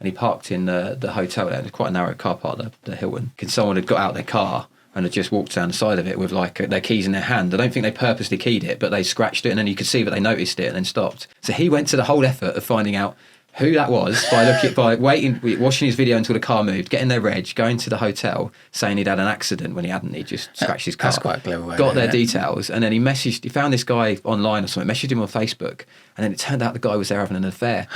and he parked in the hotel there. It was quite a narrow car park, the Hilton. And someone had got out their car and had just walked down the side of it with like their keys in their hand. I don't think they purposely keyed it, but they scratched it, and then you could see that they noticed it and then stopped. So he went to the whole effort of finding out who that was by watching his video until the car moved, getting their reg, going to the hotel, saying he'd had an accident when he hadn't. He just scratched his car. That's quite a clever way. Got their details, and then he found this guy online or something, messaged him on Facebook, and then it turned out the guy was there having an affair.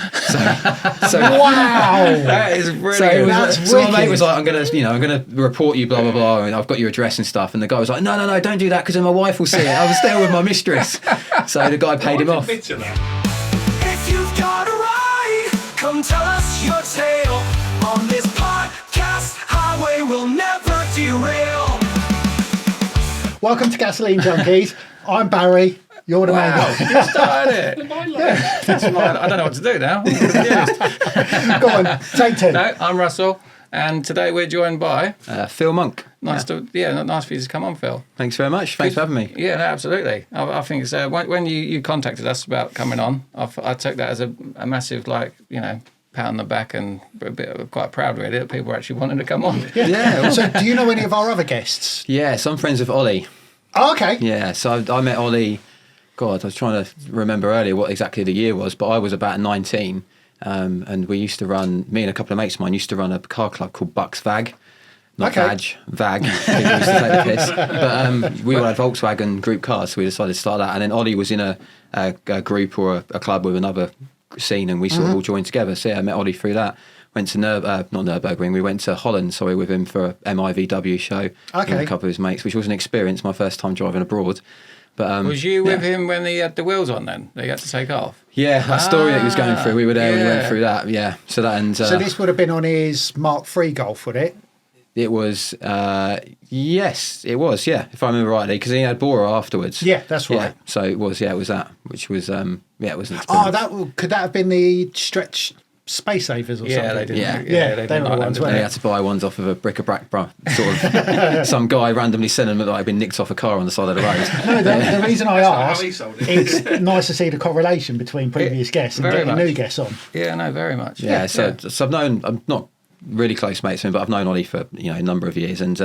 So Wow, that is brilliant. So my mate was like, I'm gonna report you, blah blah blah, and I've got your address and stuff. And the guy was like, no, don't do that because then my wife will see it. I was there with my mistress. So the guy paid him off. If you've got a ride, come tell us your tale. On this podcast, highway will never derail. Welcome to Gasoline Junkies. I'm Barry. You're the man. You started it. That's mine. I don't know what to do now. Go on, take two. No, I'm Russell, and today we're joined by Phil Monk. nice for you to come on, Phil. Thanks very much. Thanks for having me. Yeah, no, absolutely. I think it's when you contacted us about coming on, I took that as a massive pat on the back and a bit quite proud really that people actually wanted to come on. Yeah. So, do you know any of our other guests? Yeah, so I'm friends with Ollie. Oh, okay. Yeah, so I met Ollie. God, I was trying to remember earlier what exactly the year was, but I was about 19, and we used to run. Me and a couple of mates of mine used to run a car club called Bucks Vag. Not Okay. Vag. People used to take the piss. But we all had Volkswagen group cars, so we decided to start that. And then Ollie was in a group or a club with another scene, and we sort of all joined together. So yeah, I met Ollie through that. Went to not Nürburgring, we went to Holland, so we were with him for a MIVW show with a couple of his mates, which was an experience, my first time driving abroad. But Was you with him when he had the wheels on then? That he had to take off? Yeah, that story that he was going through, we were there when he went through that, yeah. So that and So this would have been on his Mark III Golf, would it? it was, yes, it was, yeah, if I remember rightly, because he had Bora afterwards. Yeah, that's right. Yeah, so it was that, which was, it was an Oh, experience. could that have been the stretch Space Savers or Yeah, something? they did. Yeah. Yeah, they they didn't were like the ones, them, weren't They they? had to buy ones off of a bric-a-brac, sort of, some guy randomly sent them that had been nicked off a car on the side of the road. No, the reason I how asked, he sold it. it's nice to see the correlation between previous guests and very getting much. new guests on. Yeah, no, very much. Yeah, so I'm not really close mates with him, but I've known Ollie for a number of years. And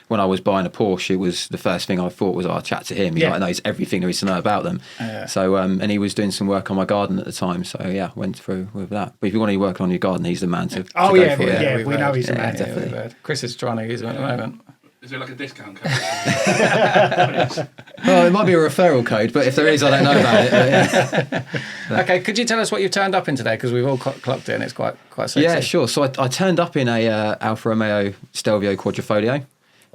when I was buying a Porsche, it was the first thing I thought was I'll chat to him. He knows everything there is to know about them. Yeah. So and he was doing some work on my garden at the time. So yeah, went through with that. But if you want to work on your garden, he's the man to Oh, go yeah, for it. yeah. we've we know he's a man. Yeah, we've heard. Chris is trying to use him at the moment. Is there like a discount code? Well, it might be a referral code, but if there is, I don't know about it. But yeah. Okay, could you tell us what you've turned up in today? Because we've all clocked it and it's quite sexy. Yeah, sure. So I turned up in a Alfa Romeo Stelvio Quadrifoglio.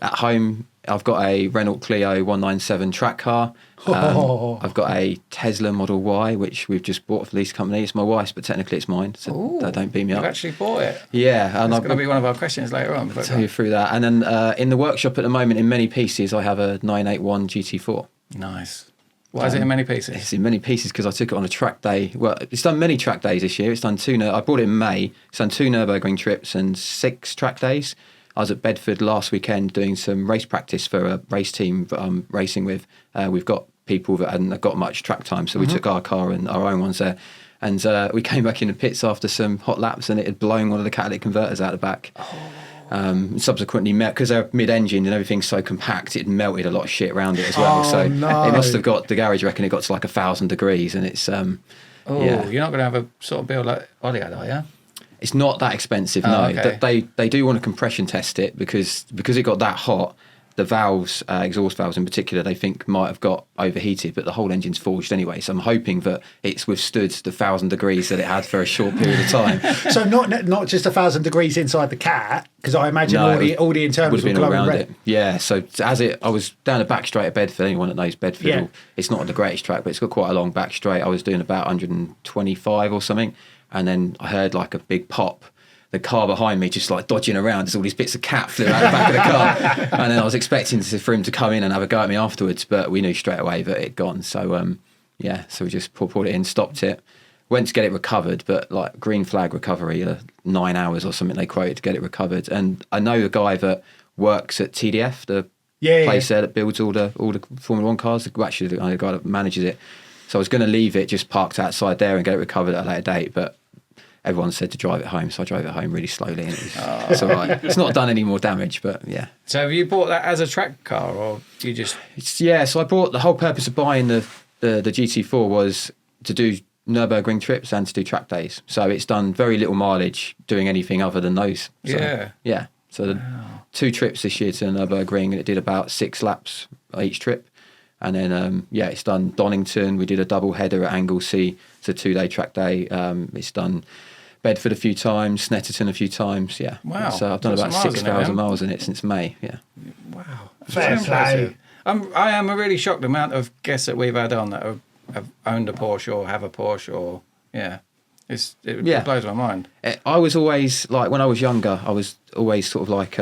At home, I've got a Renault Clio 197 track car. I've got a Tesla Model Y, which we've just bought for the lease company. It's my wife's, but technically it's mine, so don't beat me You've up. actually bought it. Yeah, and That's I've going to be one of our questions later on. I'll But tell you through that. And then in the workshop at the moment, in many pieces, I have a 981 GT4. nice. Why is it in many pieces? It's in many pieces because I took it on a track day. Well, it's done many track days this year. It's done I bought it in May. It's done 2 Nürburgring trips and 6 track days. I was at Bedford last weekend doing some race practice for a race team that I'm racing with. We've got people that hadn't got much track time, so we took our car and our own ones there. And we came back in the pits after some hot laps, and it had blown one of the catalytic converters out the back. Subsequently, because they're mid-engine and everything's so compact, it melted a lot of shit around it as well. Oh, so no. it must have got, the garage reckon it got to like 1,000 degrees, and it's You're not going to have a sort of build like Ollie had, are you? It's not that expensive, Oh, no. okay. They do want to compression test it because it got that hot. The valves, exhaust valves in particular, they think might have got overheated, but the whole engine's forged anyway. So I'm hoping that it's withstood the 1,000 degrees that it had for a short period of time. So not just 1,000 degrees inside the cat, because I imagine all the internals would have were been all glowing around red. it. Yeah, so I was down the back straight at Bedford. Anyone that knows Bedford, Yeah. it's not the greatest track, but it's got quite a long back straight. I was doing about 125 or something, and then I heard like a big pop. The car behind me just like dodging around as all these bits of cat flew out the back of the car. And then I was expecting for him to come in and have a go at me afterwards, but we knew straight away that it'd gone. So, so we just pulled it in, stopped it, went to get it recovered, but like green flag recovery, 9 hours or something they quoted to get it recovered. And I know a guy that works at TDF, the place there that builds all the Formula One cars, actually the guy that manages it. So I was going to leave it just parked outside there and get it recovered at a later date, but everyone said to drive it home, so I drove it home really slowly, and it's all right. It's not done any more damage, but yeah. So have you bought that as a track car, or you just? So I bought, the whole purpose of buying the GT4 was to do Nürburgring trips and to do track days. So it's done very little mileage doing anything other than those. So, yeah. So the 2 trips this year to Nürburgring, and it did about 6 laps each trip. And then, it's done Donington. We did a double header at Anglesey. It's a 2-day track day. It's done Bedford a few times, Snetterton a few times. Yeah. Wow. So I've done about 6,000 miles in it since May. Yeah. Wow. Fair play. I am a really shocked amount of guests that we've had on that have owned a Porsche or have a Porsche or it blows my mind. I was always like, when I was younger, I was always sort of like,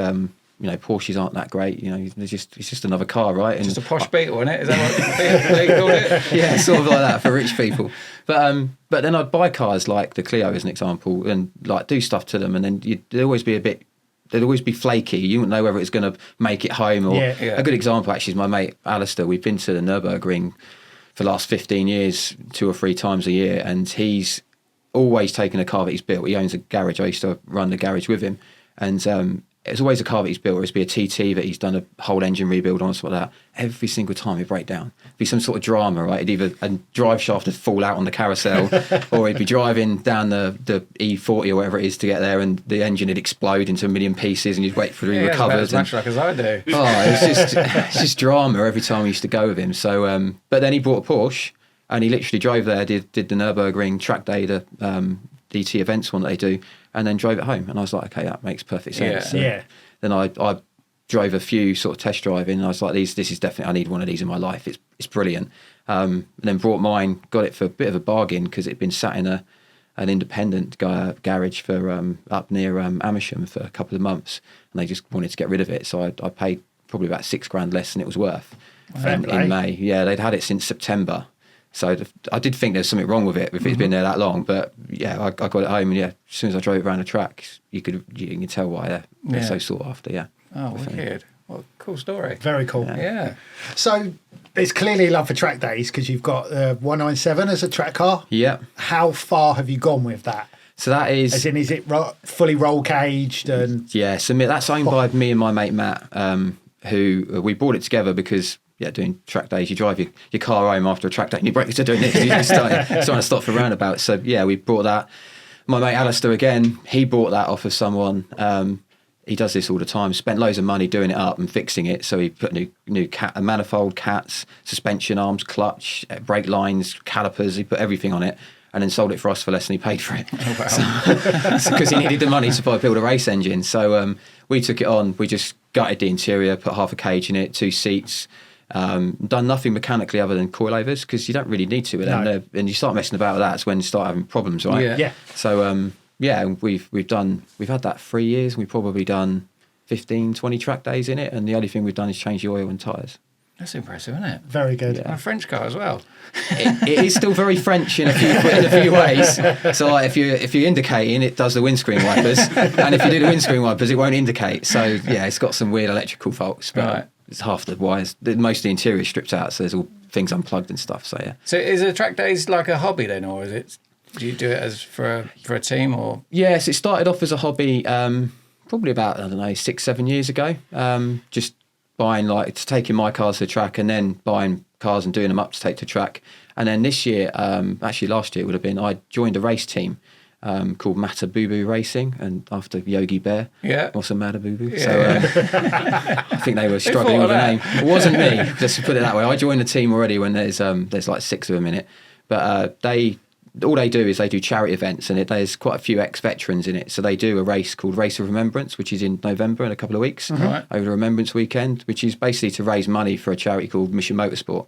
Porsches aren't that great. It's just another car, right? And just a posh Beetle, isn't it? Is that what they call it? Yeah, sort of like that for rich people. But then I'd buy cars like the Clio as an example, and like do stuff to them, and then they'd always be flaky. You wouldn't know whether it's going to make it home or. Yeah. A good example actually is my mate Alistair. We've been to the Nürburgring for the last 15 years, 2 or 3 times a year, and he's always taken a car that he's built. He owns a garage. I used to run the garage with him, and it's always a car that he's built, or it's be a TT that he's done a whole engine rebuild on, or something like that. Every single time he'd break down. It'd be some sort of drama, right? It'd either a drive shaft would fall out on the carousel, or he'd be driving down the E40 or whatever it is to get there, and the engine would explode into a million pieces, and you'd wait for it to be recovered. As much like as I do. It's just drama every time I used to go with him. So, but then he bought a Porsche, and he literally drove there, did the Nürburgring track day, the DT events one that they do, and then drove it home. And I was like, okay, that makes perfect sense. Yeah. Then I drove a few sort of test driving, and I was like, this is definitely, I need one of these in my life. It's brilliant. And then brought mine, got it for a bit of a bargain because it'd been sat in an independent garage for up near Amersham for a couple of months, and they just wanted to get rid of it. So I paid probably about $6,000 less than it was worth in May. Yeah, they'd had it since September. So I did think there's something wrong with it if it's been there that long. But yeah, I got it home, and yeah, as soon as I drove it around the track, you can tell why they're so sought after. Yeah. Oh, wicked! What a cool story. Very cool. Yeah. So it's clearly love for track days because you've got 197 as a track car. Yeah. How far have you gone with that? So that is... As in, is it fully roll caged? And Yeah, so that's owned by me and my mate Matt, who we bought it together because... Yeah, doing track days, you drive your car home after a track day and you break to doing it because you're starting to stop for roundabouts. So yeah, we bought that. My mate Alistair again, he bought that off of someone. He does this all the time. Spent loads of money doing it up and fixing it. So he put new manifold, cats, suspension arms, clutch, brake lines, calipers. He put everything on it, and then sold it for us for less than he paid for it. Oh, wow. Because he needed the money to build a race engine. So we took it on. We just gutted the interior, put half a cage in it, 2 seats. Done nothing mechanically other than coilovers because you don't really need to with them. And you start messing about with that, it's when you start having problems, right? Yeah. So we've had that 3 years. We've probably done 15, 20 track days in it, and the only thing we've done is change the oil and tyres. That's impressive, isn't it? very good. Yeah. A French car as well. It is still very French in a few ways. So like, if you're indicating, it does the windscreen wipers, and if you do the windscreen wipers, it won't indicate. So yeah, it's got some weird electrical faults, but Right. it's half the wires. Most of the interior is stripped out, so there's all things unplugged and stuff. So yeah. So is a track days like a hobby then, or is it? Do you do it as for a team or? Yes, it started off as a hobby probably about 6-7 years ago. Just buying taking my cars to the track and then buying cars and doing them up to take to track. And then this year, actually last year it would have been, I joined a race team called Matabubu Racing, and after Yogi Bear. Yeah. Also Matabubu. Yeah. So I think they were struggling with the name. It wasn't me, just to put it that way. I joined the team already when there's like 6 of them in it. But all they do is they do charity events, and there's quite a few ex-veterans in it. So they do a race called Race of Remembrance, which is in November in a couple of weeks, Right. over the Remembrance Weekend, which is basically to raise money for a charity called Mission Motorsport.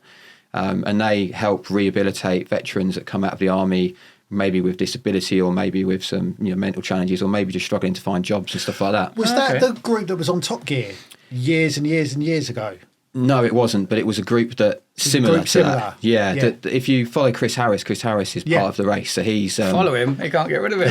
And they help rehabilitate veterans that come out of the army, maybe with disability or maybe with some mental challenges, or maybe just struggling to find jobs and stuff like that. Was that the group that was on Top Gear years and years and years ago? No, it wasn't, but it was a group that Similar group to similar? that. Yeah. If you follow Chris Harris is part of the race. So he's... Follow him, he can't get rid of him.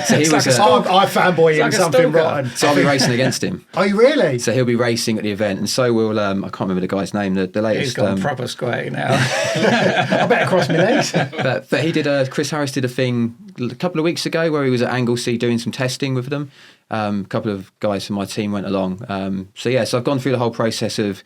so he was... I fanboy him like a something stalker. rotten. so I'll be racing against him. Are you really? So he'll be racing at the event, and so will... I can't remember the guy's name, the latest... He's gone proper square now. I better cross my legs. But he did... Chris Harris did a thing a couple of weeks ago where he was at Anglesey doing some testing with them. A couple of guys from my team went along. So I've gone through the whole process of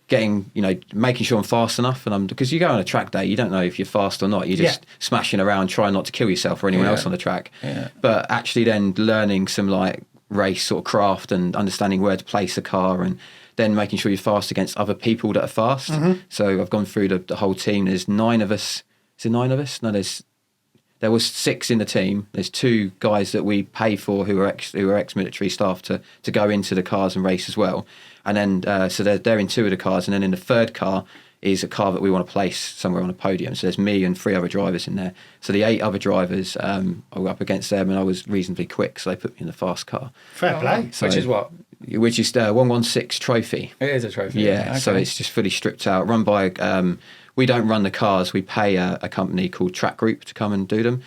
getting, making sure I'm fast enough, because you go on a track day, you don't know if you're fast or not. You're just smashing around, trying not to kill yourself or anyone else on the track. Yeah. But actually, then learning some race sort of craft and understanding where to place a car, and then making sure you're fast against other people that are fast. Mm-hmm. So I've gone through the whole team. There's 9 of us. Is it 9 of us? No, there was 6 in the team. There's 2 guys that we pay for who are ex-military staff to go into the cars and race as well. And then so they're in 2 of the cars, and then in the 3rd car is a car that we want to place somewhere on a podium. So there's me and 3 other drivers in there. So the 8 other drivers, I was up against them, and I was reasonably quick, so they put me in the fast car. Fair play. So, Which is what? Which is 116 trophy. It is a trophy. Yeah, Okay. so it's just fully stripped out, run by... we don't run the cars, we pay a company called Track Group to come and do them.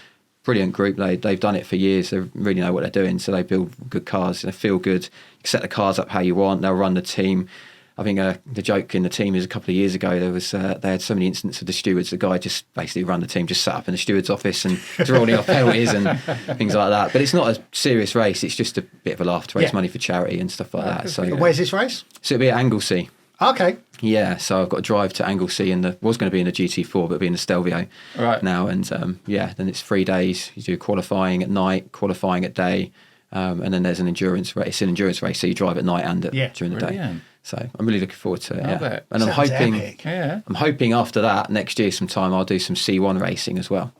Brilliant group. They've done it for years. They really know what they're doing. So they build good cars. They feel good. You set the cars up how you want. They'll run the team. I think the joke in the team is a couple of years ago there was they had so many incidents with the stewards. The guy just basically ran the team, just sat up in the steward's office and drawing off penalties and things like that. But it's not a serious race. It's just a bit of a laugh to raise money for charity and stuff like that. So Where's this race? So it'll be at Anglesey. Okay. Yeah, so I've got to drive to Anglesey, and was going to be in the GT4, but be in the Stelvio now. And then it's 3 days. You do qualifying at night, qualifying at day, and then there's an endurance race. It's an endurance race, so you drive at night and during the day. So I'm really looking forward to it. Bet. And I'm Sounds hoping after that next year sometime I'll do some C1 racing as well.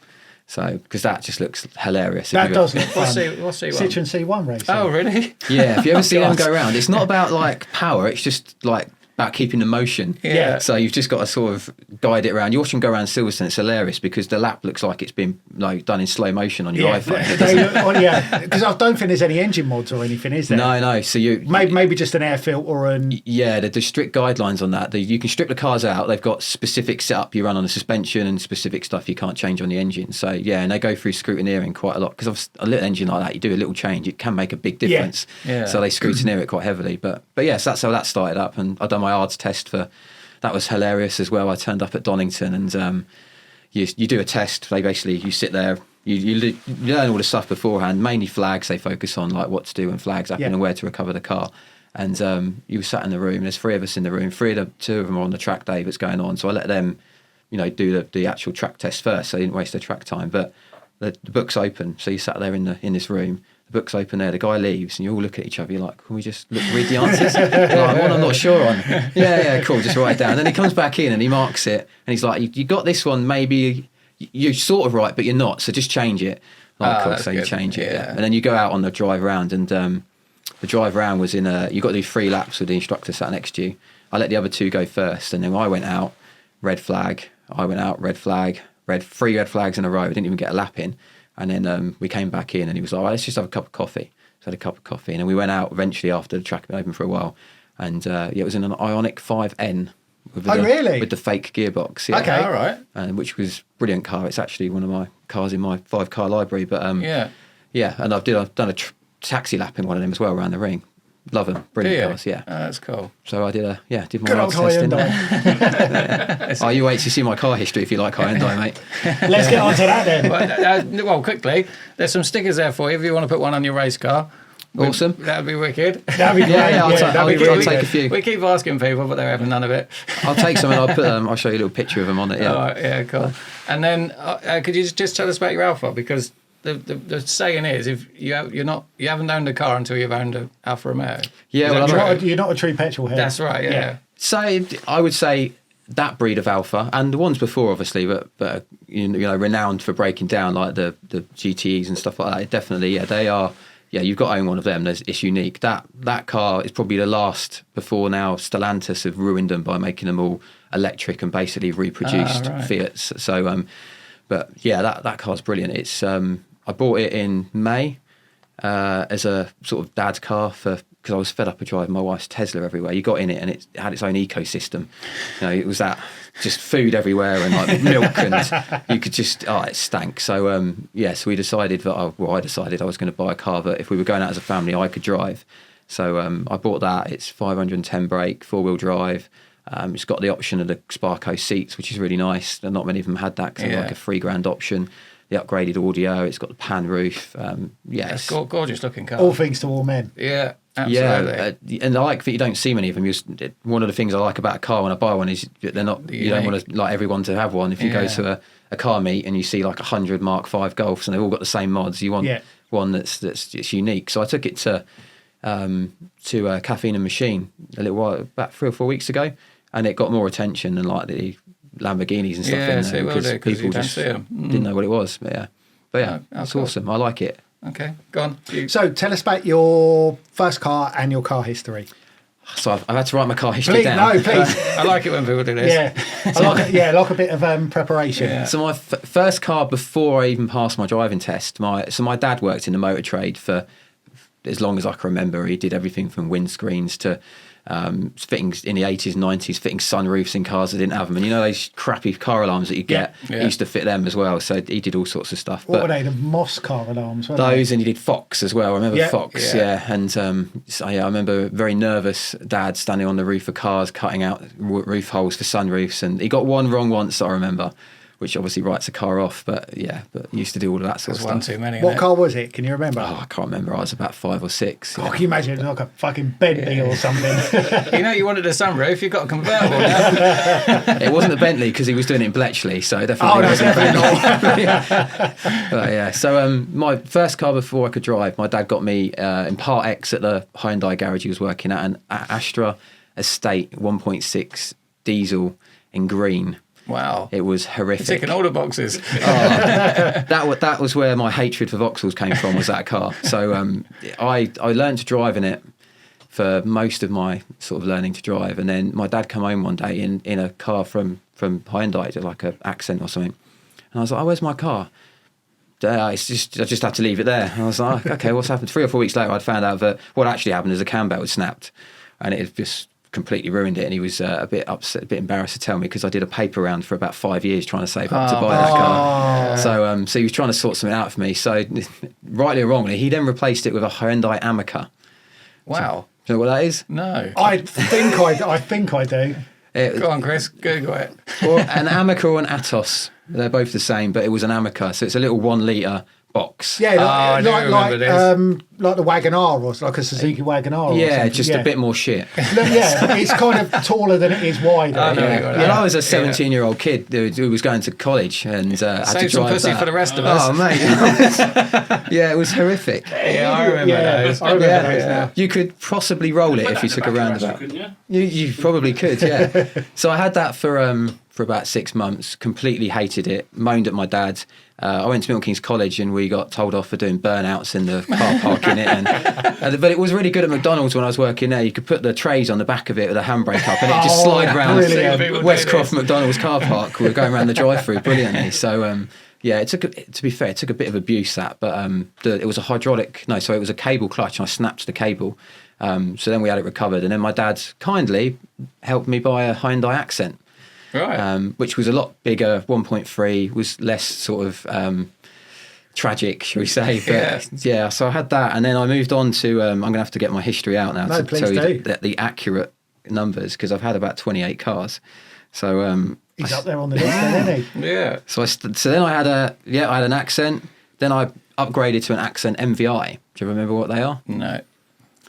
So because that just looks hilarious. That does look fun. What's C1? Citroen C1 racing. Oh, really? Yeah, if you ever see them go around, it's not about power. It's just about keeping the motion. Yeah. So you've just got to sort of guide it around. You watch them go around Silverstone, it's hilarious because the lap looks like it's been done in slow motion on your iPhone. Because I don't think there's any engine mods or anything, is there? No. So maybe just an air filter and... Yeah, there's strict guidelines on that. You can strip the cars out. They've got specific setup you run on the suspension and specific stuff you can't change on the engine. So, and they go through scrutineering quite a lot because a little engine like that, you do a little change, it can make a big difference. Yeah. So they scrutineer it quite heavily. But yes, that's how that started up. And I've done my ARDS test for... That was hilarious as well. I turned up at Donington and you do a test. You sit there... You learn all the stuff beforehand, mainly flags they focus on, like what to do when flags happen and where to recover the car. And you were sat in the room, there's 3 of us in the room, 2 of them are on the track day that's going on. So I let them, do the actual track test first, so they didn't waste their track time. But the book's open, so you sat there in this room, the book's open there, the guy leaves, and you all look at each other, you're like, can we just read the answers? One I'm not sure on. Yeah, cool, just write it down. And then he comes back in and he marks it, and he's like, you got this one, maybe... You're sort of right, but you're not. So just change it. Cool. So you change it, and then you go out on the drive around. And the drive around was in you got to do 3 laps with the instructor sat next to you. I let the other 2 go first, and then I went out, red flag. I went out, red flag, 3 red flags in a row. I didn't even get a lap in. And then we came back in, and he was like, let's just have a cup of coffee. So I had a cup of coffee, and then we went out eventually after the track had been open for a while. And it was in an Ioniq 5N. Really? With the fake gearbox. Okay, all right. Which was a brilliant car. It's actually one of my cars in my 5-car library. But and I've done a taxi lap in one of them as well around the ring. Love them, brilliant cars. Yeah, that's cool. So I did my good old test in Hyundai. there. You wait to see my car history if you like Hyundai, mate. Let's get on to that then. Well, quickly, there's some stickers there for you if you want to put one on your race car. Awesome. That'd be wicked. That'd be great. I'll take a few. We keep asking people, but they're having none of it. I'll take some and I'll put I'll show you a little picture of them on it. Yeah. All right, yeah, cool. And then could you just tell us about your Alfa? Because the saying is, if you haven't owned a car until you've owned an Alfa Romeo. Yeah, you're not a true petrol head. That's right. Yeah. So I would say that breed of Alfa and the ones before, obviously, but renowned for breaking down, like the GTEs and stuff like that. Definitely, they are. Yeah, you've got to own one of them. It's unique. That car is probably the last before now. Stellantis have ruined them by making them all electric and basically reproduced Fiats. So, but yeah, that car's brilliant. It's I bought it in May. as a sort of dad's car because I was fed up of driving my wife's Tesla everywhere. You got in it and it had its own ecosystem. It was that just food everywhere and like milk, and you could just it stank. So so we decided that I decided I was going to buy a car that if we were going out as a family I could drive. So I bought that. It's 510 brake, 4-wheel drive. It's got the option of the Sparco seats, which is really nice. And not many of them had that because like a $3,000 option. The upgraded audio. It's got the pan roof. It's a gorgeous looking car. All things to all men. Yeah, absolutely. Yeah, and I like that you don't see many of them. One of the things I like about a car when I buy one is that they're not. You don't want to like everyone to have one. If you go to a car meet and you see like 100 Mark V Golfs and they've all got the same mods, you want one that's unique. So I took it to Caffeine and Machine a little while, about 3 or 4 weeks ago, and it got more attention than like the Lamborghinis and stuff in there because people just didn't know what it was. But it's awesome. I like it. Okay, go on. So tell us about your first car and your car history. So I've had to write my car history down. No, please. I like it when people do this. Yeah, I like a bit of preparation. Yeah. So my first car before I even passed my driving test, my dad worked in the motor trade for as long as I can remember. He did everything from windscreens to fittings in the 80s and 90s, fitting sunroofs in cars that didn't have them. And those crappy car alarms that you get, he used to fit them as well. So he did all sorts of stuff. What were they? The Moss car alarms? Those, and he did Fox as well. I remember Fox, yeah. And I remember very nervous dad standing on the roof of cars, cutting out roof holes for sunroofs. And he got one wrong once, I remember, which obviously writes a car off, but he used to do all of that sort of stuff. One too many. What car was it? Can you remember? Oh, I can't remember. I was about 5 or 6. Oh, can you imagine like a fucking Bentley or something? You wanted a sunroof, you got a convertible now. It wasn't a Bentley because he was doing it in Bletchley, so it definitely wasn't a Bentley. But so my first car before I could drive, my dad got me in Part X at the Hyundai garage he was working at, an Astra Estate 1.6 diesel in green. Wow. It was horrific. Ticking all the boxes. That was where my hatred for Vauxhalls came from, was that car. So I learned to drive in it for most of my sort of learning to drive. And then my dad came home one day in a car from Hyundai, like an Accent or something. And I was like, oh, where's my car? I just had to leave it there. And I was like, okay, what's happened? 3 or 4 weeks later, I'd found out that what actually happened is a cam belt had snapped. And it had just completely ruined it, and he was a bit upset, a bit embarrassed to tell me because I did a paper round for about 5 years trying to save up to buy that car. So he was trying to sort something out for me. So rightly or wrongly, he then replaced it with a Hyundai Amica. Wow. Do you know what that is? No. I think I do. Go on, Chris. Google it. Or an Amica or an Atos. They're both the same, but it was an Amica. So it's a little 1 litre box. Yeah, I do remember this. Like the Wagon R, or like a Suzuki Wagon R. Yeah, just a bit more shit. Yeah, it's kind of taller than it is wider. And I was a 17-year-old kid who was going to college and had to drive some pussy that. for the rest of us. Oh, mate. Yeah, it was horrific. Yeah, I remember those. I remember those now. You could possibly roll it if you took a roundabout. You probably could, yeah. So I had that for about 6 months, completely hated it, moaned at my dad. I went to Milton Keynes College and we got told off for doing burnouts in the car park in it. But it was really good at McDonald's when I was working there. You could put the trays on the back of it with a handbrake up and it just slide around Westcroft McDonald's car park. We were going around the drive-through brilliantly. So, to be fair, it took a bit of abuse that, but it was it was a cable clutch and I snapped the cable. So then we had it recovered. And then my dad kindly helped me buy a Hyundai Accent. Right. Which was a lot bigger, 1.3, was less sort of tragic, shall we say. But yeah, so I had that. And then I moved on to, I'm going to have to get my history out now to tell you the accurate numbers, because I've had about 28 cars. So he's up there on the list then, isn't he? Yeah. So then I had an Accent. Then I upgraded to an Accent MVI. Do you remember what they are? No.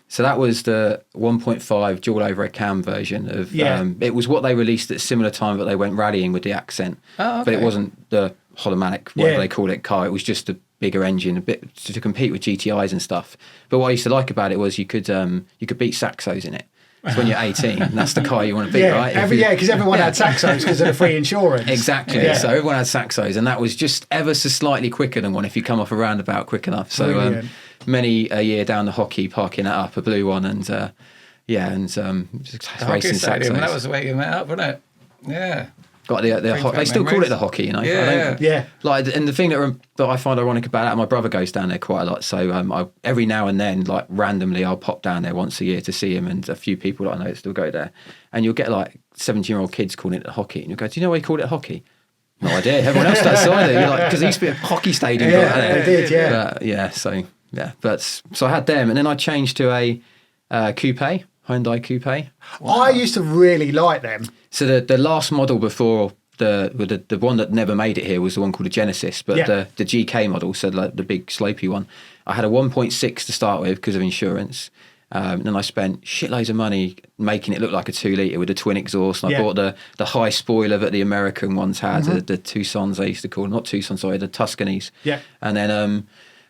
So that was the 1.5 dual overhead cam version of. It was what they released at a similar time that they went rallying with the Accent. Oh, okay. But it wasn't the holomatic, whatever they call it, car. It was just a bigger engine, a bit to compete with GTIs and stuff. But what I used to like about it was you could beat Saxos in it. So when you're 18, that's the car you want to beat, right? Because everyone had Saxos because of the free insurance. Exactly. Yeah. So everyone had Saxos, and that was just ever so slightly quicker than one if you come off a roundabout quick enough. So many a year down the hockey, parking that up, a blue one, and just racing stadium, Saxos. that was the way you met up, wasn't it? Yeah. got they still call it the hockey, you know. Yeah. Like, and the thing that I find ironic about that, my brother goes down there quite a lot. So I, every now and then, like randomly, I'll pop down there once a year to see him, and a few people that I know that still go there. And you'll get like 17-year-old kids calling it hockey, and you'll go, "Do you know why you call it hockey?" No idea. Everyone else does either. You're like, because there used to be a hockey stadium. Yeah, they did. Yeah. But, yeah. So I had them, and then I changed to a Coupé, Hyundai Coupé. Wow. I used to really like them. So the last model before the one that never made it here was the one called the Genesis, but the GK model, so like the big slopey one, I had a 1.6 to start with because of insurance. And then I spent shitloads of money making it look like a 2 litre with a twin exhaust. And I bought the high spoiler that the American ones had, the Tucsons they used to call them, not Tucson, sorry, the Tuscanis. Yeah. And then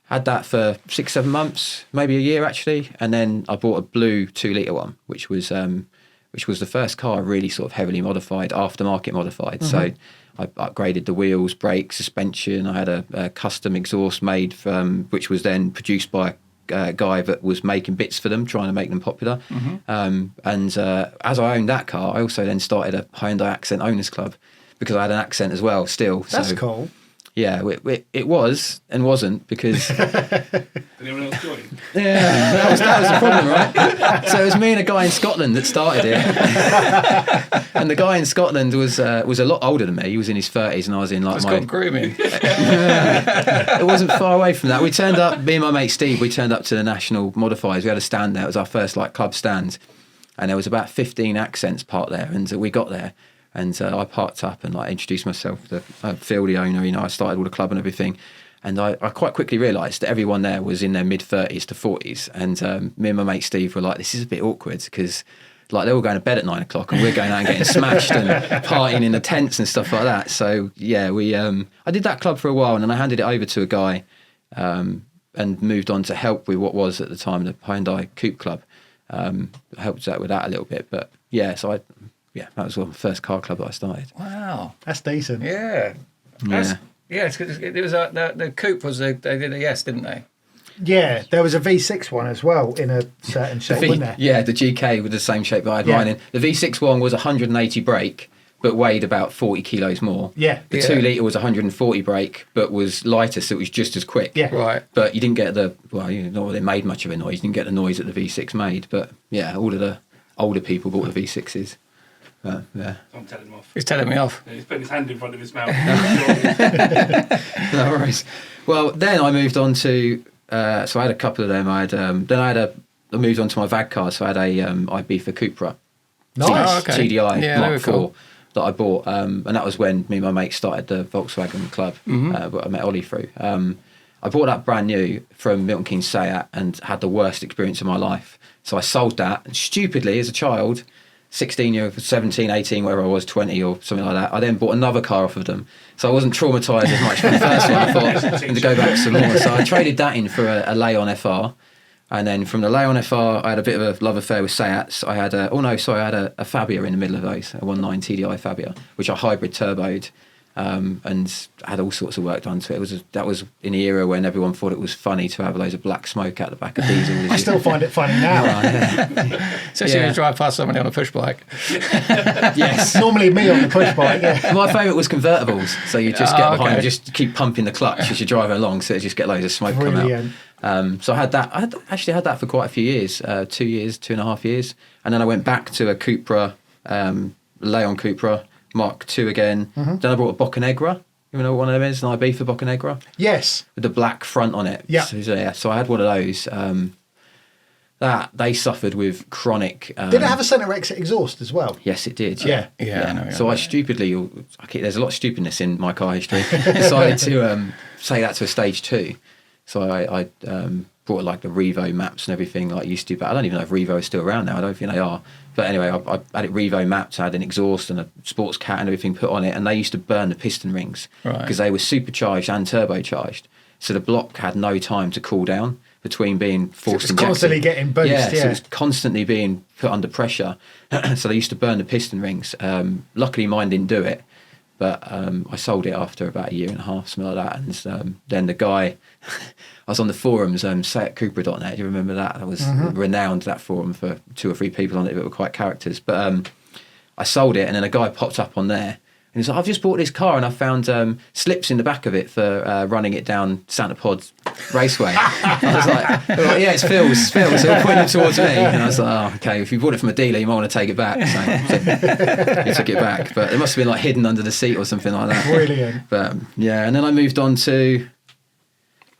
had that for 6-7 months, maybe a year actually. And then I bought a blue 2 litre one, which was the first car I really sort of heavily modified, aftermarket modified. So I upgraded the wheels, brakes, suspension. I had a custom exhaust made which was then produced by a guy that was making bits for them, trying to make them popular. As I owned that car, I also then started a Hyundai Accent owners club because I had an Accent as well still. That's cool. Yeah, it was and wasn't because... Did anyone else join? Yeah, that was the problem, right? So it was me and a guy in Scotland that started it. And the guy in Scotland was a lot older than me. He was in his 30s and I was in like It's called grooming. It wasn't far away from that. We turned up, me and my mate Steve, we turned up to the National Modifiers. We had a stand there. It was our first like club stand. And there was about 15 Accents parked there. And we got there. And I parked up and like introduced myself to Phil, the owner. You know, I started all the club and everything. And I quite quickly realised that everyone there was in their mid-30s to 40s. And me and my mate Steve were like, this is a bit awkward because like they're all going to bed at 9 o'clock and we're going out and getting smashed and partying in the tents and stuff like that. So yeah, I did that club for a while and then I handed it over to a guy and moved on to help with what was at the time the Hyundai Coupe Club. Helped out with that a little bit. But yeah, so that was the first car club that I started. Wow. That's decent. Yeah. Yeah, it was the Coupe was they did a yes, didn't they? Yeah, there was a V6 one as well in a certain shape, wasn't there? Yeah, the GK with the same shape that I had mine in. The V6 one was 180 brake, but weighed about 40 kilos more. Yeah. The 2 litre was 140 brake, but was lighter, so it was just as quick. Yeah. Right. But you didn't get it made much of a noise. You didn't get the noise that the V6 made. But yeah, all of the older people bought the V6s. Yeah. I'm telling him off. He's telling me off. Yeah, he's putting his hand in front of his mouth. No worries. Well, then I moved on to. So I had a couple of them. I moved on to my VAG car. So I had a Ibiza Cupra. Nice. TDI Mark IV cool. that I bought, and that was when me and my mate started the Volkswagen club. But I met Ollie through. I bought that brand new from Milton Keynes Seat and had the worst experience of my life. So I sold that, and stupidly as a child, 16, 17, 18, whatever I was, 20 or something like that. I then bought another car off of them. So I wasn't traumatised as much from the first one. I thought, and to go back some more. So I traded that in for a Leon FR. And then from the Leon FR, I had a bit of a love affair with Seats. I had a Fabia in the middle of those, a 1.9 TDI Fabia, which I hybrid turboed. And had all sorts of work done to it. That was in the era when everyone thought it was funny to have loads of black smoke out the back of diesel. I still find it funny now. Especially when you drive past somebody on a push bike. Yes. Normally me on the push bike, yeah. My favourite was convertibles. So you just get behind and just keep pumping the clutch as you're driving along, so it just get loads of smoke come out. So I had that. I actually had that for quite a few years, 2.5 years. And then I went back to a Cupra, Leon Cupra, Mark II again. Then I bought a Boccanegra. You know what one of them is? An Ibiza Boccanegra? Yes. With the black front on it. Yeah. So I had one of those. That they suffered with chronic. Did it have a centre exit exhaust as well? Yes, it did. Yeah. So I stupidly, there's a lot of stupidness in my car history. Decided to say that to a stage 2. So I brought like the Revo maps and everything like I used to, but I don't even know if Revo is still around now. I don't think they are. But anyway, I had it Revo mapped. I had an exhaust and a sports cat and everything put on it, and they used to burn the piston rings because they were supercharged and turbocharged. So the block had no time to cool down between being forced injected. Constantly getting boost. Yeah, so it was constantly being put under pressure. So they used to burn the piston rings. Luckily, mine didn't do it. But I sold it after about 1.5 years, something like that. And then the guy, I was on the forums, sayatcupra.net. Do you remember that? That was renowned, that forum, for 2 or 3 people on it that were quite characters. But I sold it, and then a guy popped up on there And he's like, I've just bought this car and I found slips in the back of it for running it down Santa Pod Raceway. I was like, yeah, it's Phil's. So he pointed towards me. And I was like, oh, okay, if you bought it from a dealer, you might want to take it back. So he took it back. But it must have been like hidden under the seat or something like that. Brilliant. But yeah, and then I moved on to,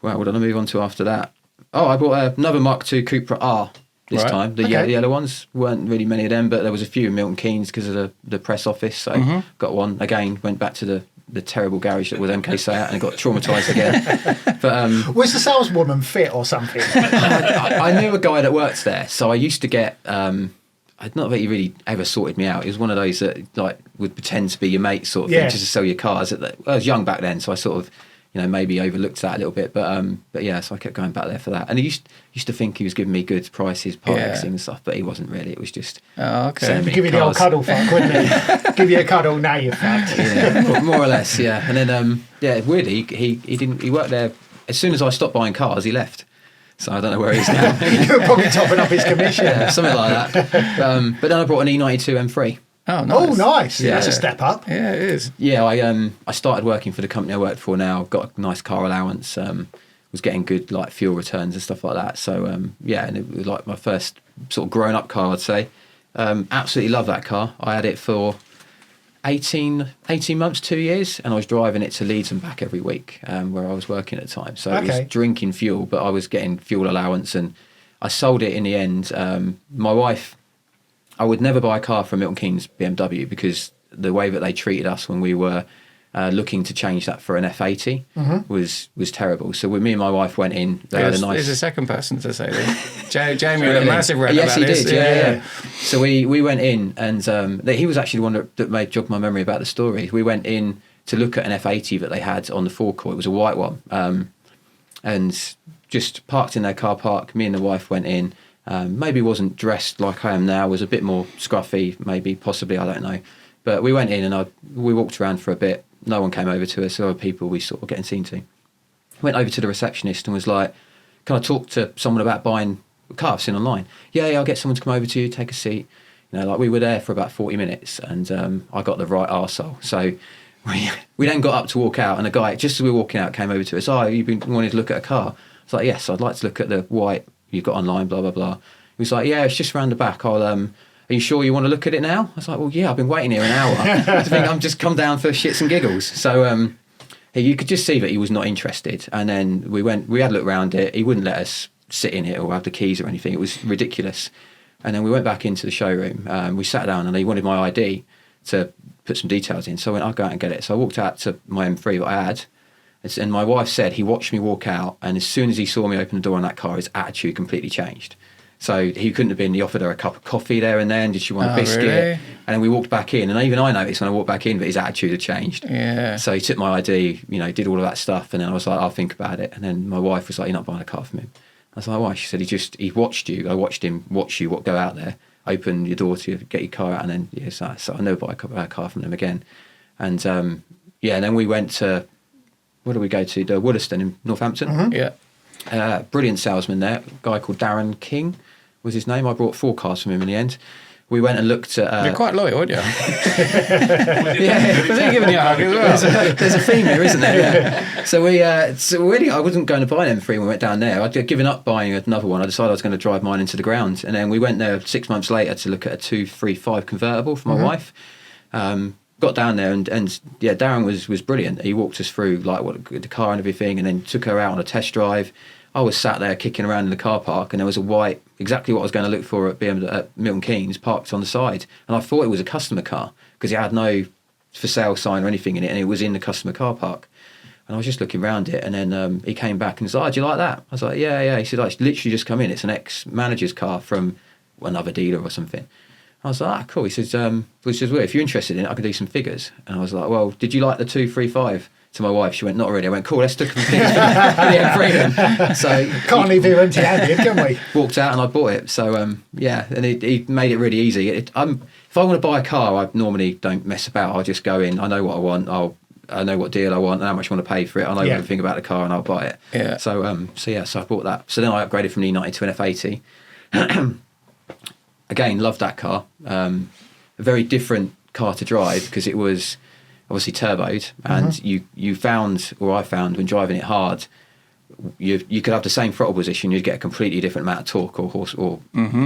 well, what did I move on to after that? Oh, I bought another Mark II Cupra R. This time, the yellow ones weren't really many of them, but there was a few in Milton Keynes because of the press office. So got one again. Went back to the terrible garage that was MK Seat and got traumatised again. But was the saleswoman fit or something? I knew a guy that worked there, so I used to get. Not that he really ever sorted me out. He was one of those that like would pretend to be your mate sort of thing, just to sell your cars. I was young back then, so I sort of. Maybe overlooked that a little bit, but yeah, so I kept going back there for that. And he used to think he was giving me good prices, part Xing and stuff, but he wasn't really. It was just give you the old cuddle fuck, wouldn't he? Give you a cuddle, now you're fucked. Yeah, more or less, yeah. And then weirdly, he worked there as soon as I stopped buying cars. He left, so I don't know where he is now. You were probably topping up his commission, something like that. But then I brought an E92 M3. Oh, nice. Oh, nice. Yeah. That's a step up. Yeah, it is. Yeah, I started working for the company I worked for now, got a nice car allowance, was getting good like fuel returns and stuff like that. So, and it was like my first sort of grown-up car, I'd say. Absolutely love that car. I had it for 18 months, 2 years, and I was driving it to Leeds and back every week where I was working at the time. So it was drinking fuel, but I was getting fuel allowance, and I sold it in the end. My wife... I would never buy a car from Milton Keynes BMW because the way that they treated us when we were looking to change that for an F80 was terrible. So when me and my wife went in, they had a nice... There's a second person to say this. Jamie had a massive rant about this. Yes, he did, yeah. So we went in and he was actually the one that made jog my memory about the story. We went in to look at an F80 that they had on the forecourt. It was a white one. And just parked in their car park. Me and the wife went in. Maybe wasn't dressed like I am now, was a bit more scruffy, maybe, possibly, I don't know. But we went in and we walked around for a bit. No one came over to us, there were people we sort of getting seen to. Went over to the receptionist and was like, can I talk to someone about buying a car? I've seen online. Yeah, I'll get someone to come over to you, take a seat. Like we were there for about 40 minutes and I got the right arsehole. So we then got up to walk out and a guy, just as we were walking out, came over to us. Oh, you've been wanting to look at a car? I was like, yes, I'd like to look at the white you've got online, blah, blah, blah. He was like, yeah, it's just around the back. Are you sure you want to look at it now? I was like, well, yeah, I've been waiting here an hour. I think I'm just come down for shits and giggles. So you could just see that he was not interested. And then we had a look around it. He wouldn't let us sit in it or have the keys or anything. It was ridiculous. And then we went back into the showroom. We sat down and he wanted my ID to put some details in. So I went, I'll go out and get it. So I walked out to my M3 that I had. And my wife said he watched me walk out, and as soon as he saw me open the door on that car, his attitude completely changed. So he couldn't have been. He offered her a cup of coffee there and then. Did she want a biscuit? Really? And then we walked back in, and even I noticed when I walked back in that his attitude had changed. Yeah. So he took my ID, did all of that stuff, and then I was like, I'll think about it. And then my wife was like, you're not buying a car from him. I was like, why? She said he watched you. I watched him watch you go out there, open your door to get your car out, and then so I never buy a car from them again. And and then we went to. Where do we go to? The Wollaston in Northampton. Yeah. Brilliant salesman there. A guy called Darren King was his name. I brought 4 cars from him in the end. We went and looked at... You're quite loyal, aren't you? Yeah. Was he giving you a hug as well? There's a theme here, isn't there? Yeah. So really, I wasn't going to buy an M3 when we went down there. I'd given up buying another one. I decided I was going to drive mine into the ground. And then we went there 6 months later to look at a 235 convertible for my wife. Got down there and Darren was brilliant. He walked us through like the car and everything, and then took her out on a test drive. I was sat there kicking around in the car park, and there was a white, exactly what I was going to look for at Milton Keynes, parked on the side, and I thought it was a customer car because it had no for sale sign or anything in it, and it was in the customer car park. And I was just looking around it, and then he came back and said, "Oh, do you like that?" I was like, "Yeah." He said, "It's literally just come in. It's an ex-manager's car from another dealer or something." I was like, cool. He says, well, if you're interested in it, I can do some figures. And I was like, well, did you like the 235? To my wife, she went, not really. I went, cool, let's do some figures for the M3. So can't leave here empty-handed, can we? Walked out and I bought it. So and he made it really easy. If I want to buy a car, I normally don't mess about. I just go in. I know what I want. I know what deal I want and how much I want to pay for it. I know everything about the car and I'll buy it. Yeah. So I bought that. So then I upgraded from an E90 to an F80. Again, loved that car. A very different car to drive because it was obviously turboed, and you found, or I found, when driving it hard, you could have the same throttle position, you'd get a completely different amount of torque or horse or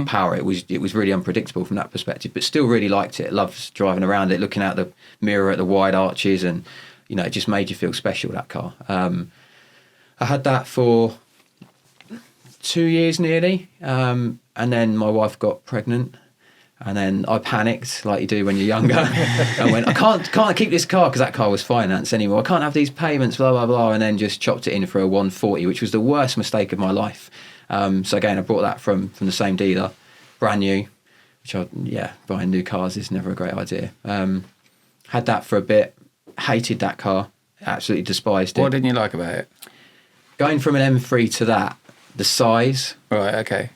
power. It was really unpredictable from that perspective, but still really liked it. Loved driving around it, looking out the mirror at the wide arches, and it just made you feel special, that car. I had that for 2 years nearly, and then my wife got pregnant. And then I panicked, like you do when you're younger, and went, I can't keep this car, because that car was financed anymore. I can't have these payments, blah, blah, blah. And then just chopped it in for a 140, which was the worst mistake of my life. So again, I bought that from the same dealer, brand new, buying new cars is never a great idea. Had that for a bit, hated that car, absolutely despised it. What didn't you like about it? Going from an M3 to that, the size. Right, okay.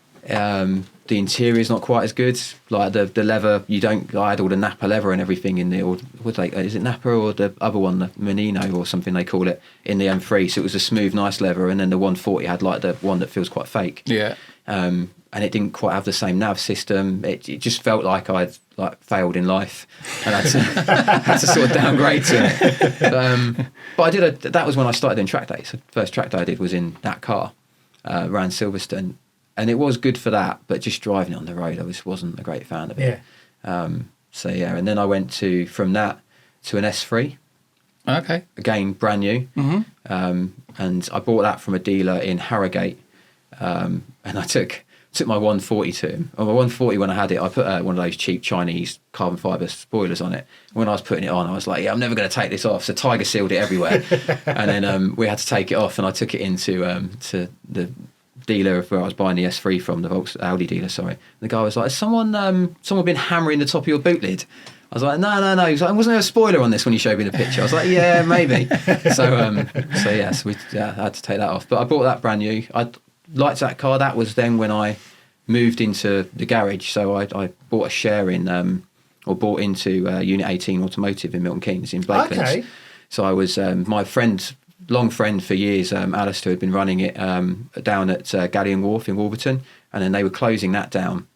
The interior is not quite as good. Like the leather, I had all the Napa leather and everything in there. Or is it Napa or the other one, the Menino or something they call it, in the M3? So it was a smooth, nice leather, and then the 140 had like the one that feels quite fake. Yeah. And it didn't quite have the same nav system. It just felt like I'd failed in life, and had to sort of downgrade to it. But that was when I started doing track days. The first track day I did was in that car, around Silverstone. And it was good for that, but just driving it on the road, I wasn't a great fan of it. Yeah. And then I went from that to an S3. Okay. Again, brand new. And I bought that from a dealer in Harrogate. And I took my 140 to him. On my 140, when I had it, I put one of those cheap Chinese carbon fibre spoilers on it. When I was putting it on, I was like, I'm never going to take this off. So Tiger sealed it everywhere. And then we had to take it off, and I took it into to the dealer of where I was buying the S3 from, the Audi dealer, sorry. The guy was like, has someone been hammering the top of your boot lid? I was like, no. He was like, wasn't there a spoiler on this when you showed me the picture? I was like, yeah, maybe. So I had to take that off. But I bought that brand new. I liked that car. That was then when I moved into the garage. So I bought a share bought into Unit 18 Automotive in Milton Keynes in Blakelands. Okay. So I was, my long friend for years, Alistair, had been running it down at Galleon Wharf in Wolverton, and then they were closing that down.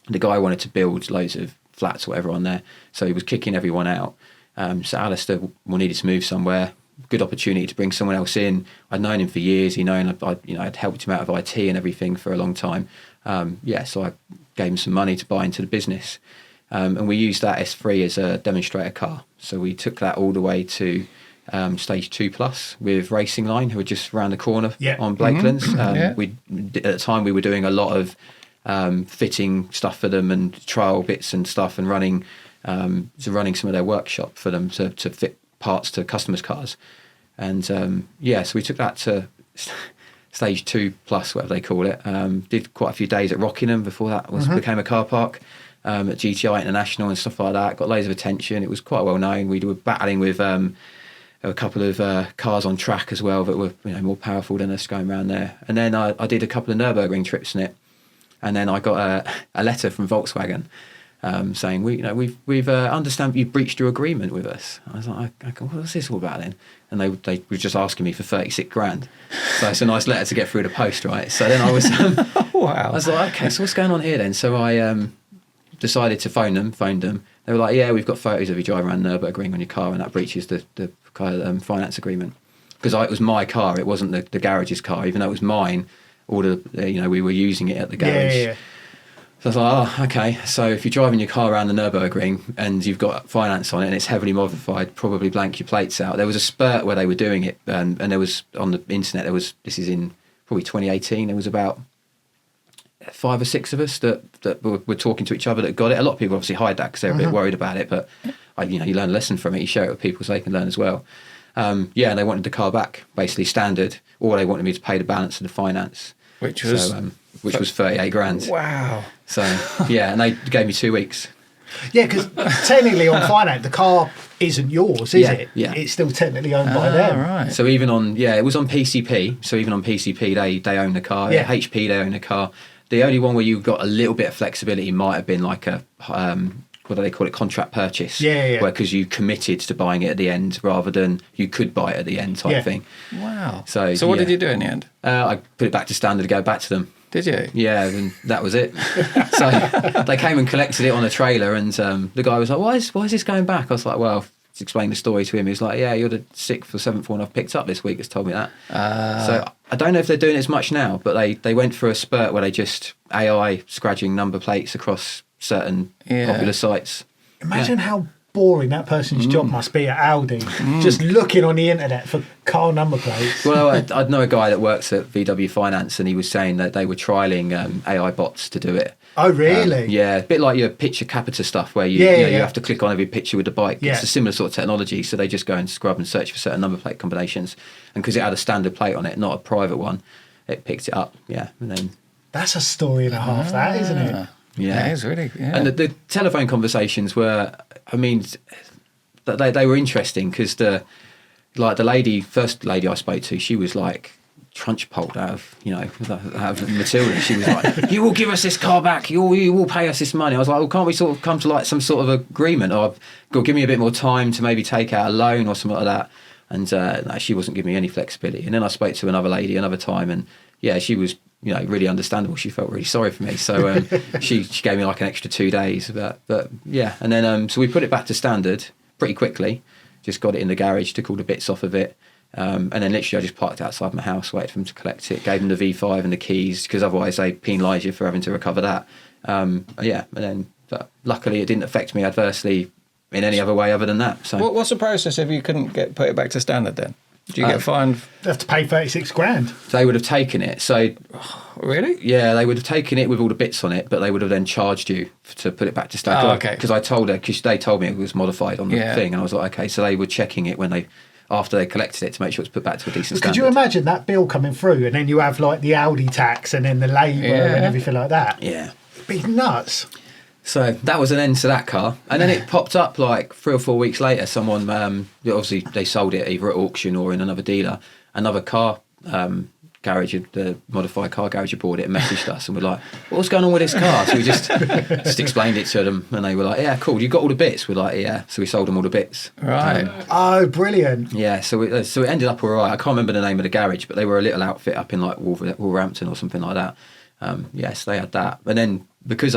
The guy wanted to build loads of flats or whatever on there, so he was kicking everyone out. So Alistair needed to move somewhere. Good opportunity to bring someone else in. I'd known him for years. I'd helped him out of IT and everything for a long time. So I gave him some money to buy into the business, and we used that S3 as a demonstrator car. So we took that all the way to Stage 2+ with Racing Line, who were just around the corner on Blakelands. At the time we were doing a lot of fitting stuff for them and trial bits and stuff, and running some of their workshop for them to fit parts to customers' cars. And so we took that to Stage 2+, whatever they call it. Did quite a few days at Rockingham before that became a car park. At GTI International and stuff like that. Got loads of attention. It was quite well known. We were battling with a couple of cars on track as well that were more powerful than us going around there. And then I did a couple of Nürburgring trips in it, and then I got a letter from Volkswagen saying we've understand you breached your agreement with us. I was like, what's this all about then? And they were just asking me for 36 grand. So it's a nice letter to get through the post, right? So then I was wow. I was like, okay, so what's going on here then? So I decided to phoned them. They were like, yeah, we've got photos of you driving around Nürburgring on your car, and that breaches the finance agreement. Because it was my car, it wasn't the garage's car, even though it was mine. We were using it at the garage. Yeah. So I was like, oh, okay. So if you're driving your car around the Nürburgring and you've got finance on it and it's heavily modified, probably blank your plates out. There was a spurt where they were doing it, and there was on the internet. This is in probably 2018. There was about 5 or 6 of us that were talking to each other that got it. A lot of people obviously hide that because they're a bit worried about it, but you learn a lesson from it. You share it with people so they can learn as well. And they wanted the car back, basically standard, or they wanted me to pay the balance of the finance, which was 38 grand. Wow. So and they gave me 2 weeks. Yeah, because technically on finance, the car isn't yours, is it? Yeah. It's still technically owned by them. Right. So even on it was on PCP. So even on PCP, they own the car. Yeah. HP, they own the car. The only one where you got a little bit of flexibility might have been like a what do they call it, contract purchase? Yeah. Where because you committed to buying it at the end rather than you could buy it at the end type thing. Wow. So what did you do in the end? I put it back to standard to go back to them. Did you? Yeah, and that was it. So they came and collected it on a trailer, and the guy was like, why is this going back? I was like, well, explained the story to him. He was like, yeah, you're the 6th or 7th one I've picked up this week that's told me that. So I don't know if they're doing it as much now, but they went for a spurt where they just AI scratching number plates across certain popular sites. Imagine how boring that person's job must be at Audi, just looking on the internet for car number plates. Well, I know a guy that works at VW Finance, and he was saying that they were trialling AI bots to do it. Oh, really? Yeah, a bit like your picture capita stuff where you have to click on every picture with the bike. Yeah. It's a similar sort of technology, so they just go and scrub and search for certain number plate combinations. And because it had a standard plate on it, not a private one, it picked it up, and then... That's a story and a half, that, isn't it? Yeah, it's really... Yeah. And the telephone conversations were, I mean, they were interesting because the first lady I spoke to, she was like Trunchpolled out of Matilda. She was like, you will give us this car back, you will pay us this money. I was like, well, can't we sort of come to like some sort of agreement, or give me a bit more time to maybe take out a loan or something like that? And no, she wasn't giving me any flexibility. And then I spoke to another lady another time, and yeah, she was really understandable. She felt really sorry for me, so she gave me like an extra 2 days. But yeah, and then so we put it back to standard pretty quickly. Just got it in the garage, took all the bits off of it, and then literally I just parked outside my house, waited for them to collect it, gave them the V5 and the keys, because otherwise they penalise you for having to recover that. And then but luckily it didn't affect me adversely in any other way other than that. So What's the process if you couldn't put it back to standard then? Do you get fined? They have to pay 36 grand. they would have taken it. So Really? yeah, they would have taken it with all the bits on it, but they would have then charged you to put it back to standard. Oh, okay. Because I told her, because they told me it was modified on the Yeah. thing, and I was like, okay. So they were checking it after they collected it to make sure it's put back to a decent Could standard. you imagine that bill coming through, and then you have like the Audi tax and then the labour and everything like that? Yeah. It'd be nuts. So that was an end to that car, and then it popped up like 3 or 4 weeks later. Someone, obviously, they sold it either at auction or in another dealer. Another car garage, the modified car garage, had bought it and messaged us, and we're like, "What's going on with this car?" So we just explained it to them, and they were like, "Yeah, cool. You got all the bits?" We're like, "Yeah." So we sold them all the bits. Right. Oh, brilliant. Yeah, so it ended up all right. I can't remember the name of the garage, but they were a little outfit up in like Wolverhampton or something like that. So they had that, and then because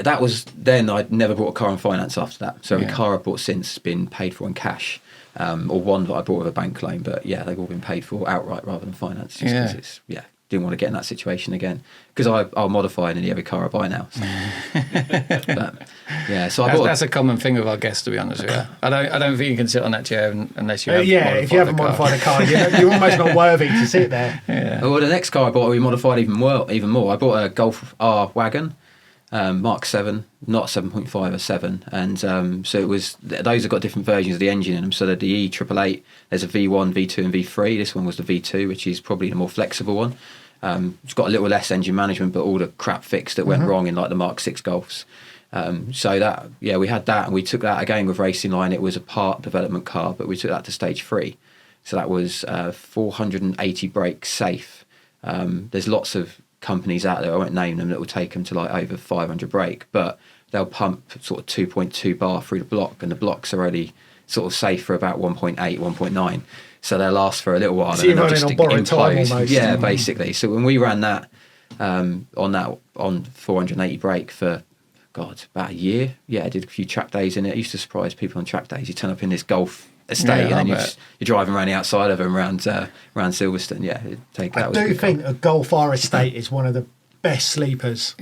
that was then, I'd never bought a car on finance after that. So every car I bought since has been paid for in cash, or one that I bought with a bank loan. But yeah, they've all been paid for outright rather than finance. Just 'cause it's didn't want to get in that situation again, because I'll modify nearly every car I buy now. So. But, yeah, so That's a common thing with our guests, to be honest with you. I don't think you can sit on that chair unless you have If you haven't modified a car, you're almost not worthy to sit there. Yeah. Well, the next car I bought, we modified even more. I bought a Golf R wagon, Mark 7, not 7.5 or 7, and so it was. Those have got different versions of the engine in them. So the E888, there's a V1, V2, and V3. This one was the V2, which is probably the more flexible one. It's got a little less engine management, but all the crap fixed that went wrong in like the Mark 6 Golfs. So that, we had that, and we took that again with Racing Line. It was a part development car, but we took that to stage 3. So that was 480 brake safe. There's lots of companies out there, I won't name them, that will take them to like over 500 brake, but they'll pump sort of 2.2 bar through the block, and the blocks are only sort of safe for about 1.8, 1.9. So they'll last for a little while. So you're and they'll running just on borrowed time implode. almost. Yeah, basically. So when we ran that on 480 brake for about a year. Yeah, I did a few track days in it. I used to surprise people on track days. You turn up in this Golf estate, and then you're driving around the outside of them around Silverstone. Yeah, I do think a Golf R estate is one of the best sleepers.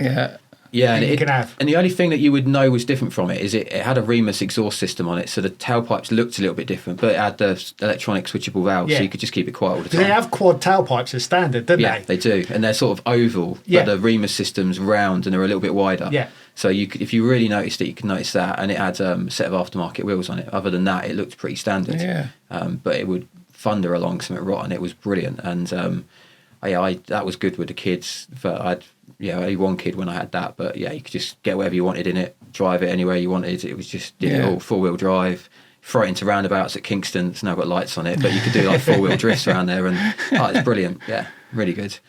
Yeah, and you can have. And the only thing that you would know was different from it is it had a Remus exhaust system on it, so the tailpipes looked a little bit different, but it had the electronic switchable valve, so you could just keep it quiet all the time. They have quad tailpipes as standard, don't they? Yeah, they do, and they're sort of oval, but the Remus system's round and they're a little bit wider. Yeah. So you could, if you really noticed it, you could notice that, and it had a set of aftermarket wheels on it. Other than that, it looked pretty standard. Yeah. But it would thunder along something rotten. It was brilliant, and that was good with the kids. I'd only one kid when I had that, but yeah, you could just get whatever you wanted in it, drive it anywhere you wanted. It was just it all 4-wheel drive. Throw it into roundabouts at Kingston. It's now got lights on it, but you could do like 4-wheel drifts around there, and it's brilliant. Yeah, really good.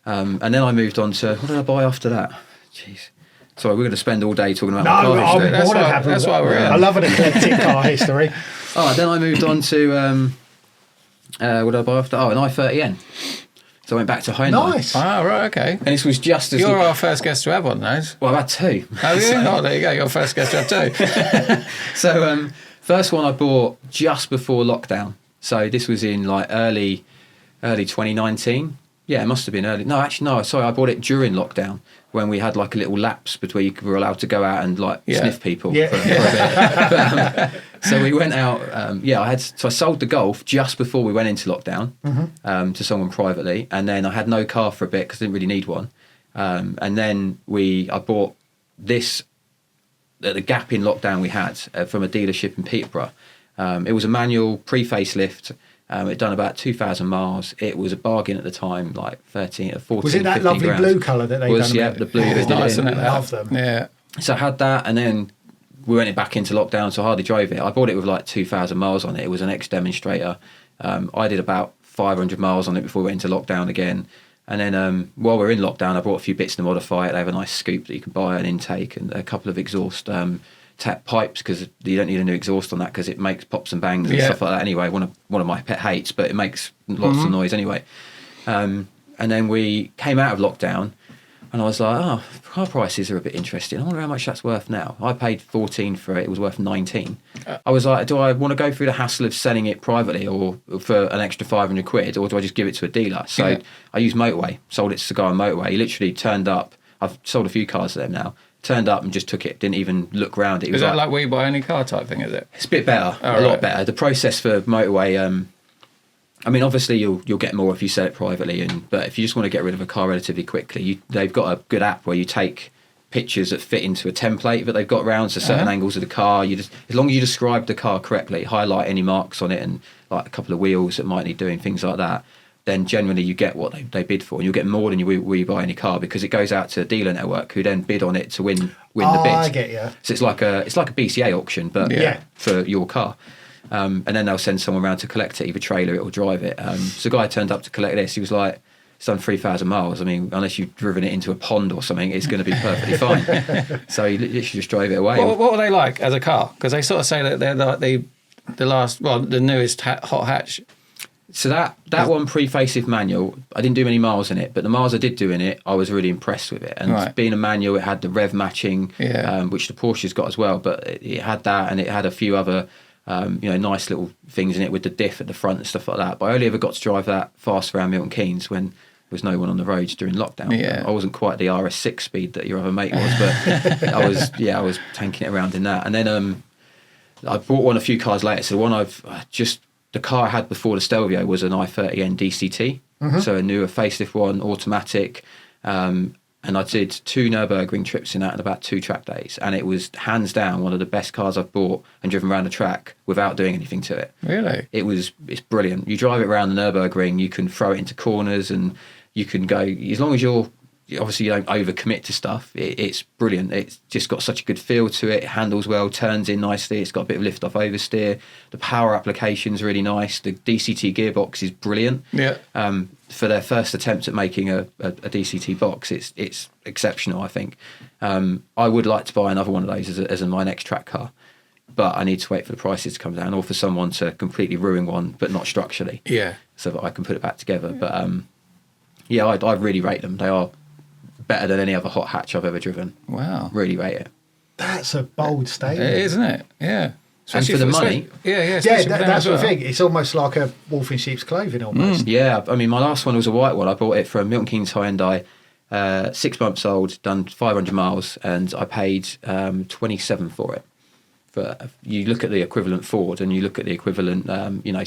And then I moved on to, what did I buy after that? Jeez. Sorry, we're going to spend all day talking about my car history. That's why we're here. I love an eclectic car history. Then I moved on to what did I buy after? An i30N. So I went back to Hyundai. Nice. Ah, right, okay. And this was just as... You're our first guest to have one of those. Well, I've had two. Oh, yeah? Oh, there you go. You're first guest to have two. So First one I bought just before lockdown. So this was in like early 2019. Yeah, it must have been early. No, actually, no. Sorry, I bought it during lockdown when we had like a little lapse between you were allowed to go out and like sniff people for a bit. So we went out. I sold the Golf just before we went into lockdown to someone privately, and then I had no car for a bit because I didn't really need one. And then I bought this at the gap in lockdown we had from a dealership in Peterborough. It was a manual pre-facelift. It'd done about 2,000 miles. It was a bargain at the time, like 14 or 14. Was it that lovely grand. blue colour that they done? Yeah, the blue. It's nice, isn't it? I love them. Yeah. So I had that, and then we went back into lockdown, so I hardly drove it. I bought it with like 2,000 miles on it. It was an ex-demonstrator. I did about 500 miles on it before we went into lockdown again. And then while we were in lockdown, I bought a few bits to modify it. They have a nice scoop that you can buy, an intake, and a couple of exhaust tap pipes, because you don't need a new exhaust on that because it makes pops and bangs and stuff like that anyway. One of my pet hates, but it makes lots of noise anyway. And then we came out of lockdown, and I was like, oh, car prices are a bit interesting. I wonder how much that's worth now. I paid 14 for it. It was worth 19. I was like, do I want to go through the hassle of selling it privately or for an extra 500 quid, or do I just give it to a dealer? So I used Motorway, sold it to Cigar and Motorway. He literally turned up. I've sold a few cars to them now. Turned up and just took it, didn't even look round it. Is that like we buy any car type thing, is it? It's a bit better, a lot better. The process for Motorway, I mean, obviously you'll get more if you sell it privately, but if you just want to get rid of a car relatively quickly, they've got a good app where you take pictures that fit into a template that they've got round to certain angles of the car. As long as you describe the car correctly, highlight any marks on it and like a couple of wheels that might need doing, things like that, then generally you get what they bid for, and you'll get more than you buy any car, because it goes out to a dealer network who then bid on it to win the bid. I get you. So it's like a BCA auction, but for your car. And then they'll send someone around to collect it, either trailer it or drive it. So the guy turned up to collect this. He was like, it's done 3,000 miles. I mean, unless you've driven it into a pond or something, it's going to be perfectly fine. So he literally just drove it away. What were they like as a car? Because they sort of say that they're like the newest hot hatch. So that one pre-facelift manual, I didn't do many miles in it, but the miles I did do in it, I was really impressed with it. And being a manual, it had the rev matching, which the Porsche's got as well, but it had that, and it had a few other nice little things in it with the diff at the front and stuff like that. But I only ever got to drive that fast around Milton Keynes when there was no one on the roads during lockdown. Yeah. I wasn't quite the RS6 speed that your other mate was, but I was tanking it around in that. And then I bought a few cars later. So the one the car I had before the Stelvio was an i30N DCT, so a newer facelift one, automatic. And I did 2 Nürburgring trips in that and about 2 track days. And it was hands down one of the best cars I've bought and driven around the track without doing anything to it. Really? It's brilliant. You drive it around the Nürburgring, you can throw it into corners, and you can go, as long as you don't overcommit to stuff, it's brilliant. It's just got such a good feel to it. It handles well, turns in nicely. It's got a bit of lift off oversteer. The power application's really nice. The DCT gearbox is brilliant. Yeah. For their first attempt at making a DCT box, it's exceptional, I think. I would like to buy another one of those as my next track car, but I need to wait for the prices to come down, or for someone to completely ruin one, but not structurally. Yeah. So that I can put it back together. But I really rate them. They are better than any other hot hatch I've ever driven. Wow. Really rate it. That's a bold statement. It is, isn't it? Yeah. And for the money. Yeah, that's the thing. It's almost like a wolf in sheep's clothing almost. Yeah, I mean, my last one was a white one. I bought it from Milton Keynes Hyundai, 6 months old, done 500 miles, and I paid 27 for it. You look at the equivalent Ford, and you look at the equivalent,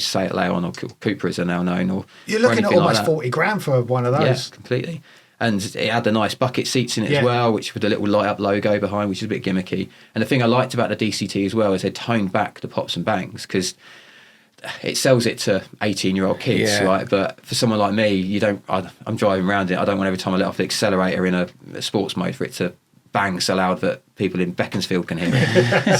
Seat Leon or Cooper as they're now known, or you're looking at almost like 40 grand for one of those. Yeah, completely. And it had the nice bucket seats in it as well, which with the little light up logo behind, which is a bit gimmicky. And the thing I liked about the DCT as well is they toned back the pops and bangs, because it sells it to 18-year-old kids, right? But for someone like me, I'm driving around it. I don't want every time I let off the accelerator in a sports mode for it to bang so loud that people in Beaconsfield can hear it.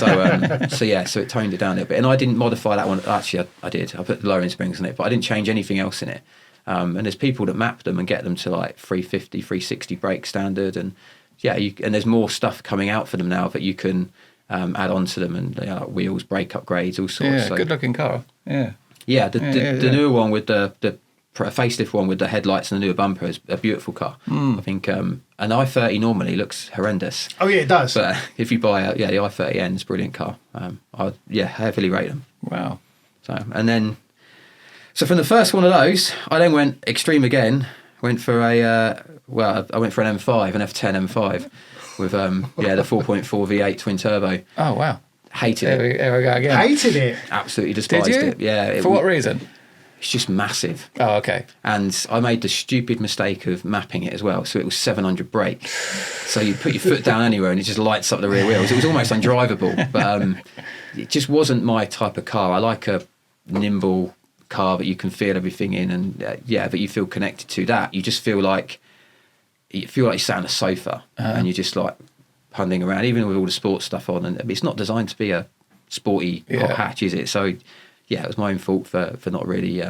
So it toned it down a little bit. And I didn't modify that one. Actually, I did. I put lowering springs in it, but I didn't change anything else in it. And there's people that map them and get them to like 350, 360 brake standard, and and there's more stuff coming out for them now that you can add on to them, and like wheels, brake upgrades, all sorts. Yeah, good looking car. Yeah. Yeah, the newer one with the facelift one with the headlights and the newer bumper is a beautiful car. I think, and An i30 normally looks horrendous. Oh yeah, it does. But if you buy the i30N's, brilliant car. I heavily rate them. Wow. So from the first one of those, I then went extreme again. Went for I went for an M5, an F10 M5 with the 4.4 V8 twin turbo. Oh wow. Hated it. There we go again. Hated it. Absolutely despised Did you? it. Yeah. For what reason? It's just massive. Oh, okay. And I made the stupid mistake of mapping it as well. So it was 700 brake. So you put your foot down anywhere and it just lights up the rear wheels. It was almost undrivable. But it just wasn't my type of car. I like a nimble car that you can feel everything in, and that you feel connected to. That you just feel like you sat on a sofa and you're just like punting around, even with all the sports stuff on. And it's not designed to be a sporty hot hatch, is it? So it was my own fault for not really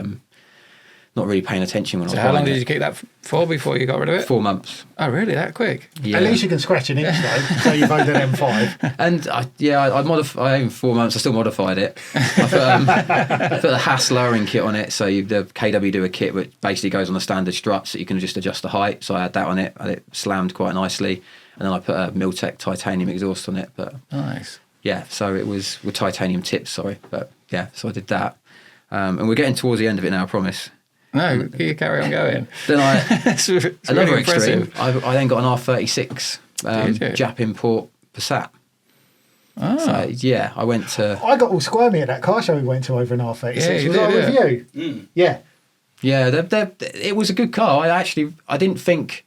paying attention when I was So how long buying did you keep that for before you got rid of it? 4 months. Oh, really? That quick? Yeah. At least you can scratch an inch though. So you've owned an M5. And I modified. In 4 months, I still modified it. I put a Haas lowering kit on it. So the KW do a kit which basically goes on the standard strut, so you can just adjust the height. So I had that on it, and it slammed quite nicely. And then I put a Miltech titanium exhaust on it. But Nice. yeah, so it was with titanium tips. Sorry, but yeah, so I did that. And we're getting towards the end of it now, I promise. No, you carry on going. Then it's another really extreme. impressive. I then got an R36 Did you? Jap import Passat. Oh. So I went to. I got all squirmy at that car show we went to over in R36. Yeah, you was I did, with you? Yeah. Yeah, it was a good car. I didn't think.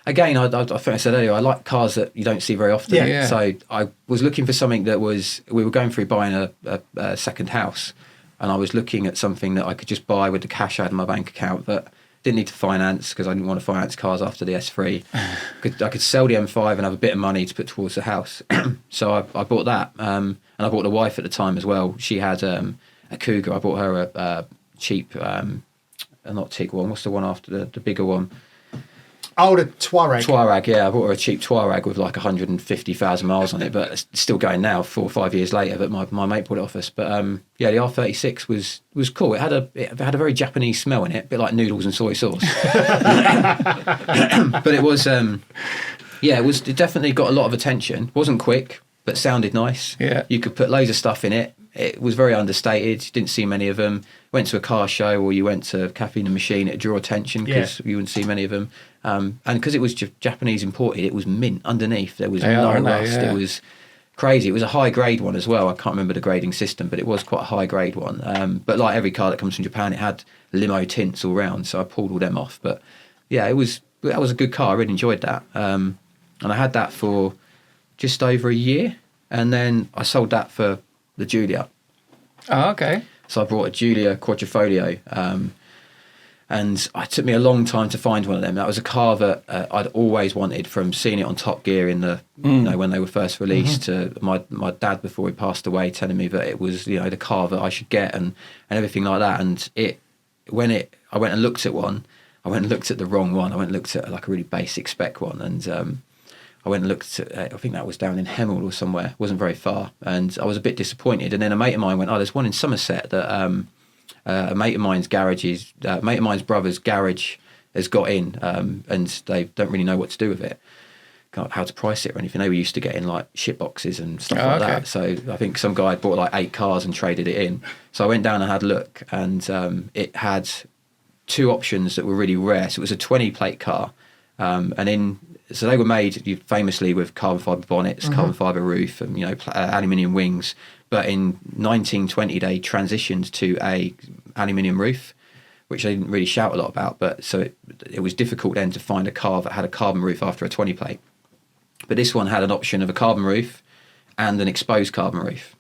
Again, I think I said earlier, I like cars that you don't see very often. Yeah. So I was looking for something that was. We were going through buying a second house, and I was looking at something that I could just buy with the cash I had in my bank account, but didn't need to finance because I didn't want to finance cars after the S3. I could sell the M5 and have a bit of money to put towards the house. So I bought that, and I bought the wife at the time as well. She had a Cougar. I bought her a cheap, not Tiguan. What's the one after the bigger one? Oh, the Touareg. Touareg, yeah. I bought her a cheap Touareg with like 150,000 miles on it, but it's still going now 4 or 5 years later. But my mate bought it off us. But the R36 was cool. It had a very Japanese smell in it, a bit like noodles and soy sauce. But it was it definitely got a lot of attention. Wasn't quick, but sounded nice. Yeah. You could put loads of stuff in it. It was very understated. You didn't see many of them. Went to a car show or you went to Cafe in the Machine, it drew attention because you wouldn't see many of them. And because it was Japanese imported, it was mint underneath. There was no rust. It was crazy. It was a high grade one as well. I can't remember the grading system, but it was quite a high grade one. But like every car that comes from Japan, it had limo tints all round, so I pulled all them off. But yeah, that was a good car. I really enjoyed that. And I had that for just over a year, and then I sold that for the Giulia. Oh, okay. So I brought a Giulia Quadrifoglio, and it took me a long time to find one of them. That was a car that I'd always wanted, from seeing it on Top Gear in the when they were first released, to my dad before he passed away telling me that it was the car that I should get and everything like that. And I went and looked at one. I went and looked at the wrong one. I went and looked at like a really basic spec one, and I went and looked at, I think that was down in Hemel or somewhere. It wasn't very far. And I was a bit disappointed. And then a mate of mine went, there's one in Somerset that a mate of mine's brother's garage has got in, and they don't really know what to do with it, how to price it or anything. They were used to getting like shit boxes and stuff like that. So I think some guy had bought like 8 cars and traded it in. So I went down and had a look, and it had 2 options that were really rare. So it was a 20 plate car, so they were made famously with carbon fibre bonnets, carbon fibre roof, and aluminium wings. But in 1920, they transitioned to a aluminium roof, which they didn't really shout a lot about. But so it was difficult then to find a car that had a carbon roof after a 20 plate. But this one had an option of a carbon roof and an exposed carbon roof,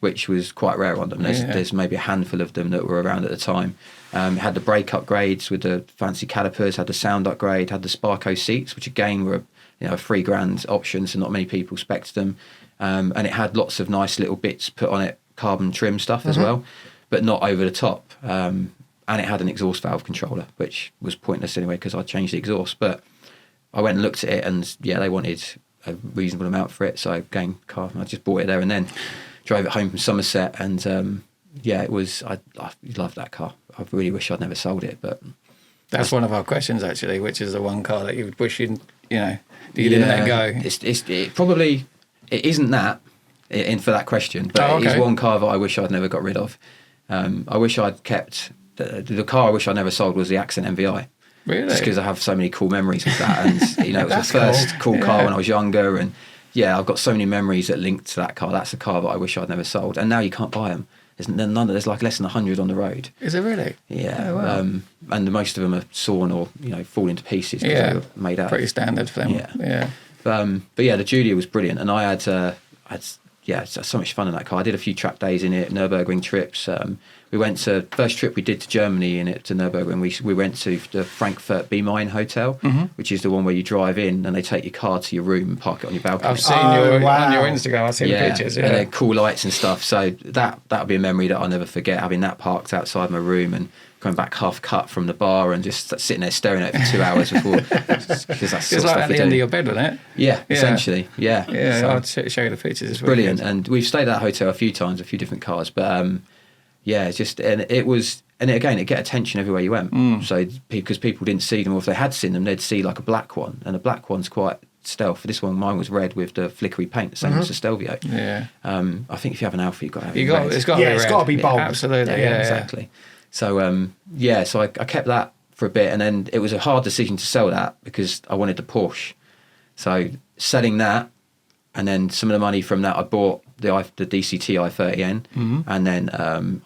which was quite rare on them. There's maybe a handful of them that were around at the time. It had the brake upgrades with the fancy calipers, had the sound upgrade, had the Sparco seats, which again were a $3,000 option, so not many people spec'd them. And it had lots of nice little bits put on it, carbon trim stuff as well, but not over the top. And it had an exhaust valve controller, which was pointless anyway because I changed the exhaust. But I went and looked at it, and they wanted a reasonable amount for it. So again, I just bought it there and then, drove it home from Somerset, and it was. I loved that car. I really wish I'd never sold it, but that's one of our questions actually. Which is the one car that you would wish you'd you didn't let go? It isn't that in for that question, but it is one car that I wish I'd never got rid of. I wish I'd kept the car I wish I never sold was the Accent MVI. Really? Just because I have so many cool memories with that, and it was the first cool car when I was younger, and I've got so many memories that link to that car. That's a car that I wish I'd never sold, and now you can't buy them. There's like less than 100 on the road. Is it really? Yeah. Oh, wow. And most of them are sawn or fall into pieces because they were made out. Pretty standard for them. Yeah. But yeah, the Julia was brilliant, and I had so much fun in that car. I did a few track days in it, Nürburgring trips. We went to first trip we did to Germany in it to Nürburgring. We went to the Frankfurt B Mine Hotel, which is the one where you drive in and they take your car to your room and park it on your balcony. I've seen on your Instagram. I've seen the pictures. Yeah, and they're cool lights and stuff. So that would be a memory that I'll never forget. Having that parked outside my room and coming back half cut from the bar and just sitting there staring at it for 2 hours before. Because that's it's like at the end of your bed, wasn't it? Yeah, essentially. Yeah. Yeah, I'll show you the pictures. It's brilliant. And we've stayed at that hotel a few times, a few different cars, but it get attention everywhere you went. So because people didn't see them, or if they had seen them, they'd see like a black one, and a black one's quite stealth. For this one, mine was red with the flickery paint, the same as the Stelvio. Yeah. I think if you have an Alfa, you've got to have it's got to be red. It's got to be bold. Absolutely. Yeah, exactly. So so I kept that for a bit, and then it was a hard decision to sell that because I wanted the Porsche. So selling that, and then some of the money from that I bought the DCT i30N, and then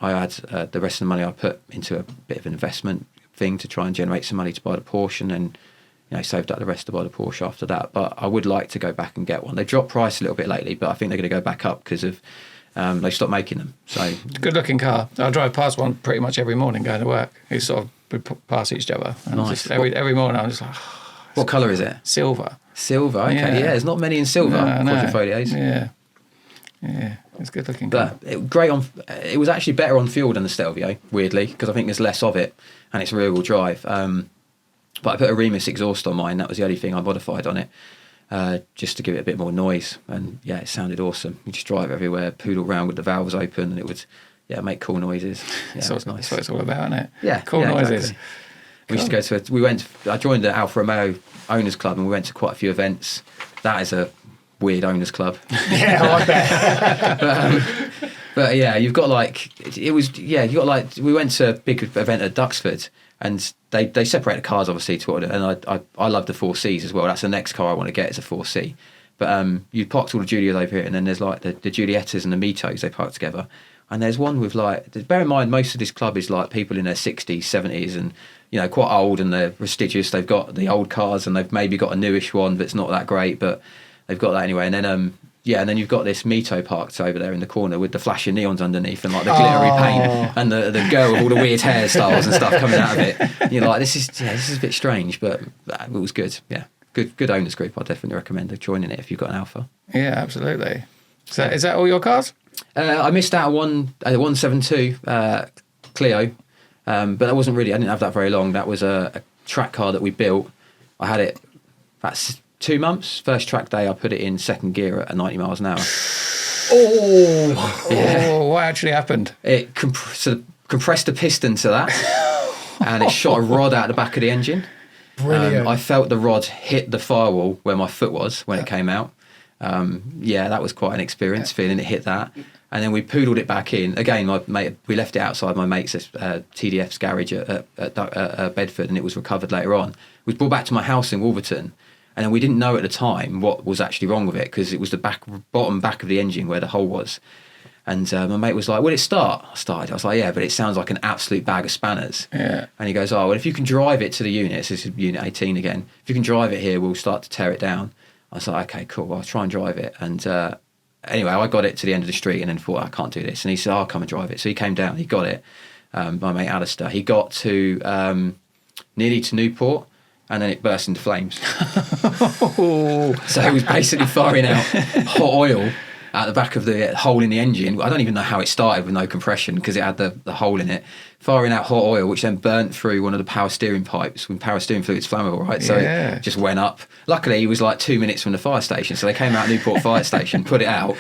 I had the rest of the money I put into a bit of an investment thing to try and generate some money to buy the Porsche, and then saved up the rest to buy the Porsche after that. But I would like to go back and get one. They dropped price a little bit lately, but I think they're going to go back up because of they stopped making them. So good looking car. I drive past one pretty much every morning going to work. We sort of pass each other. Nice. Every morning I'm just like, what colour is it? Silver. Silver. Okay. Yeah, there's not many in silver. Quadrifolios. Yeah, it's good looking. But it was actually better on fuel than the Stelvio, weirdly, because I think there's less of it and it's rear wheel drive. But I put a Remus exhaust on mine. That was the only thing I modified on it, just to give it a bit more noise. And yeah, it sounded awesome. You just drive everywhere, poodle around with the valves open, and it would make cool noises. Yeah, so it was nice. That's what it's all about, isn't it? Yeah, cool noises. Exactly. We used to go to I joined the Alfa Romeo owners club, and we went to quite a few events. That is a weird owners club. Yeah, I bet. but yeah, you've got we went to a big event at Duxford, and they separate the cars obviously to order, and I love the 4Cs as well. That's the next car I want to get is a 4C. But you parked all the Julias over here, and then there's like the Giuliettas and the Mitos they park together. And there's one with bear in mind most of this club is like people in their 60s, 70s, and quite old, and they're prestigious. They've got the old cars, and they've maybe got a newish one that's not that great, but they've got that anyway. And then and then you've got this Mito parked over there in the corner with the flashing neons underneath and like the glittery paint and the girl with all the weird hairstyles and stuff coming out of it. And you're like, this is a bit strange, but it was good. Yeah, good owners group. I definitely recommend joining it if you've got an Alfa. Yeah, absolutely. So is that all your cars? I missed out on 172 Clio, but that wasn't really. I didn't have that very long. That was a track car that we built. I had it about 2 months. First track day, I put it in second gear at 90 miles an hour. What actually happened? It compressed a piston to that, and it shot a rod out the back of the engine. Brilliant. I felt the rod hit the firewall where my foot was when it came out. That was quite an experience, feeling it hit that. And then we poodled it back in. Again, my mate, we left it outside my mate's TDF's garage at Bedford, and it was recovered later on. It was brought back to my house in Wolverton, and then we didn't know at the time what was actually wrong with it, because it was the bottom back of the engine where the hole was. And my mate was like, will it start? I started. I was like, yeah, but it sounds like an absolute bag of spanners. Yeah. And he goes, oh, well, if you can drive it to the unit, this is unit 18 again, if you can drive it here, we'll start to tear it down. I was like, okay, cool, I'll try and drive it. And anyway, I got it to the end of the street and then thought, I can't do this. And he said, I'll come and drive it. So he came down, he got it, my mate Alistair. He got to nearly to Newport, and then it burst into flames. So it was basically firing out hot oil out the back of the hole in the engine. I don't even know how it started with no compression, because it had the hole in it, firing out hot oil, which then burnt through one of the power steering pipes. When power steering fluid's flammable, right? So it just went up. Luckily, he was like 2 minutes from the fire station, so they came out Newport Fire Station, put it out.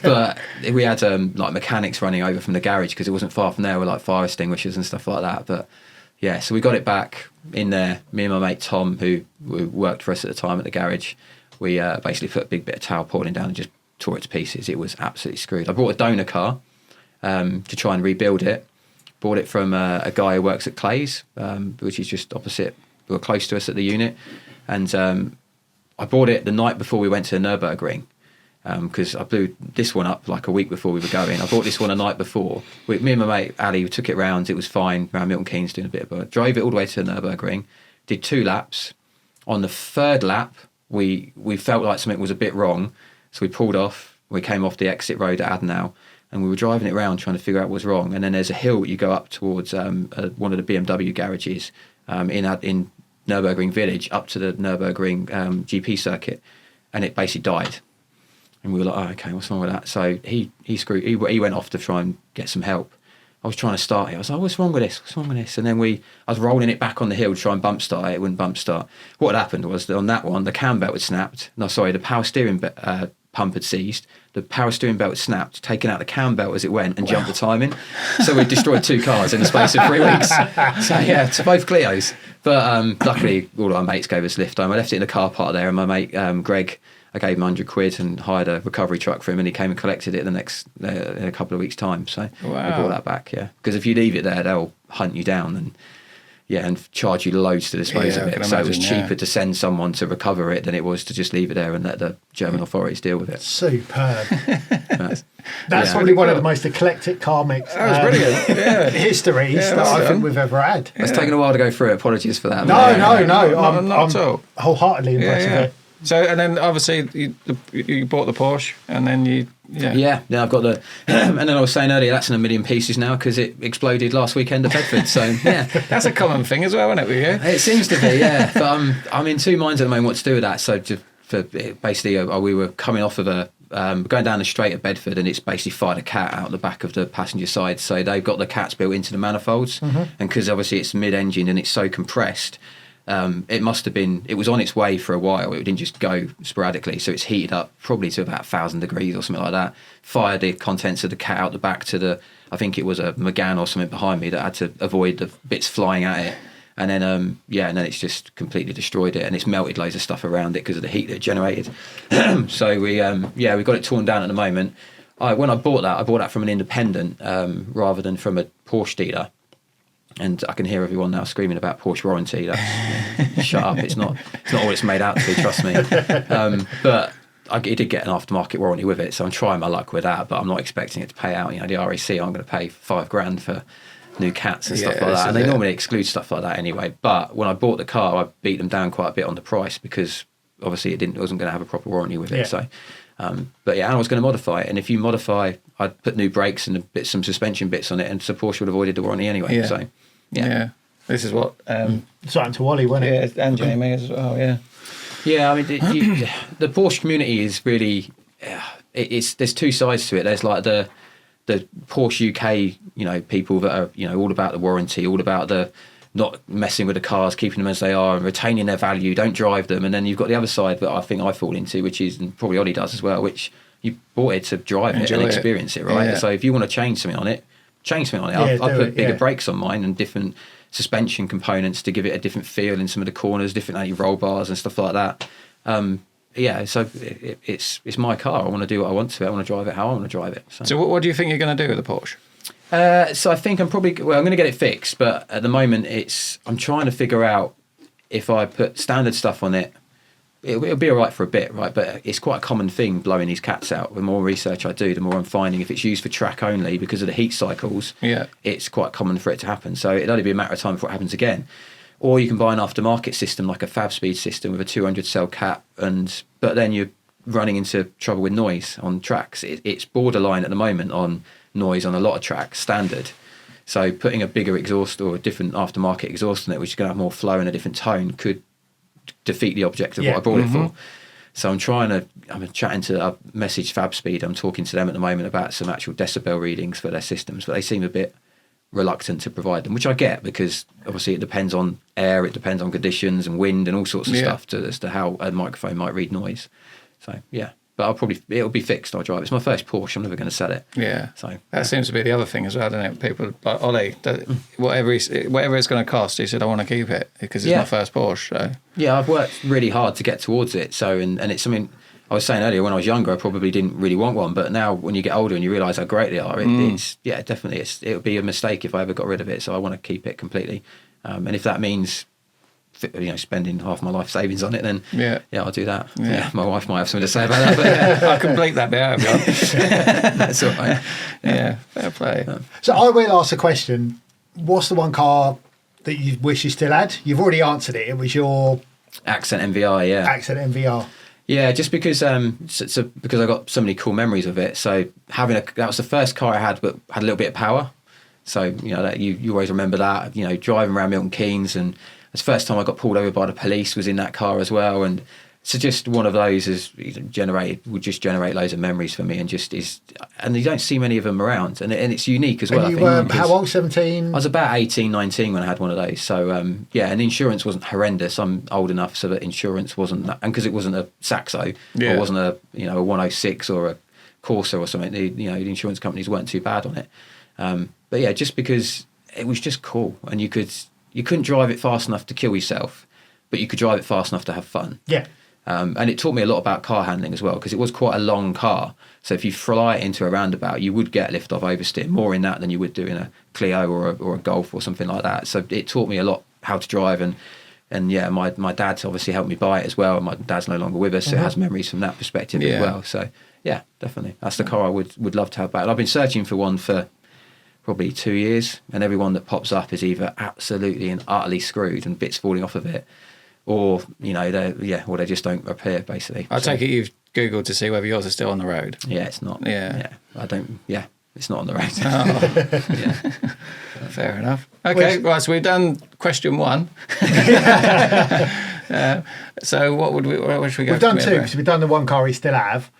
But we had like mechanics running over from the garage, because it wasn't far from there with like fire extinguishers and stuff like that. But yeah, so we got it back in there. Me and my mate Tom, who worked for us at the time at the garage, we basically put a big bit of towel pouring down and just tore it to pieces. It was absolutely screwed. I bought a donor car to try and rebuild it. Bought it from a guy who works at Clay's, which is just opposite, or close to us at the unit. And I bought it the night before we went to the Nürburgring, because I blew this one up like a week before we were going. I bought this one a night before. Me and my mate Ali took it round. It was fine around Milton Keynes, doing a bit of a drove it all the way to the Nürburgring. Did 2 laps. On the 3rd lap, we felt like something was a bit wrong, so we pulled off. We came off the exit road at Adenau, and we were driving it around trying to figure out what was wrong. And then there's a hill you go up towards one of the BMW garages in Nürburgring Village, up to the Nürburgring GP circuit, and it basically died. And we were like, oh, okay, what's wrong with that? So he went off to try and get some help. I was trying to start it. I was like, what's wrong with this? What's wrong with this? And then I was rolling it back on the hill to try and bump start it. It wouldn't bump start. What had happened was that on that one, the cam belt had snapped. No, sorry, the power steering pump had seized. The power steering belt had snapped, taken out the cam belt as it went and jumped the timing. So we destroyed 2 cars in the space of 3 weeks. So yeah, it's both Clios. But luckily, all our mates gave us lift home. I left it in the car park there, and my mate Greg, I gave him £100 and hired a recovery truck for him, and he came and collected it the next in a couple of weeks' time. So we brought that back, yeah. Because if you leave it there, they'll hunt you down and charge you loads to dispose of it. So it was cheaper to send someone to recover it than it was to just leave it there and let the German authorities deal with it. Superb. That's probably one of the most eclectic car mix histories that I think we've ever had. It's taken a while to go through it. Apologies for that. No. I'm at all. wholeheartedly impressed with it. So, and then obviously you bought the Porsche, and then I've got the, and then I was saying earlier, that's in a million pieces now because it exploded last weekend at Bedford. So yeah, that's a common thing as well, isn't it? With you, it seems to be, yeah. But I'm in 2 minds at the moment what to do with that. So we were coming off of going down the straight at Bedford, and it's basically fired a cat out the back of the passenger side. So they've got the cats built into the manifolds, and because obviously it's mid-engine and it's so compressed. It was on its way for a while. It didn't just go sporadically, so it's heated up probably to about 1,000 degrees or something like that. Fired the contents of the cat out the back to I think it was a Megane or something behind me that had to avoid the bits flying at it. And then and then it's just completely destroyed it, and it's melted loads of stuff around it because of the heat that it generated. So we got it torn down at the moment. When I bought that from an independent rather than from a Porsche dealer. And I can hear everyone now screaming about Porsche warranty. Shut up! It's not what it's made out to be. Trust me. But it did get an aftermarket warranty with it, so I'm trying my luck with that. But I'm not expecting it to pay out. The RAC, I'm going to pay $5,000 for new cats and stuff like that. And they normally exclude stuff like that anyway. But when I bought the car, I beat them down quite a bit on the price because obviously it wasn't going to have a proper warranty with it. Yeah. So. But yeah, and I was going to modify it, and if you modify, I'd put new brakes and some suspension bits on it, and so Porsche would have avoided the warranty anyway. Yeah. So, this is what something to Wally, wasn't it? Yeah, and Jamie as well. Yeah, yeah. I mean, the Porsche community is really, there's 2 sides to it. There's like the Porsche UK, people that are all about the warranty, all about the not messing with the cars, keeping them as they are and retaining their value, don't drive them. And then you've got the other side that I think I fall into, which is, and probably Ollie does as well, which you bought it to drive it and experience it, right? Yeah. So if you want to change something on it, change something on it. I put bigger brakes on mine and different suspension components to give it a different feel in some of the corners, different anti-roll bars and stuff like that. So it's my car. I want to do what I want to it. I want to drive it how I want to drive it. So what do you think you're going to do with the Porsche? So I think I'm going to get it fixed, but at the moment I'm trying to figure out if I put standard stuff on it, it'll be all right for a bit, right? But it's quite a common thing blowing these cats out. The more research I do, the more I'm finding if it's used for track only because of the heat cycles, it's quite common for it to happen. So it'll only be a matter of time before it happens again. Or you can buy an aftermarket system like a Fab Speed system with a 200 cell cap, but then you're running into trouble with noise on tracks. It's borderline at the moment on noise on a lot of tracks, standard. So putting a bigger exhaust or a different aftermarket exhaust on it, which is going to have more flow and a different tone, could defeat the object of what I bought it for. So I'm chatting to, I've messaged Fab Speed, I'm talking to them at the moment about some actual decibel readings for their systems, but they seem a bit reluctant to provide them, which I get because obviously it depends on air, it depends on conditions and wind and all sorts of stuff as to how a microphone might read noise. So yeah. but it'll be fixed. I'll drive it. It's my first Porsche. I'm never going to sell it. Yeah. So that seems to be the other thing as well, doesn't it? People like Ollie, whatever it's going to cost, he said, I want to keep it because it's my first Porsche. So yeah, I've worked really hard to get towards it. So and it's something I was saying earlier. When I was younger, I probably didn't really want one, but now when you get older and you realise how great they are, it's definitely it would be a mistake if I ever got rid of it. So I want to keep it completely, and if that means spending half my life savings on it, then I'll do that. Yeah, my wife might have something to say about that, but I'll complete that bit out of you. That's all right. Yeah, fair play. So I will ask a question. What's the one car that you wish you still had? You've already answered it. It was your Accent MVR. Yeah, Accent MVR. Yeah, just because because I got so many cool memories of it. So that was the first car I had, but had a little bit of power. So you always remember that. Driving around Milton Keynes, and the first time I got pulled over by the police was in that car as well. And so just one of those would just generate loads of memories for me, and and you don't see many of them around, and it's unique as well. And you were how old? 17? I was about 18, 19 when I had one of those. So and insurance wasn't horrendous. I'm old enough so that insurance wasn't that, and because it wasn't a Saxo, or wasn't a 106 or a Corsa or something. The insurance companies weren't too bad on it. But yeah, just because it was just cool, and you couldn't drive it fast enough to kill yourself, but you could drive it fast enough to have fun. Yeah. And it taught me a lot about car handling as well, because it was quite a long car. So if you fly it into a roundabout, you would get lift-off oversteer more in that than you would do in a Clio or a Golf or something like that. So it taught me a lot how to drive, and yeah, my dad's obviously helped me buy it as well. My dad's no longer with us, so it has memories from that perspective as well. So yeah, definitely, that's the car I would love to have back. And I've been searching for one for probably 2 years, and every one that pops up is either absolutely and utterly screwed and bits falling off of it, or they just don't appear basically. I take it you've Googled to see whether yours is still on the road. Yeah, it's not. Yeah, I don't. Yeah, it's not on the road. Fair enough. Okay, right. So we've done question 1. So where should we go? We've done 2 because we've done the one car we still have.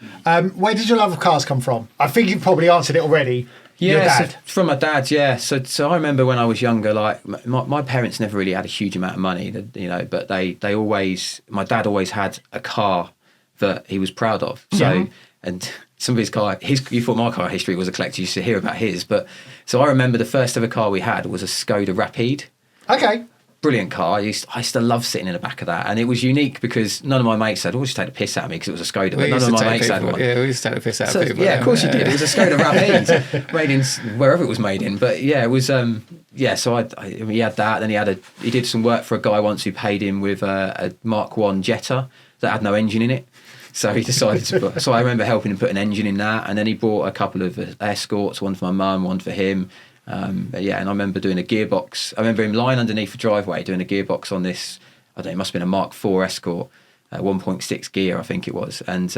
Where did your love of cars come from? I think you've probably answered it already. Yeah, your dad. so from my dad. Yeah, so I remember when I was younger, like my parents never really had a huge amount of money, but they always, my dad always had a car that he was proud of. So and some of his car, you thought my car history was a collector, you used to hear about his, but so I remember the first ever car we had was a Skoda Rapide. Okay. Brilliant car. I used to love sitting in the back of that, and it was unique because none of my mates had. Always take the piss out of me because it was a Skoda, but none of my mates had one. Yeah, we used to take the piss out of people. Yeah, of course you did. It was a Skoda Rapide, made in wherever it was made in. But yeah, it was. So he had that. Then he did some work for a guy once who paid him with a Mark 1 Jetta that had no engine in it. So he decided to. So I remember helping him put an engine in that, and then he bought a couple of Escorts, one for my mum, one for him. And I remember doing a gearbox. I remember him lying underneath the driveway doing a gearbox on this. I don't know, it must have been a Mark 4 Escort, 1.6 gear, I think it was. And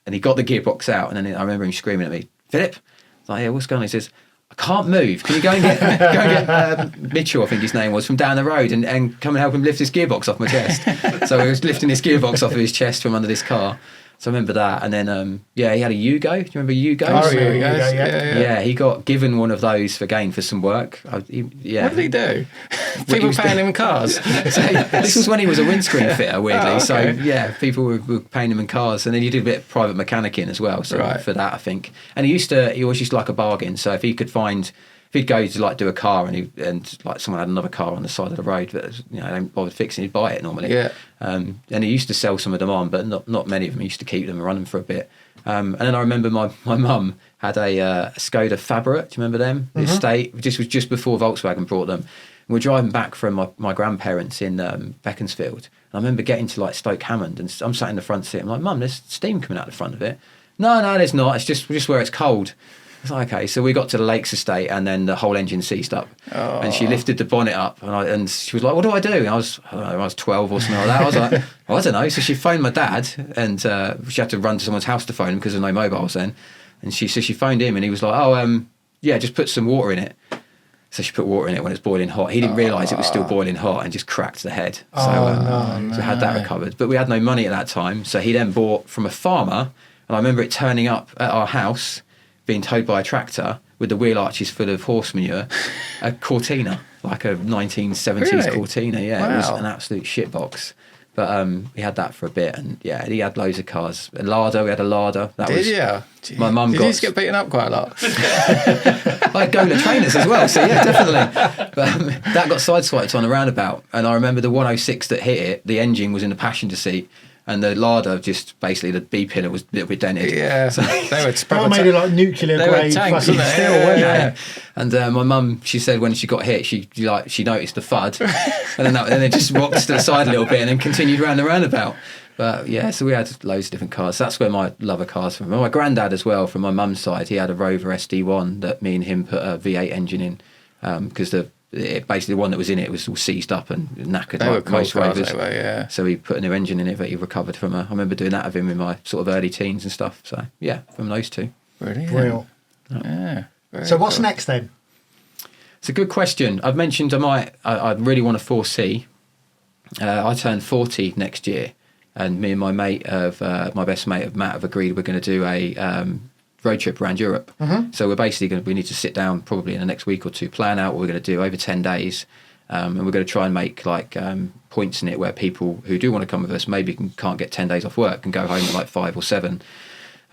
he got the gearbox out, and then I remember him screaming at me, "Philip!" I was like, "Yeah, what's going on?" He says, "I can't move. Can you go and get Mitchell, I think his name was, from down the road, and come and help him lift this gearbox off my chest." So he was lifting this gearbox off of his chest from under this car. So I remember that, and then he had a Yugo. Do you remember Yugos? Oh, yeah. He got given one of those for some work. What did he do? People paying him in cars. So this was when he was a windscreen fitter, weirdly. Oh, okay. So people were paying him in cars, and then he did a bit of private mechanicking as well. So for that, I think, and he always used to like a bargain. So if he could find. If he'd go to do a car and someone had another car on the side of the road that they don't bother fixing, he'd buy it normally. Yeah. And he used to sell some of them on, but not many of them. He used to keep them and run them for a bit. And then I remember my mum had a Skoda Fabra. Do you remember them? The estate. This was just before Volkswagen brought them. And we're driving back from my grandparents in Beaconsfield. And I remember getting to Stoke Hammond, and I'm sat in the front seat. I'm like, "Mum, there's steam coming out the front of it." No, there's not. It's just where it's cold. It's like, okay, so we got to the Lakes estate, and then the whole engine seized up. Oh. And she lifted the bonnet up, and she was like, "What do I do?" And I was 12 or something like that. I was like, "I don't know." So she phoned my dad, and she had to run to someone's house to phone him because there were no mobiles then. And she phoned him, and he was like, just put some water in it. So she put water in it when it's boiling hot. He didn't realise it was still boiling hot and just cracked the head. So I had that recovered. But we had no money at that time. So he then bought from a farmer, and I remember it turning up at our house, being towed by a tractor with the wheel arches full of horse manure, a Cortina, like a 1970s Cortina. Yeah, wow. It was an absolute shitbox. But he had that for a bit, and yeah, he had loads of cars. A Lada, we had a Lada. Did you? My mum got. Did you just get beaten up quite a lot? I had Gola trainers as well, so yeah, definitely. But that got sideswiped on a roundabout, and I remember the 106 that hit it. The engine was in the passenger seat, and the Lada just basically the B pillar was a little bit dented. Yeah, so, they were They made it like nuclear grade tanks, fucking weren't they? steel, weren't yeah. they? And my mum, she said when she got hit, she noticed the thud, and then it just rocked to the side a little bit, and then continued round the roundabout. But yeah, so we had loads of different cars. That's where my love of cars from. My granddad as well, from my mum's side, he had a Rover SD1 that me and him put a V8 engine in, because basically the one that was in it was all seized up and knackered. They were like cool most cars, Rovers. they were, yeah. So he put a new engine in it that he recovered from. I remember doing that with him in my sort of early teens and stuff. So yeah, from those two. Brilliant. Real. Yeah. very So what's cool. next then? It's a good question. I've mentioned I really want a 4C. I turn 40 next year, and me and my best mate of Matt have agreed we're going to do a road trip around Europe. So we're basically we need to sit down probably in the next week or two, plan out what we're going to do over 10 days, and we're going to try and make like points in it where people who do want to come with us maybe can't get 10 days off work and go home at like 5 or 7.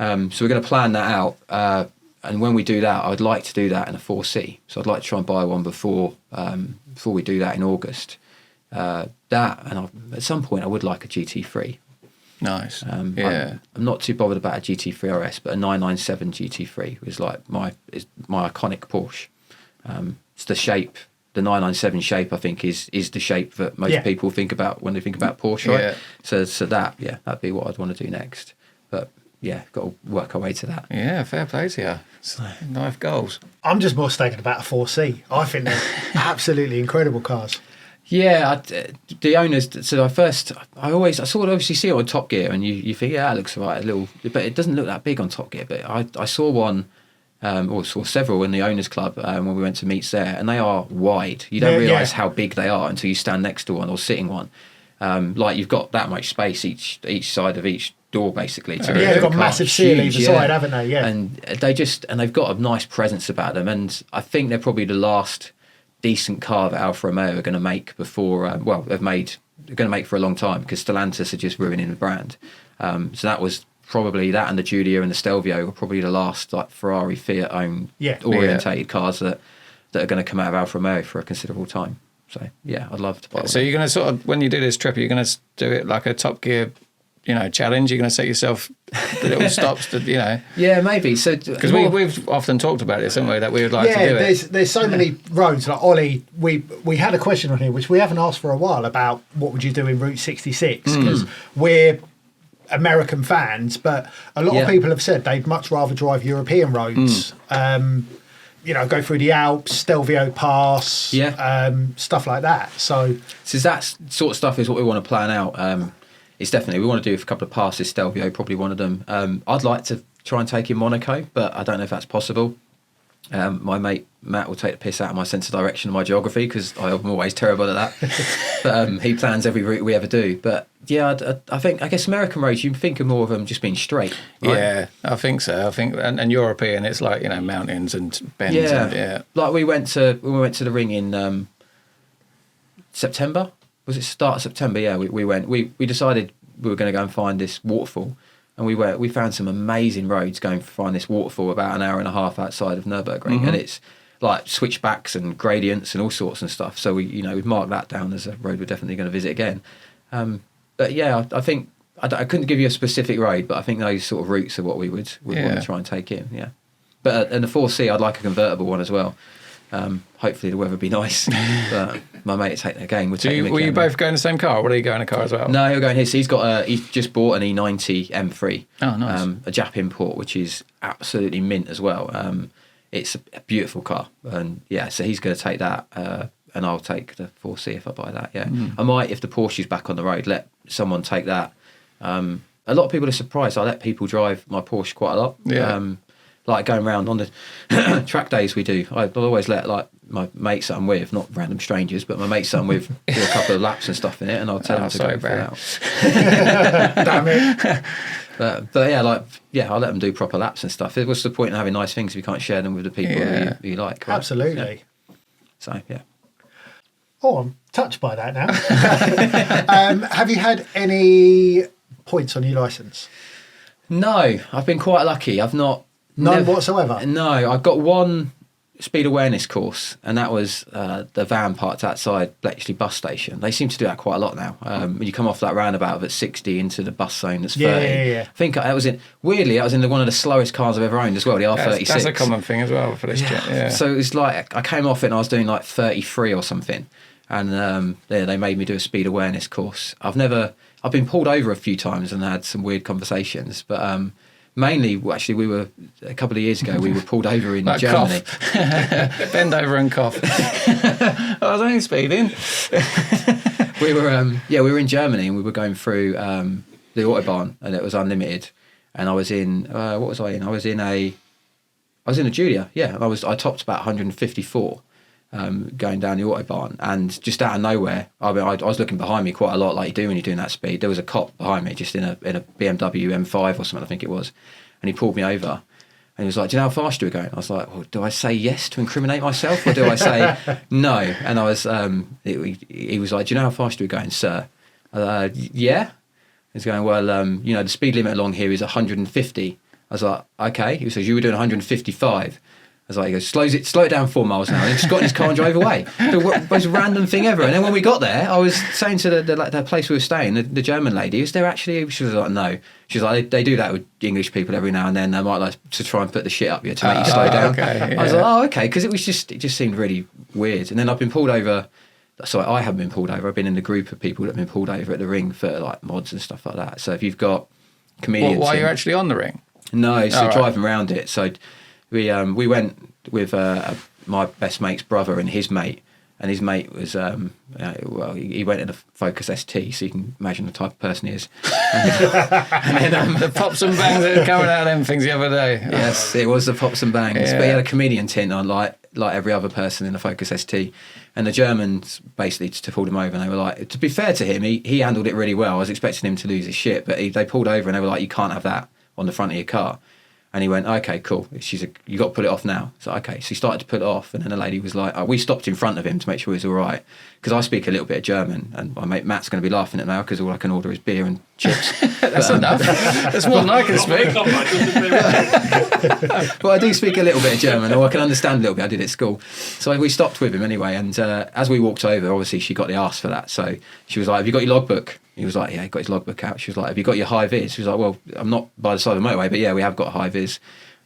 So we're going to plan that out. And when we do that, I'd like to do that in a 4C. So I'd like to try and buy one before we do that in August. At some point I would like a GT3. Nice. I'm not too bothered about a GT3 RS, but a 997 GT3 is like my iconic Porsche. It's the shape, the 997 shape. I think is the shape that most people think about when they think about Porsche, right? Yeah. So that'd be what I'd want to do next. But yeah, got to work our way to that. Yeah, fair play to you. Life goals. I'm just more stoked about a 4C. I think they're absolutely incredible cars. Yeah, the owners. So I sort of obviously see it on Top Gear, and you think, yeah, that looks right, a little, but it doesn't look that big on Top Gear. But I saw one, or saw several in the owners club when we went to meets there, and they are wide. You don't realise how big they are until you stand next to one or sitting one. Like you've got that much space each side of each door basically. They've got massive seal either side, haven't they? Yeah, and they've got a nice presence about them, and I think they're probably the last decent car that Alfa Romeo are going to make before. They're going to make for a long time because Stellantis are just ruining the brand. So that was probably that, and the Giulia and the Stelvio were probably the last like Ferrari, Fiat owned orientated cars that are going to come out of Alfa Romeo for a considerable time. So yeah, I'd love to buy one. So you're going to sort of, when you do this trip, you're going to do it like a Top Gear, challenge. You're going to set yourself the little stops to, Yeah, maybe. So because we've often talked about this, haven't we? That we would like to do it. There's so many roads. Like Ollie, we had a question on here which we haven't asked for a while about what would you do in Route 66 because we're American fans, but a lot of people have said they'd much rather drive European roads. Go through the Alps, Stelvio Pass, stuff like that. So that sort of stuff is what we want to plan out. It's definitely, we want to do a couple of passes, Stelvio, probably one of them. I'd like to try and take in Monaco, but I don't know if that's possible. My mate Matt will take the piss out of my sense of direction and my geography because I'm always terrible at that. But he plans every route we ever do. But yeah, I guess American roads, you think of more of them just being straight. Right? Yeah, I think so. I think and European, it's like mountains and bends. Yeah, like we went to the ring in September. Was it start of September? Yeah, we went. We decided we were going to go and find this waterfall. And we found some amazing roads going to find this waterfall about an hour and a half outside of Nürburgring, and it's like switchbacks and gradients and all sorts and stuff. So we've marked that down as a road we're definitely going to visit again. But yeah, I think I couldn't give you a specific road, but I think those sort of routes are what we would want to try and take in. Yeah, but in the 4C, I'd like a convertible one as well. Hopefully the weather will be nice. But my mate take the game. Were you both going in the same car, or will he go in a car as well? No, he'll go in his. He's just bought an E90 M3. Oh, nice. A Jap import, which is absolutely mint as well. It's a beautiful car, and so he's going to take that, and I'll take the 4C if I buy that. Yeah, I might, if the Porsche's back on the road, let someone take that. A lot of people are surprised. I let people drive my Porsche quite a lot. Yeah. Like going around on the track days we do, I'll always let like my mates that I'm with, not random strangers, but my mates that I'm with do a couple of laps and stuff in it, and I'll tell them to go for that. Damn it. But I'll let them do proper laps and stuff. What's the point in having nice things if you can't share them with the people who you like? Right? Absolutely. Yeah. So yeah. Oh, I'm touched by that now. Have you had any points on your licence? No, I've been quite lucky. I've not... None whatsoever? No, I've got one speed awareness course, and that was the van parked outside Bletchley bus station. They seem to do that quite a lot now. When you come off that roundabout at 60 into the bus zone that's 30. Yeah. I think that was in one of the slowest cars I've ever owned as well, the R36. That's a common thing as well for this jet. Yeah. So it was like, I came off it and I was doing like 33 or something. And they made me do a speed awareness course. I've been pulled over a few times and had some weird conversations, but mainly, actually, we were a couple of years ago. We were pulled over in like Germany. Bend over and cough. I was only speeding. We were in Germany and we were going through the autobahn, and it was unlimited. And I was in what was I in? I was in a Julia. Yeah, and I topped about 154. Going down the autobahn, and just out of nowhere, I was looking behind me quite a lot, like you do when you're doing that speed. There was a cop behind me, just in a BMW M5 or something, I think it was, and he pulled me over, and he was like, "Do you know how fast you were going?" I was like, "Well, do I say yes to incriminate myself, or do I say no?" And I was, he was like, "Do you know how fast you were going, sir?" Yeah. He's going, "Well, the speed limit along here is 150." I was like, "Okay." He says, "You were doing 155." I was like, he goes, slow it down 4 miles now. And he just got in his car and drove away. The most random thing ever. And then when we got there, I was saying to the place we were staying, the German lady, is there actually... She was like, no. She was like, they do that with English people every now and then. They might like to try and put the shit up you to make you slow down. Okay, yeah. I was like, oh, okay. Because it just seemed really weird. And then I've been pulled over... Sorry, I haven't been pulled over. I've been in the group of people that have been pulled over at the ring for like mods and stuff like that. So if you've got comedians... While you're actually on the ring? No, so right. driving around it. So... We went with my best mate's brother and his mate, and his mate was he went in a Focus ST, so you can imagine the type of person he is. And then, The pops and bangs that were coming out of them things the other day. yes, it was the pops and bangs, Yeah. but he had a comedian tint on, like every other person in the Focus ST. And the Germans basically just pulled him over, and they were like, to be fair to him, he handled it really well. I was expecting him to lose his shit, but they pulled over and they were like, you can't have that on the front of your car. And he went, okay, cool. You got to put it off now. So, okay. So he started to put it off. And then the lady was like, we stopped in front of him to make sure he was all right. Because I speak a little bit of German. And my mate Matt's going to be laughing at me now because all I can order is beer and chips. That's enough. That's more than I can speak. But I do speak a little bit of German, or I can understand a little bit. I did at school. So we stopped with him anyway. And as we walked over, obviously she got the arse for that. So she was like, have you got your logbook? He was like, yeah, he got his logbook out. She was like, have you got your high vis? He was like, well, I'm not by the side of the motorway, but yeah, we have got a high vis.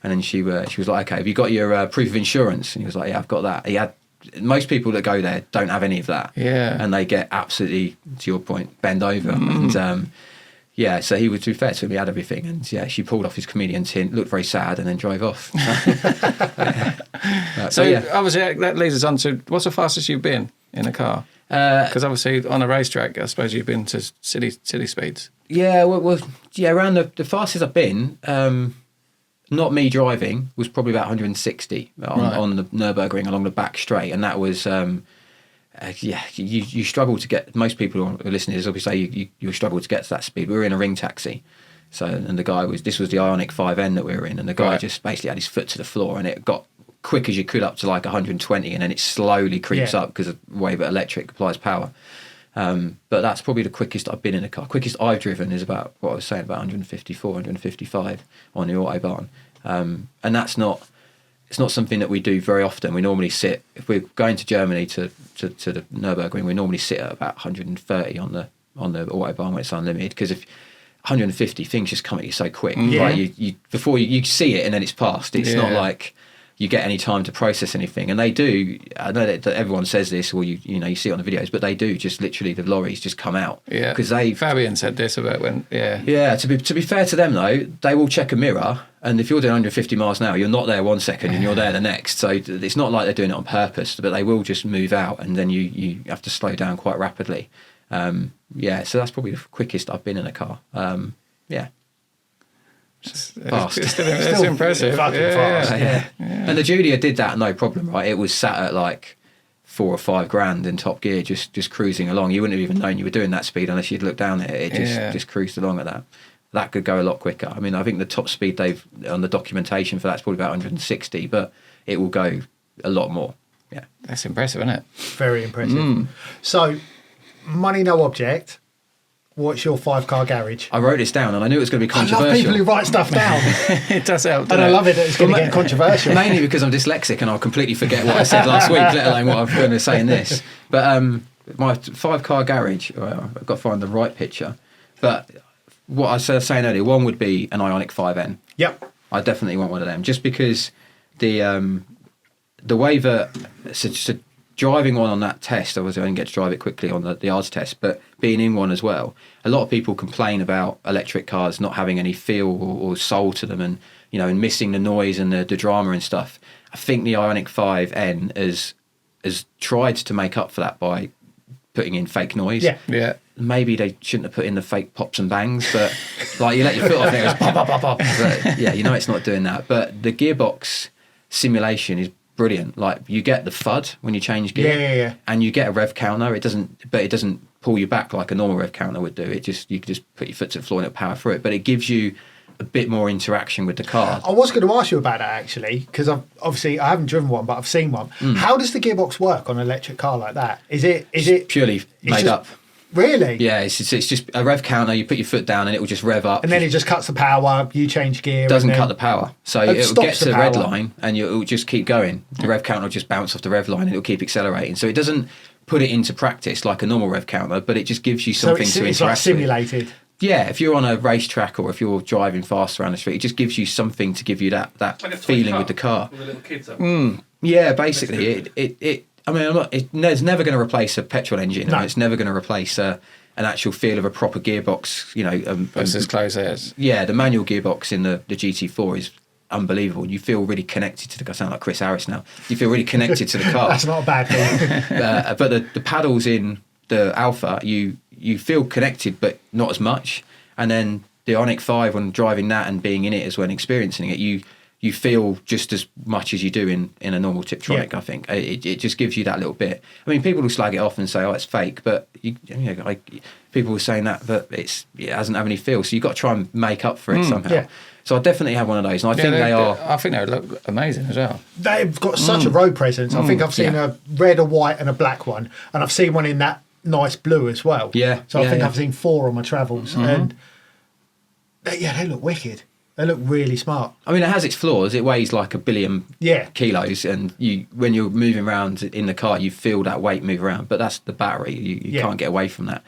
And then she was like, okay, have you got your proof of insurance? And he was like, yeah, I've got that. Most people that go there don't have any of that. Yeah. And they get absolutely, to your point, bend over. And so he was, to be fair to him, he had everything. And yeah, she pulled off his comedian tint, looked very sad, and then drove off. So obviously that leads us on to, what's the fastest you've been in a car? Because obviously on a racetrack, I suppose you've been to city speeds. Yeah, around the fastest I've been, not me driving, was probably about 160 on the Nürburgring along the back straight, and that was you struggle to get. Most people who are listening will say you struggle to get to that speed. We were in a ring taxi, and the guy this was the Ioniq 5N that we were in, and the guy just basically had his foot to the floor, and it got quick as you could up to like 120, and then it slowly creeps up because of the way that electric applies power. But that's probably the quickest I've been in a car. Quickest I've driven is about what I was saying, about 154, 155 on the Autobahn. And it's not something that we do very often. We normally sit, if we're going to Germany to the Nürburgring, we normally sit at about 130 on the Autobahn when it's unlimited, because if 150, things just come at you so quick. Like you before you see it and then it's passed. It's not like you get any time to process anything. And they do, I know that everyone says this, or you see it on the videos, but they do just literally, the lorries just come out. Yeah. Because Fabian said this about when, Yeah, to be fair to them though, they will check a mirror, and if you're doing 150 miles an hour, you're not there 1 second and you're there the next. So it's not like they're doing it on purpose, but they will just move out, and then you have to slow down quite rapidly. So that's probably the quickest I've been in a car. It's impressive. Fucking fast. Yeah. And the Julia did that no problem, right? It was sat at like 4 or 5 grand in top gear, just cruising along. You wouldn't have even known you were doing that speed unless you'd looked down at it. It just cruised along at that. That could go a lot quicker. I mean, I think the top speed they've on the documentation for that's probably about 160, but it will go a lot more. Yeah. That's impressive, isn't it? Very impressive. So, money no object. What's your 5-car garage? I wrote this down and I knew it was going to be I controversial. love people who write stuff down. It does help. And I love it that it's going to get controversial. Mainly because I'm dyslexic and I'll completely forget what I said last week, let alone what I'm going to say in this. But my 5-car garage, well, I've got to find the right picture. But what I was saying earlier, one would be an Ioniq 5N. Yep. I definitely want one of them, just because the way that so driving one on that test, obviously I didn't get to drive it quickly on the ARS test, but being in one as well, a lot of people complain about electric cars not having any feel or soul to them, and and missing the noise and the drama and stuff. I think the Ioniq 5N has tried to make up for that by putting in fake noise. Yeah. Maybe they shouldn't have put in the fake pops and bangs, but like you let your foot off and it goes pop, pop, pop, pop. But, yeah, it's not doing that. But the gearbox simulation is brilliant. Like you get the FUD when you change gear, Yeah. and you get a rev counter. It doesn't pull you back like a normal rev counter would do. You can just put your foot to the floor and it'll power through it. But it gives you a bit more interaction with the car. I was going to ask you about that actually, because I haven't driven one, but I've seen one. How does the gearbox work on an electric car like that? Is it Purely made up? Really? Yeah, it's just a rev counter. You put your foot down and it will just rev up. And then it just cuts the power. You change gear. Doesn't and cut the power, so It it'll get stops to the the red power. line and it'll just keep going. The rev counter will just bounce off the rev line and it'll keep accelerating. So it doesn't put it into practice like a normal rev counter, but it just gives you So something it's to interact like with. simulated. Yeah, if you're on a racetrack or if you're driving fast around the street, it just gives you something to give you that Like a toy feeling car with the car. With the little kids up. Yeah, basically, it. I mean, it's never going to replace a petrol engine. No. And it's never going to replace an actual feel of a proper gearbox. It's as close as. Yeah, the manual gearbox in the GT4 is unbelievable. You feel really connected to the car. I sound like Chris Harris now. You feel really connected to the car. That's not a bad thing. But the paddles in the Alpha, you feel connected, but not as much. And then the Ioniq 5, when driving that and being in it as well and experiencing it, you feel just as much as you do in a normal Tiptronic. Yeah. I think it just gives you that little bit. I mean, people will slag it off and say, "Oh, it's fake," but people were saying that it hasn't have any feel. So you've got to try and make up for it somehow. Yeah. So I definitely have one of those, and I think they are. I think they look amazing as well. They've got such a road presence. I think I've seen a red, a white, and a black one, and I've seen one in that nice blue as well. Yeah, So I think yeah. I've seen 4 on my travels, and they look wicked. They look really smart. I mean, it has its flaws. It weighs like 1 billion kilos, and when you're moving around in the car, you feel that weight move around. But that's the battery. You can't get away from that.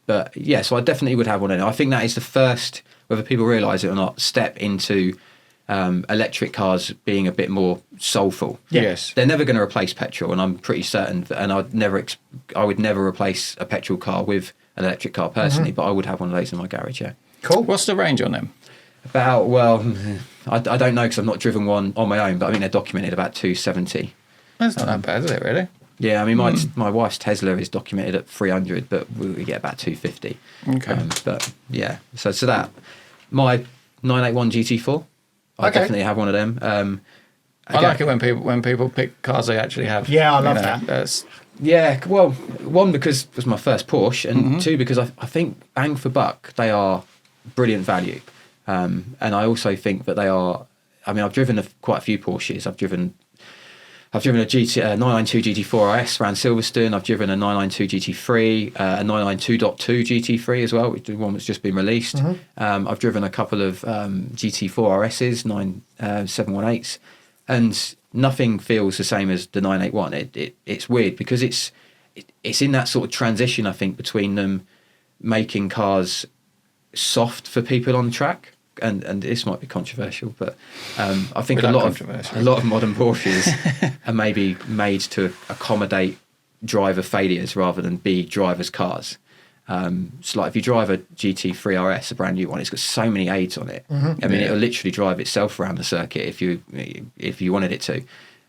But yeah, so I definitely would have one of them. I think that is the first, whether people realise it or not, step into electric cars being a bit more soulful. Yeah. Yes. They're never going to replace petrol, and I'm pretty certain. And I would never replace a petrol car with an electric car personally. But I would have one of those in my garage. Yeah. Cool. What's the range on them? I don't know because I've not driven one on my own, but I mean they're documented about 270. That's not that bad, is it, really? Yeah, I mean my wife's Tesla is documented at 300, but we get about 250. Okay. But yeah, so that my 981 GT4, I Okay. definitely have one of them. I like it when people pick cars they actually have. Yeah, I love that. That's Yeah, well, one because it was my first Porsche, and two because I think bang for buck they are brilliant value, and I also think that they are. I mean, I've driven quite a few Porsches. I've driven a 992 GT4 RS around Silverstone. I've driven a 992 GT3, a 992.2 GT3 as well, which is one that's just been released. I've driven a couple of GT4 RSs, 718s, and nothing feels the same as the 981. It's weird because it's in that sort of transition, I think, between them making cars soft for people on track. And this might be controversial, but I think a lot of modern Porsches are maybe made to accommodate driver failures rather than be drivers' cars. So, like if you drive a GT3 RS, a brand new one, it's got so many aids on it. I mean, it'll literally drive itself around the circuit if you wanted it to.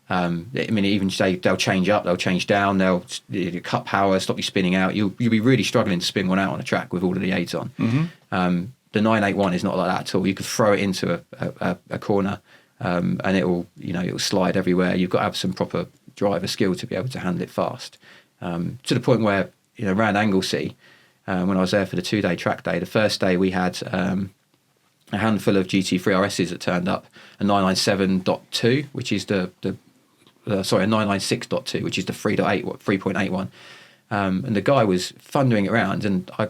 I mean, even say they'll change up, they'll change down, they'll cut power, stop you spinning out. You'll be really struggling to spin one out on a track with all of the aids on. The 981 is not like that at all. You could throw it into a corner, and it'll slide everywhere. You've got to have some proper driver skill to be able to handle it fast. To the point where around Anglesey, when I was there for the 2-day track day, the first day we had a handful of GT3 RSs that turned up, a 997.2, which is the sorry, a 996.2, which is the 3.8 one. And the guy was thundering it around, and I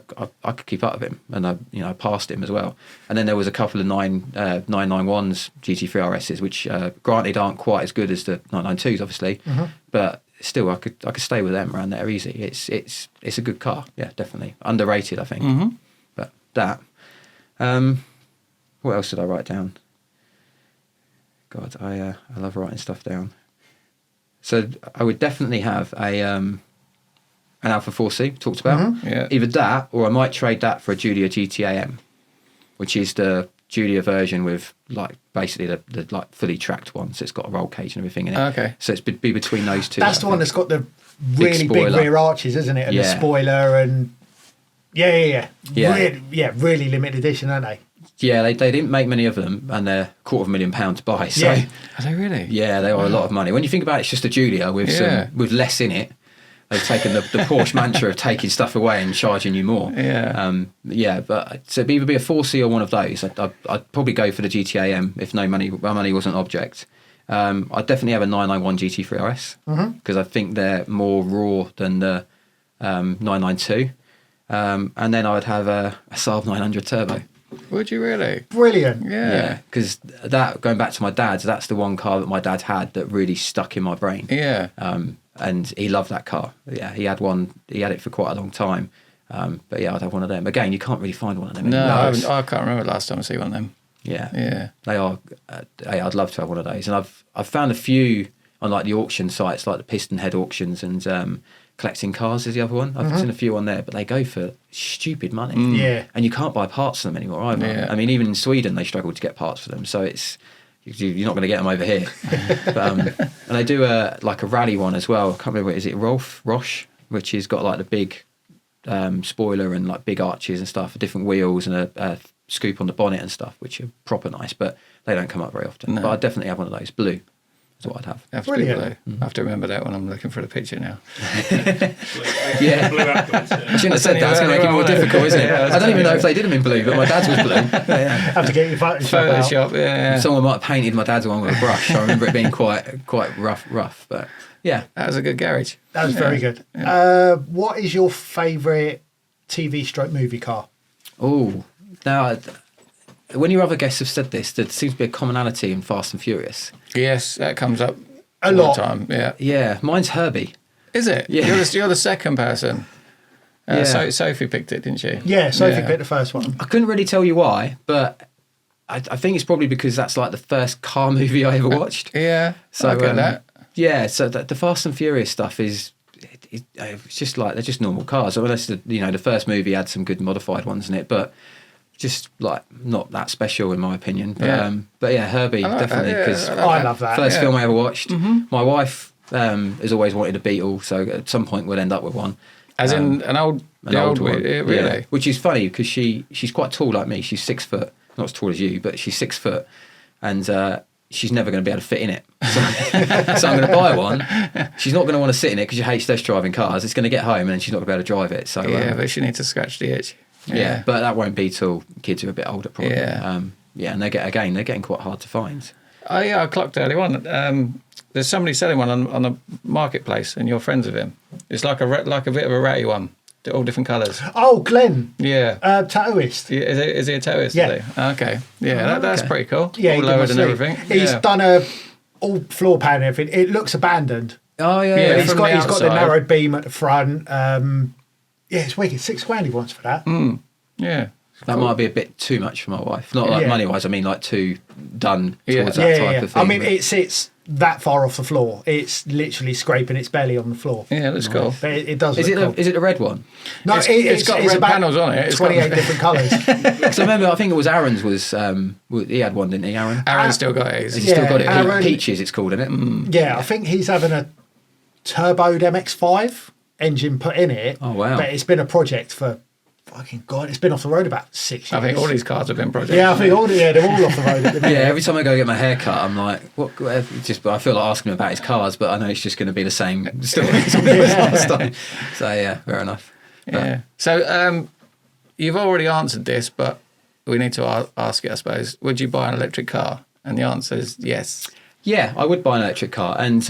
could keep up with him, and I passed him as well. And then there was a couple of 991s GT3 RSs, which granted aren't quite as good as the 992s, obviously, but still I could stay with them around there easy. It's a good car, yeah, definitely underrated, I think. But that. What else did I write down? God, I love writing stuff down. So I would definitely have an Alfa 4C, talked about. Yeah. Either that, or I might trade that for a Giulia GTAM, which is the Giulia version with like basically the like fully tracked one, so it's got a roll cage and everything in it. Okay. So it's be between those two. That's the one that's got the really big rear arches, isn't it? And the spoiler and yeah. Really limited edition, aren't they? Yeah, they didn't make many of them, and they're £250,000 to buy. So Are they really? yeah, they are a lot of money. When you think about it, it's just a Giulia with with less in it. They've taken the Porsche mantra of taking stuff away and charging you more. Yeah. But so it'd either be a 4C or one of those. I'd probably go for the GTAM if my money wasn't an object. I'd definitely have a 991 GT3 RS because I think they're more raw than the 992. And then I'd have a Saab 900 Turbo. Would you really? Brilliant. Yeah, because that, going back to my dad's, that's the one car that my dad had that really stuck in my brain. Yeah. And he loved that car. Yeah, he had it for quite a long time. But yeah, I'd have one of them. Again, you can't really find one of them anymore. No, I can't remember the last time I see one of them. Yeah. They are. I'd love to have one of those. And I've found a few on like the auction sites, like the Piston Head auctions, and Collecting Cars is the other one. I've seen a few on there, but they go for stupid money. Yeah. And you can't buy parts for them anymore either. Yeah. I mean, even in Sweden, they struggle to get parts for them. So you're not going to get them over here. But, and they do a rally one as well. I can't remember, is it Roche, which has got like the big spoiler and like big arches and stuff, different wheels and a scoop on the bonnet and stuff, which are proper nice, but they don't come up very often. No. But I'd definitely have one of those. Blue is what I'd have. Brilliant. I have to remember that when I'm looking for the picture now. Yeah. Blue afterwards, I shouldn't have said that. It's going to make it more difficult, isn't it? Yeah, I don't even know if they did them in blue, but my dad's was blue. Yeah. Have to get your Photoshop out. Yeah. Someone might have painted my dad's one with a brush. I remember it being quite rough, but yeah. That was a good garage. That was very good. What is your favourite TV/movie car? Oh, now when your other guests have said this, there seems to be a commonality in Fast and Furious. Yes, that comes up A all lot. the time. Yeah. Yeah, mine's Herbie. Is it? Yeah. You're the second person. Yeah. Sophie picked it, didn't she? Yeah, Sophie picked the first one. I couldn't really tell you why, but I think it's probably because that's like the first car movie I ever watched. Yeah. So I get that. Yeah, so the Fast and Furious stuff is it's just like they're just normal cars. Unless the first movie had some good modified ones in it, but just like not that special in my opinion. But yeah, Herbie like definitely that, because I love that. first film I ever watched. My wife has always wanted a Beetle, so at some point we'll end up with one. As in an old One. really? Yeah. Which is funny because she's quite tall like me. She's 6 foot, not as tall as you, but she's 6 foot, and she's never going to be able to fit in it. So I'm going to buy one. She's not going to want to sit in it because she hates test driving cars. It's going to get home and then she's not going to be able to drive it. So but she needs to scratch the itch. yeah, but that won't be till kids are a bit older, probably. Yeah. And they're getting quite hard to find. Oh yeah, I clocked early on. There's somebody selling one on a marketplace, and you're friends with him. It's like a bit of a ratty one, all different colours. Oh, Glenn, Yeah. tattooist. Yeah, is he a tourist? Yeah. Is he? Okay. Yeah, that's okay. pretty cool. Yeah, all he did lowered my and sleeve. everything. He's Yeah. done all floor pan and everything. It looks abandoned. Oh yeah, Yeah, yeah. He's from got the the outside. narrow beam at the front. It's wicked. $6,000 he wants for that. Yeah. That might be a bit too much for my wife. Not like Yeah. money wise. I mean, like too done Yeah. towards that type Yeah. of thing. I mean, but- it sits that far off the floor. It's literally scraping its belly on the floor. Yeah, it looks cool. But it does Is look it cool. is it the red one? No, it's got red about panels on it. It's got- 28 different colours. Because I remember, I think it was Aaron's was he had one, didn't he, Aaron? Aaron's still got it. He's He's- still got it. Aaron- Peaches, it's called, isn't it? Yeah, I think he's having a turboed MX-5 engine put in it. Oh, wow. But it's been a project for fucking God. It's been off the road about 6 years. I think all these cars have been projects. Yeah, I think they're all off the road at the minute. Yeah, every time I go get my hair cut, I'm like, what? Just, I feel like asking him about his cars, but I know it's just going to be the same story as it was last time. So yeah, fair enough. Yeah. So you've already answered this, but we need to ask it, I suppose. Would you buy an electric car? And the answer is yes. Yeah, I would buy an electric car, and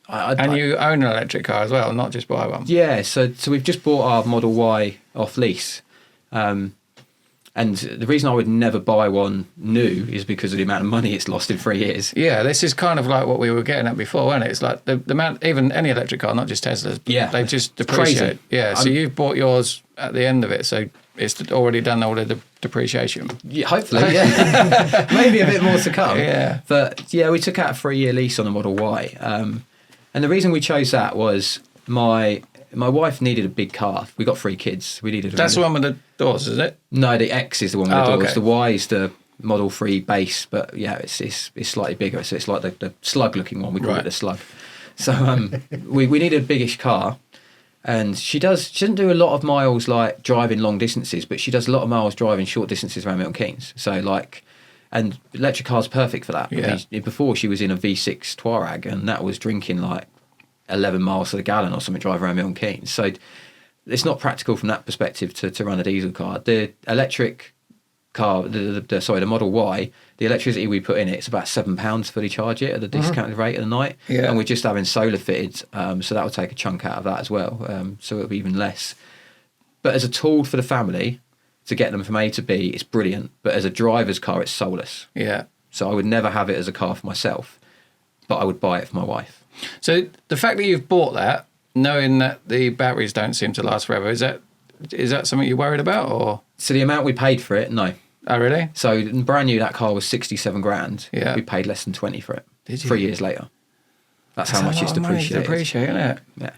And you own an electric car as well, not just buy one. Yeah, so we've just bought our Model Y off lease. And the reason I would never buy one new is because of the amount of money it's lost in 3 years. Yeah, this is kind of like what we were getting at before, wasn't it? It's like the amount, even any electric car, not just Teslas, they just depreciate. Crazy. Yeah, so you've bought yours at the end of it, so it's already done all of the depreciation. Yeah, hopefully, yeah. Maybe a bit more to come. Yeah. But yeah, we took out a 3-year lease on the Model Y. And the reason we chose that was my wife needed a big car. We got 3 kids. We needed. That's the one with the doors, is it? No, the X is the one with the doors. Okay. The Y is the Model 3 base, but yeah, it's slightly bigger. So it's like the slug-looking one. We call it the slug. So we needed a biggish car, and she doesn't do a lot of miles like driving long distances, but she does a lot of miles driving short distances around Milton Keynes. So like, and electric car's perfect for that. Yeah. I mean, before she was in a V6 Touareg, and that was drinking like 11 miles to the gallon or something driving around Milton Keynes. So it's not practical from that perspective to run a diesel car. The electric car, the Model Y, the electricity we put in it's about £7 fully charge it at the discounted rate of the night. Yeah. And we're just having solar fitted, so that will take a chunk out of that as well. So it'll be even less. But as a tool for the family to get them from A to B, it's brilliant. But as a driver's car, it's soulless. Yeah. So I would never have it as a car for myself, but I would buy it for my wife. So the fact that you've bought that, knowing that the batteries don't seem to last forever, is that something you're worried about, or? So the amount we paid for it, no. Oh, really? So brand new, that car was 67 grand. Yeah. We paid less than 20 for it. Did you? 3 years later. That's how much it's depreciated. Depreciate, isn't it? Yeah.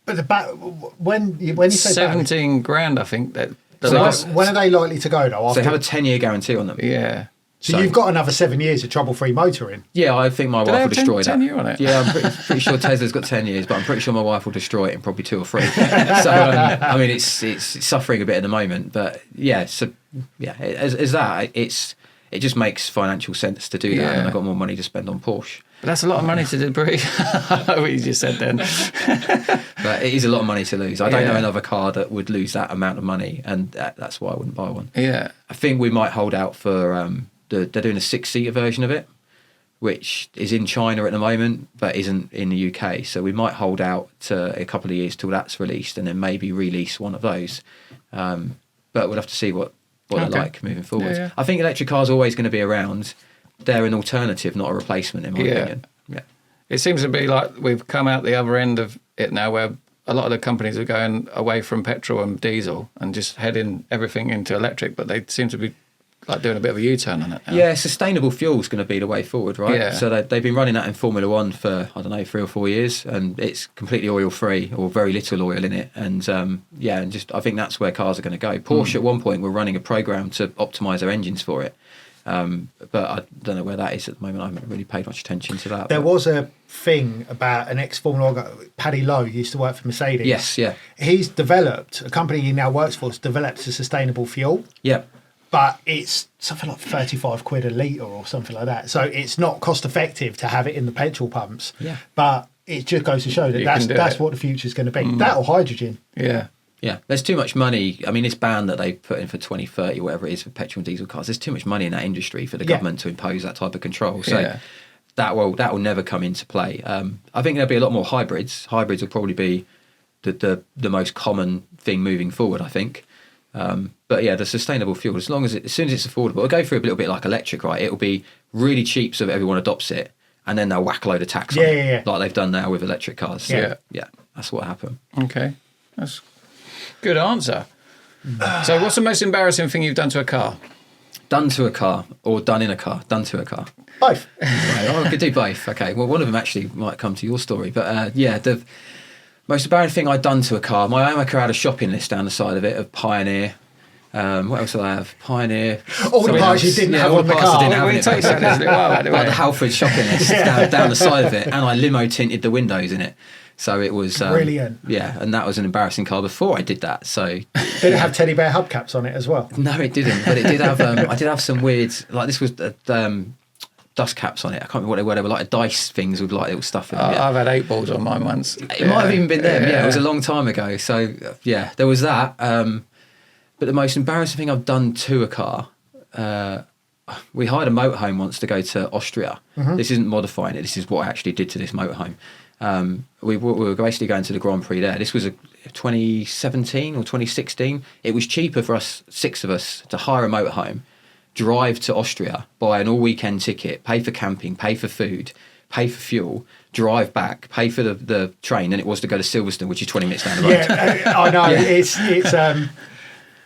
But when you say 17 grand, I think that. The So last, when are they likely to go though? So After, they have a 10-year guarantee on them. yeah. so you've got another 7 years of trouble-free motoring. Yeah, I think my Do they wife will have destroy 10 that. year on it? Yeah, I'm pretty sure Tesla's got 10 years, but I'm pretty sure my wife will destroy it in probably 2 or 3. So, I mean, it's suffering a bit at the moment, but yeah, so yeah, as that, it just makes financial sense to do that, Yeah. and I've got more money to spend on Porsche. But that's a lot of money to depreciate. What you just said then. But it is a lot of money to lose. I don't Yeah. know another car that would lose that amount of money, and that's why I wouldn't buy one. Yeah. I think we might hold out for they're doing a 6-seater version of it, which is in China at the moment, but isn't in the UK. So we might hold out to a couple of years till that's released, and then maybe release one of those. But we'll have to see what they're like moving forward. Yeah. I think electric cars are always going to be around. They're an alternative, not a replacement, in my Yeah. opinion. Yeah. It seems to be like we've come out the other end of it now, where a lot of the companies are going away from petrol and diesel and just heading everything into electric, but they seem to be like doing a bit of a U-turn on it now. Yeah, sustainable fuel is going to be the way forward, right? Yeah. So they've been running that in Formula One for, I don't know, 3 or 4 years, and it's completely oil-free or very little oil in it. And and just I think that's where cars are going to go. Porsche at one point were running a program to optimise their engines for it. But I don't know where that is at the moment. I haven't really paid much attention to that. There but- was a thing about an ex-Formula 1 guy, Paddy Lowe, used to work for Mercedes. Yes, yeah. He's developed, a company he now works for, has developed a sustainable fuel, Yeah. but it's something like 35 quid a litre or something like that. So it's not cost effective to have it in the petrol pumps. Yeah. But it just goes to show that You can do that's it. what the future's going to be. That or hydrogen. Yeah. Yeah, there's too much money. I mean, this ban that they put in for 2030, whatever it is, for petrol and diesel cars, there's too much money in that industry for the government to impose that type of control. So Yeah. that will never come into play. I think there'll be a lot more hybrids. Hybrids will probably be the most common thing moving forward, I think. But yeah, the sustainable fuel, as soon as it's affordable, it'll go through a little bit like electric, right? It'll be really cheap so that everyone adopts it, and then they'll whack a load of tax on it, Yeah. like they've done now with electric cars. So, Yeah. yeah, that's what happened. Okay. That's good answer. So what's the most embarrassing thing you've done to a car? Done to a car or done in a car? Done to a car. Both. Right, I could do both. Okay, well, one of them actually might come to your story, but yeah, the most embarrassing thing I'd done to a car. My Amaker had a shopping list down the side of it of Pioneer. What else did I have? Pioneer. All the something parts you else. didn't Yeah, have all on the the parts I car. didn't have We in it, talked about this a little while back, didn't like we? the Halford shopping list down the side of it, and I limo tinted the windows in it. So it was Brilliant. Yeah, and that was an embarrassing car before I did that. So Did it have teddy bear hubcaps on it as well? no, it didn't. But it did have. I did have some weird, like this was dust caps on it. I can't remember what they were. They were like dice things with like little stuff in them. Yeah. I've had 8 balls on mine once. It might have even been them. Yeah, it was a long time ago. So yeah, there was that. But the most embarrassing thing I've done to a car, we hired a motorhome once to go to Austria. This isn't modifying it. This is what I actually did to this motorhome. We were basically going to the Grand Prix there. This was a 2017 or 2016. It was cheaper for us, 6 of us, to hire a motorhome, drive to Austria, buy an all-weekend ticket, pay for camping, pay for food, pay for fuel, drive back, pay for the train, than it was to go to Silverstone, which is 20 minutes down the road. Yeah, I know.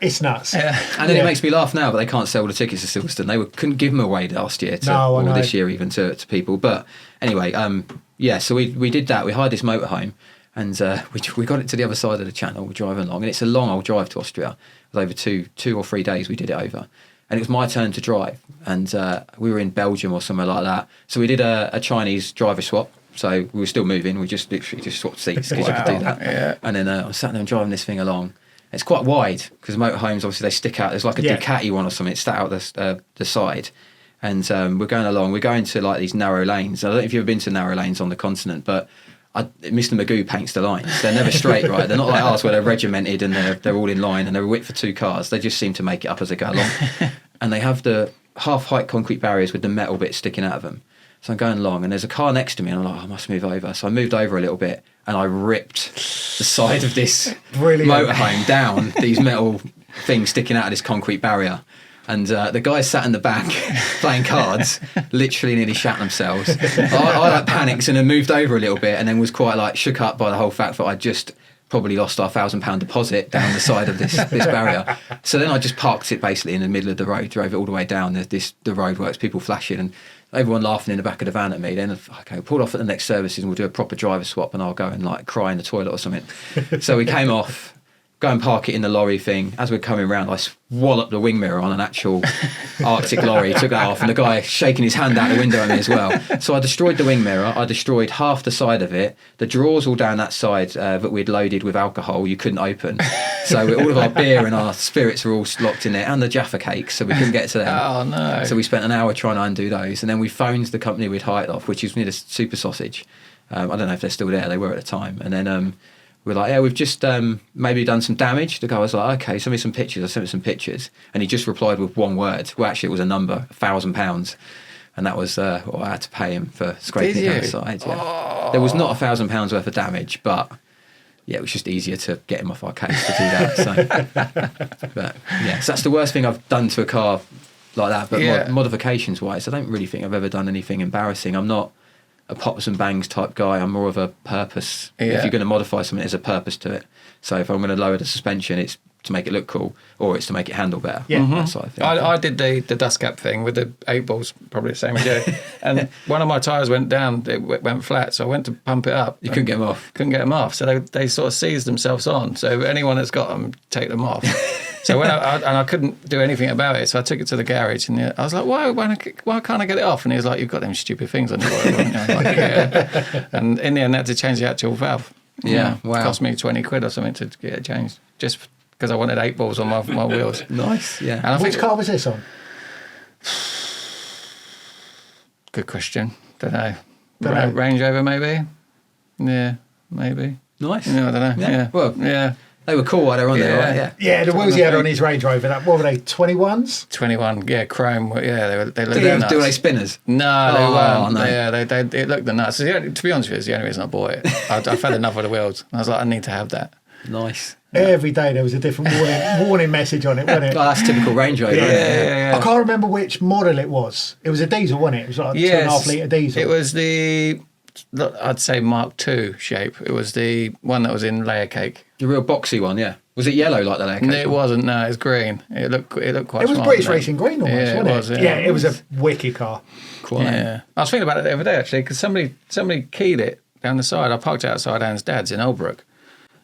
It's nuts. And then it makes me laugh now, but they can't sell the tickets to Silverstone. They couldn't give them away last year, or this year even, to people. But anyway, so we did that. We hired this motorhome, and we got it to the other side of the channel. We're driving along, and it's a long old drive to Austria. It was over two or 3 days we did it over. And it was my turn to drive, and we were in Belgium or somewhere like that. So we did a Chinese driver swap. So we were still moving. We just literally just swapped seats because you could do that. Yeah. And then I was sat there and driving this thing along. It's quite wide because motorhomes, obviously, they stick out. There's like a Ducati one or something. It's stuck out the side. And we're going along. We're going to like these narrow lanes. I don't know if you've ever been to narrow lanes on the continent, but Mr. Magoo paints the lines. They're never straight, right? They're not like ours where they're regimented and they're all in line and they're width for 2 cars. They just seem to make it up as they go along. And they have the half-height concrete barriers with the metal bits sticking out of them. So I'm going along and there's a car next to me and I'm like, I must move over. So I moved over a little bit and I ripped the side of this motorhome down, these metal things sticking out of this concrete barrier. And the guys sat in the back playing cards, literally nearly shat themselves. I like panicked and then moved over a little bit and then was quite like shook up by the whole fact that I just probably lost our £1,000 deposit down the side of this barrier. So then I just parked it basically in the middle of the road, drove it all the way down the roadworks, people flashing and everyone laughing in the back of the van at me. Then okay, pulled off at the next services and we'll do a proper driver swap and I'll go and like cry in the toilet or something. So we came off, go and park it in the lorry thing. As we're coming round, I walloped the wing mirror on an actual Arctic lorry, took that off, and the guy shaking his hand out the window at me as well. So I destroyed the wing mirror. I destroyed half the side of it. The drawers all down that side that we'd loaded with alcohol, you couldn't open. So all of our beer and our spirits were all locked in there, and the Jaffa cakes, so we couldn't get to them. Oh, no. So we spent an hour trying to undo those, and then we phoned the company we'd hired off, which is near the Super Sausage. I don't know if they're still there. They were at the time. And then we're like, yeah, we've just maybe done some damage. The guy was like, okay, send me some pictures. I sent him some pictures. And he just replied with one word. Well, actually, it was a number, £1,000. And that was what I had to pay him for scraping it down the side. Yeah. Oh. There was not £1,000 worth of damage, but yeah, it was just easier to get him off our case to do that. So, but yeah, so that's the worst thing I've done to a car like that. But modifications-wise, I don't really think I've ever done anything embarrassing. I'm not a pops and bangs type guy. I'm more of a purpose. Yeah. If you're going to modify something, there's a purpose to it. So if I'm going to lower the suspension, it's to make it look cool, or it's to make it handle better. Yeah, that sort of thing. I did the dust cap thing with the 8 balls, probably the same as you. And one of my tyres went down, it went flat, so I went to pump it up. You couldn't get them off. Couldn't get them off, so they sort of seized themselves on. So anyone that's got them, take them off. So when I couldn't do anything about it, so I took it to the garage and I was like, why can't I get it off? And he was like, you've got them stupid things on your oil. And I was like, yeah. And in the end, I had to change the actual valve. Yeah, wow. It cost me 20 quid or something to get it changed, just because I wanted 8 balls on my wheels. Nice, yeah. And I Which think, car was this on? good question. Don't know. Range Rover, maybe? Yeah, maybe. Nice. Yeah, I don't know. Yeah. Well, yeah. they were cool while they were on there, right? Yeah. Yeah, the wheels he had on his Range Rover, what were they, 21s? 21, yeah, chrome. Yeah, they looked Do nuts. they spinners? No, they weren't. No. Yeah, it looked the nuts. So to be honest with you, it's the only reason I bought it. I've had enough of the wheels. I was like, I need to have that. Nice. Every day there was a different warning message on it, wasn't it? Oh, that's typical Range Rover. Yeah. I can't remember which model it was. It was a diesel, wasn't it? It was like a 2.5 litre diesel. It was the, I'd say Mark II shape. It was the one that was in layer cake. The real boxy one, yeah. Was it yellow like the layer cake? No, it wasn't. No, it's green. It looked quite. It was smart, British wasn't it? Racing Green almost, Yeah, wasn't it it? was, yeah. Yeah, it was a wicked car. Quite. Yeah, I was thinking about it the other day actually because somebody keyed it down the side. I parked it outside Anne's dad's in Oldbrook,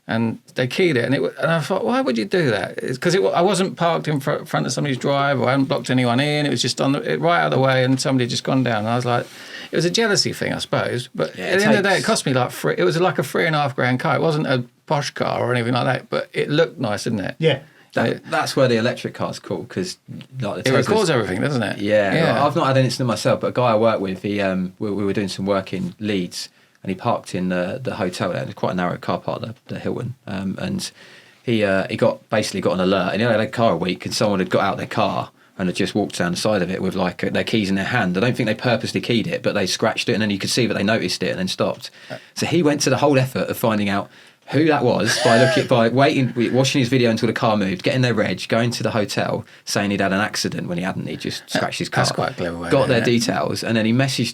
and they keyed it, and I thought, why would you do that? Because I wasn't parked in front of somebody's drive, or I hadn't blocked anyone in. It was just right out of the way, and somebody had just gone down. And I was like, it was a jealousy thing, I suppose. But at the end of the day, it cost me like it was like a $3,500 car. It wasn't a posh car or anything like that, but it looked nice, didn't it? Yeah. That's where the electric car's cool because like It records everything, doesn't it? Yeah. Like, I've not had an incident myself, but a guy I work with, he we were doing some work in Leeds, and he parked in the hotel there. It's quite a narrow car park, the Hilton, and he basically got an alert, and he had a car a week, and someone had got out their car and had just walked down the side of it with like their keys in their hand. I don't think they purposely keyed it, but they scratched it, and then you could see that they noticed it and then stopped. So he went to the whole effort of finding out who that was by watching his video until the car moved, getting their reg, going to the hotel, saying he'd had an accident when he hadn't. He just scratched his car. That's quite a clever way. Got their details, and then he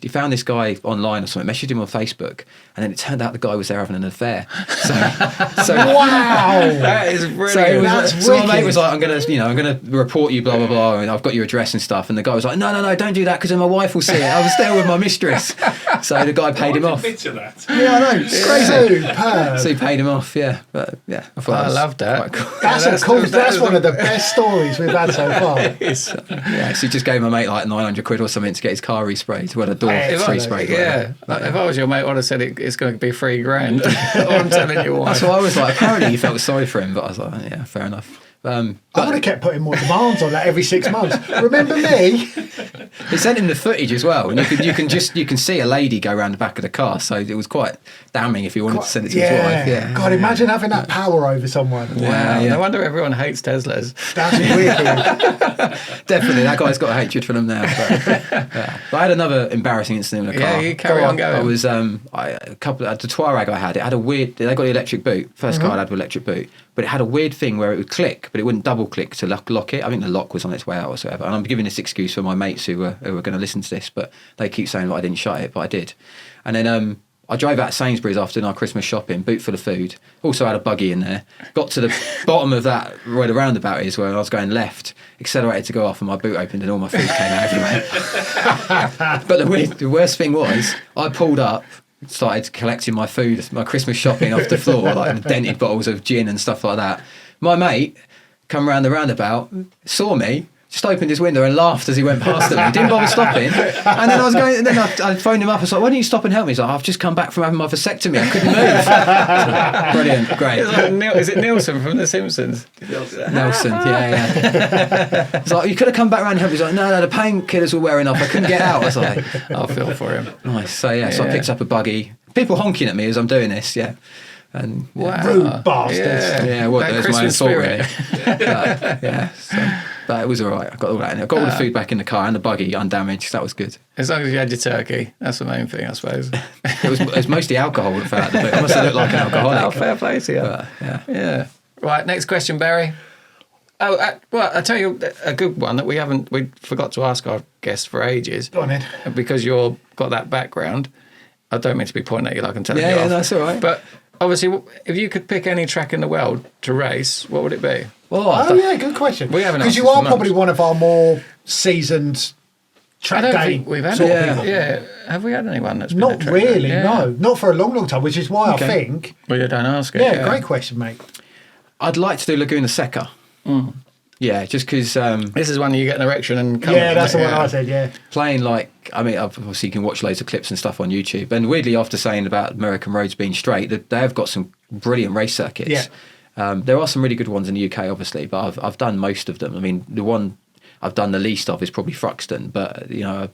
found this guy online or something, messaged him on Facebook, and then it turned out the guy was there having an affair. So Wow, That is brilliant. So my mate was like, I'm gonna report you, blah blah blah, and I've got your address and stuff. And the guy was like, no, don't do that because then my wife will see it. I was there with my mistress. So the guy paid him off. Admit to that. Yeah, I know, it's crazy. superb. So he paid him off, yeah. But yeah, I thought I that was love that. quite cool. That's one of the best stories we've had so far. Yeah, so he just gave my mate like 900 quid or something to get his car resprayed. Well, a door Excellent. resprayed. Yeah, like, if I was your mate, I'd have said it's going to be $3,000. I'm telling you why. That's what I was like. Apparently, he felt sorry for him, but I was like, yeah, fair enough. I would have kept putting more demands on that every 6 months. Remember me? They sent him the footage as well, and you can see a lady go around the back of the car. So it was quite damning if he wanted to send it to his wife. Yeah. God, imagine having that power over someone. Wow, Yeah. no wonder everyone hates Teslas. That's wicked. Definitely, that guy's got a hatred for them now. But, yeah. But I had another embarrassing incident in a car. Yeah, you carry on going. I was the Touareg I had. It had a weird. They got the electric boot. First car I had with electric boot, but it had a weird thing where it would click, but it wouldn't double click to lock it. I think the lock was on its way out or whatever. And I'm giving this excuse for my mates who were going to listen to this, but they keep saying that I didn't shut it, but I did. And then I drove out Sainsbury's after doing our Christmas shopping, boot full of food. Also had a buggy in there. Got to the bottom of that where the roundabout is, where I was going left. Accelerated to go off, and my boot opened, and all my food came out everywhere. But the worst thing was, I pulled up, started collecting my food, my Christmas shopping off the floor, like dented bottles of gin and stuff like that. My mate come round the roundabout, saw me, just opened his window and laughed as he went past me. Didn't bother stopping. And then I phoned him up. I was like, "Why don't you stop and help me?" He's like, "I've just come back from having my vasectomy. I couldn't move." Brilliant, great. It's like is it Nielsen from The Simpsons? Nelson, yeah. It's like, "You could have come back around and helped me." He's like, no, the painkillers were wearing off. I couldn't get out. I was like, I'll feel for him. nice. So I picked up a buggy. People honking at me as I'm doing this, yeah. And Wow. Rude bastards. Yeah. well, That it was my own Christmas fault, spirit. really. But it was all right. I got all that in. I got all the food back in the car and the buggy undamaged. That was good. As long as you had your turkey, that's the main thing, I suppose. It was mostly alcohol that fell out the boot. I must have looked like an alcoholic. Oh, fair play to you. But, yeah. Yeah. Right, next question, Barry. Oh, well, I'll tell you a good one that we forgot to ask our guests for ages. Go on then. Because you've got that background. I don't mean to be pointing at you like I'm telling you Yeah, off. that's all right. But obviously, if you could pick any track in the world to race, what would it be? Oh, yeah, good question. We haven't Because you answered are for probably months. one of our more seasoned track I don't day think we've had sort of it. people. Yeah. Have we had anyone that's been a Not track really, day? Yeah. no. Not for a long, long time, which is why Okay. I think... Well, you don't ask it. Yeah, great question, mate. I'd like to do Laguna Seca. Yeah, just because This is one you get an erection and come. Yeah, that's the one I said, yeah. playing obviously you can watch loads of clips and stuff on YouTube. And weirdly, after saying about American roads being straight, they have got some brilliant race circuits. Yeah. There are some really good ones in the UK, obviously, but I've done most of them. I mean, the one I've done the least of is probably Thruxton, but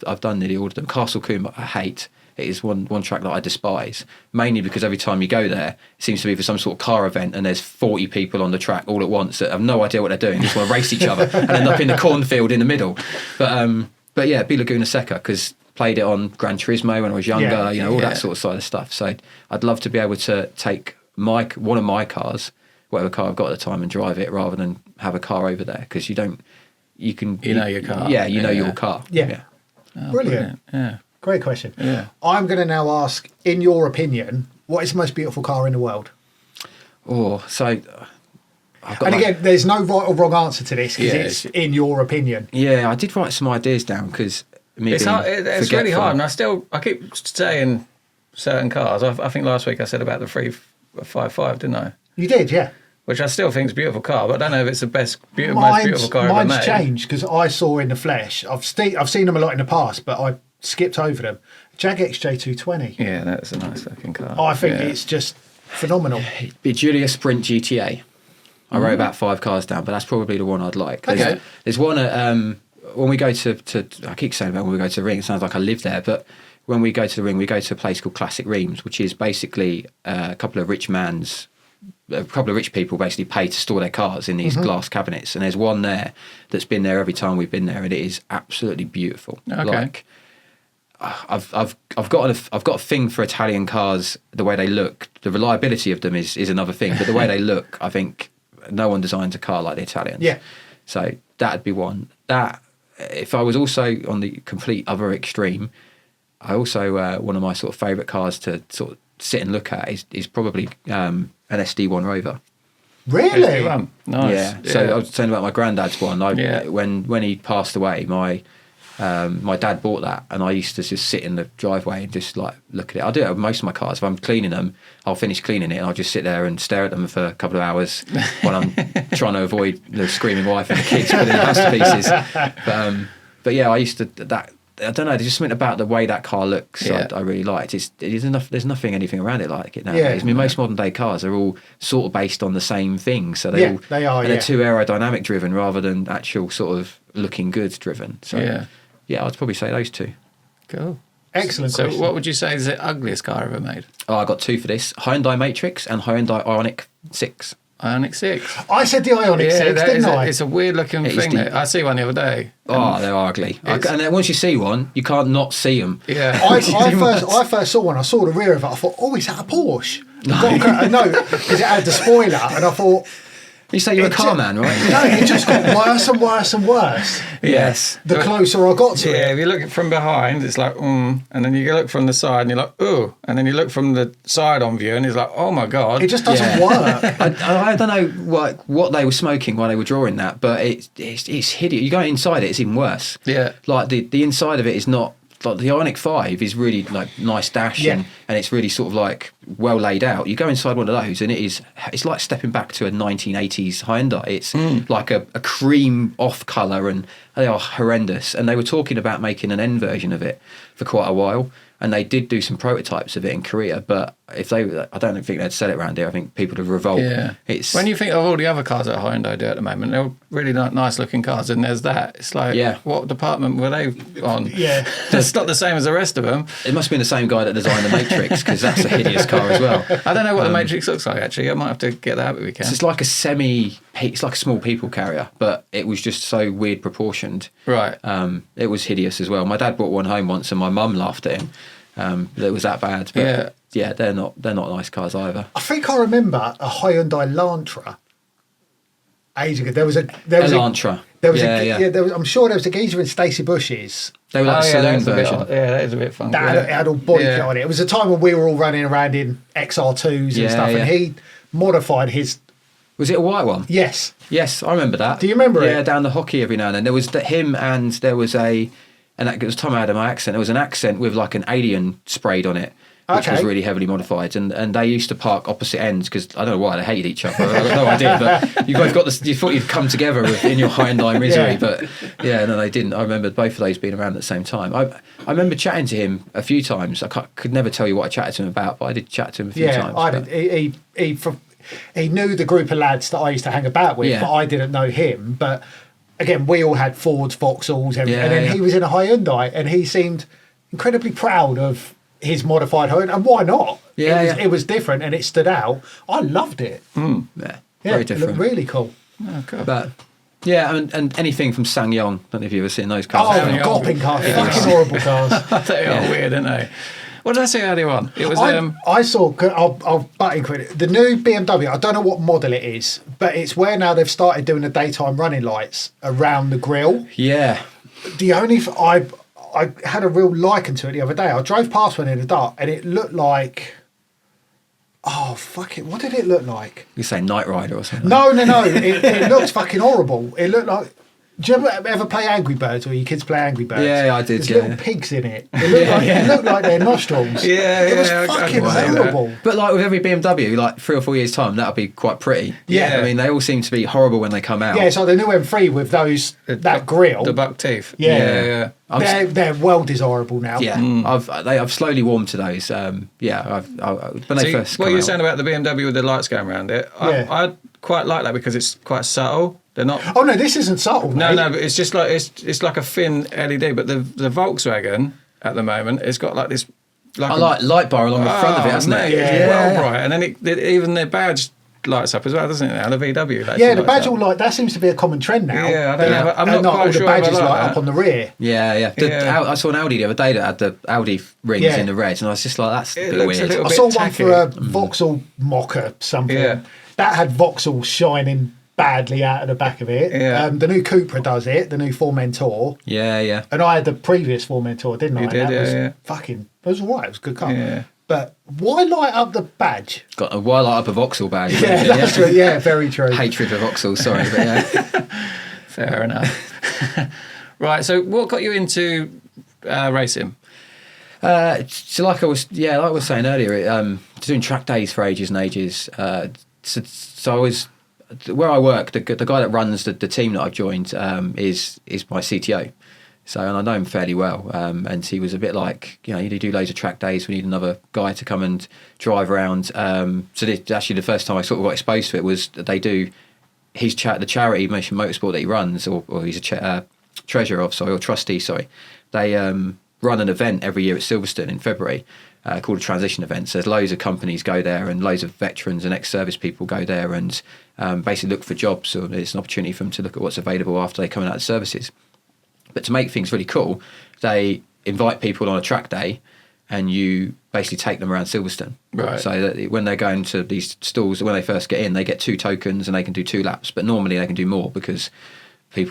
I've done nearly all of them. Castle Combe I hate. It is one track that I despise, mainly because every time you go there, it seems to be for some sort of car event, and there's 40 people on the track all at once that have no idea what they're doing, just want to race each other and end up in the cornfield in the middle. But yeah, be Laguna Seca, because played it on Gran Turismo when I was younger, all that sort of side of stuff. So I'd love to be able to take one of my cars, whatever car I've got at the time, and drive it rather than have a car over there, because you know your car. Yeah, you know your car. Yeah. Oh, Brilliant. Yeah. Great question. Yeah. I'm going to now ask, in your opinion, what is the most beautiful car in the world? Oh, so I've got And again, there's no right or wrong answer to this, because Yeah, it's in your opinion. yeah, I did write some ideas down because It's hard. It's really hard, and I keep saying certain cars. I think last week I said about the 355, didn't I? You did, yeah. Which I still think is a beautiful car, but I don't know if it's the most beautiful car ever made. Mine's changed, because I saw in the flesh. I've seen them a lot in the past, but I skipped over them. Jag XJ220. Yeah, that's a nice looking car. I think Yeah. it's just phenomenal. be Julia Sprint GTA. I wrote about 5 cars down, but that's probably the one I'd like. There's one at when we go to I keep saying about when we go to the ring, it sounds like I live there, but when we go to the ring, we go to a place called Classic Reims, which is basically a couple of rich man's a couple of rich people basically pay to store their cars in these glass cabinets, and there's one there that's been there every time we've been there, and it is absolutely beautiful. Okay. Like, I've got a thing for Italian cars. The way they look, the reliability of them is another thing, but the way they look, I think no one designs a car like the Italians. Yeah. So that'd be one. That, if I was also on the complete other extreme, I also one of my sort of favourite cars to sort of sit and look at is probably an SD1 Rover. Really? Nice. Yeah. So I was saying about my granddad's one. Yeah. When he passed away, my dad bought that, and I used to just sit in the driveway and just like look at it. I do it with most of my cars. If I'm cleaning them, I'll finish cleaning it and I'll just sit there and stare at them for a couple of hours while I'm trying to avoid the screaming wife and the kids putting the house to pieces. But yeah, I used to that. I don't know. There's just something about the way that car looks. Yeah. I really liked. It is enough. There's anything around it like it nowadays. Yeah. I mean, most modern day cars are all sort of based on the same thing. So They are. and they're too aerodynamic driven rather than actual sort of looking good driven. So yeah, I'd probably say those two. Cool. Excellent So question. what would you say is the ugliest car ever made? Oh, I got two for this: Hyundai Matrix and Hyundai Ioniq 6. Ioniq 6. I said the Ioniq 6, that didn't is I? it's a weird looking It is thing. deep. I see one the other day. Oh, they're ugly. And then once you see one, you can't not see them. Yeah. I first saw one. I saw the rear of it. I thought, oh, is that a Porsche? No, because it had the spoiler, and I thought, You say you're a car man, right? no, it just got worse and worse and worse. Yes. The closer I got to Yeah, it. if you look from behind, it's like, and then you look from the side and you're like, ooh, and then you look from the side on view and it's like, oh my God. It just doesn't work. I don't know what they were smoking while they were drawing that, but it's hideous. You go inside it, it's even worse. Yeah. Like the inside of it is not like the Ioniq 5 is really like nice dash Yeah. and it's really sort of like well laid out. You go inside one of those and it's like stepping back to a 1980s Hyundai. It's like a cream off colour and they are horrendous. And they were talking about making an N version of it for quite a while. And they did do some prototypes of it in Korea, but I don't think they'd sell it around here. I think people would revolt. Yeah. It's When you think of all the other cars that Hyundai do at the moment, they're really nice looking cars, and there's that. It's like, what department were they on? Yeah. It's not the same as the rest of them. It must have been the same guy that designed the Matrix, because that's a hideous car as well. I don't know what the Matrix looks like, actually. I might have to get that if we can. It's like it's like a small people carrier, but it was just so weird proportioned. Right. It was hideous as well. My dad brought one home once, and my mum laughed at him. It was that bad. But yeah, they're not nice cars either. I think I remember a Hyundai Elantra ages ago. There was Elantra. I'm sure there was a geezer in Stacey Bush's. They were like a saloon version. That is a bit fun. That had all body kit on it. It was a time when we were all running around in XR2s and stuff, and he modified his. Was it a white one? Yes. Yes, I remember that. Do you remember it? Yeah, down the hockey every now and then. There was him, and there was and it was Tom had my Accent. There was an Accent with like an alien sprayed on it, which was really heavily modified. And they used to park opposite ends because I don't know why they hated each other. I have no idea. But you both got this. You thought you'd come together in your Hyundai misery, but no, they didn't. I remember both of those being around at the same time. I remember chatting to him a few times. I could never tell you what I chatted to him about, but I did chat to him a few times. I did. He knew the group of lads that I used to hang about with, but I didn't know him. But again, we all had Fords, Vauxhalls, and then he was in a Hyundai, and he seemed incredibly proud of his modified Hyundai. And why not? It was different, and it stood out. I loved it. Very different. It looked really cool. Oh, cool. But and anything from SsangYong. I don't know if you've ever seen those cars. Oh, gopping cars, fucking horrible cars. They are weird, aren't they? What did I say earlier on? It was. I saw. I'll butt in credit. The new BMW. I don't know what model it is, but it's where now they've started doing the daytime running lights around the grille. Yeah. The only I had a real liking to it the other day. I drove past one in the dark, and it looked like. Oh fuck it! What did it look like? You say Knight Rider or something? No. It looked fucking horrible. It looked like. Do you ever play Angry Birds, or your kids play Angry Birds? Yeah, I did. There's little pigs in it. It looked like their nostrils. It was fucking horrible. But like with every BMW, like 3 or 4 years' time, that'll be quite pretty. Yeah. I mean, they all seem to be horrible when they come out. Yeah, it's like the new M3 with that grille. The buck teeth. Yeah. They're well desirable now. Yeah, I've slowly warmed to those. When they first. What you're saying about the BMW with the lights going around it, I quite like that because it's quite subtle. They're not. Oh no, this isn't subtle. No, mate. but it's just like it's like a thin LED. But the Volkswagen at the moment, it's got like this. Like light bar along the front of it, hasn't it? It's well bright, and then even their badge lights up as well, doesn't it? Now the VW. Yeah, the badge all light. That seems to be a common trend now. Yeah, I don't know. I'm not all quite sure the badges if I like light that. up on the rear. Yeah. I saw an Audi the other day that had the Audi rings Yeah. in the red, and I was just like, that's a It bit looks a weird. little I bit saw one tacky. for a Vauxhall Mocha something. Yeah. That had Vauxhall shining badly out of the back of it. Yeah. The new Cupra does it, the new Formentor. Yeah. And I had the previous Formentor, didn't I? You did, And that was yeah. fucking, it was all right, it was a good car. Yeah. But why light up the badge? Got a while up a Vauxhall badge. Yeah, that's true. Yeah, very true. Hatred for Vauxhall, sorry, but yeah. Fair enough. Right, so what got you into racing? So like I was saying earlier, doing track days for ages and ages. So I was where I work. The guy that runs the team that I've joined is my CTO. So and I know him fairly well. And he was a bit like, you do loads of track days. We need another guy to come and drive around. So actually the first time I sort of got exposed to it was that they do the charity Motion Motorsport that he runs, or he's a treasurer of, or trustee. They run an event every year at Silverstone in February called a transition event. So there's loads of companies go there, and loads of veterans and ex-service people go there and basically look for jobs. So it's an opportunity for them to look at what's available after they come out of services. But to make things really cool, they invite people on a track day, and you basically take them around Silverstone. Right. So that when they're going to these stalls, when they first get in, they get 2 tokens and they can do 2 laps. But normally they can do more because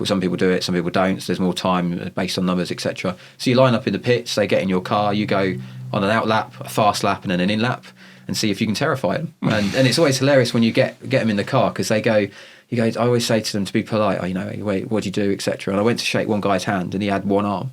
some people do it, some people don't. So there's more time based on numbers, etc. So you line up in the pits, they get in your car, you go on an out lap, a fast lap, and then an in lap, and see if you can terrify them. And it's always hilarious when you get them in the car because they go. I always say to them to be polite. Wait, what do you do, etc. And I went to shake one guy's hand, and he had one arm.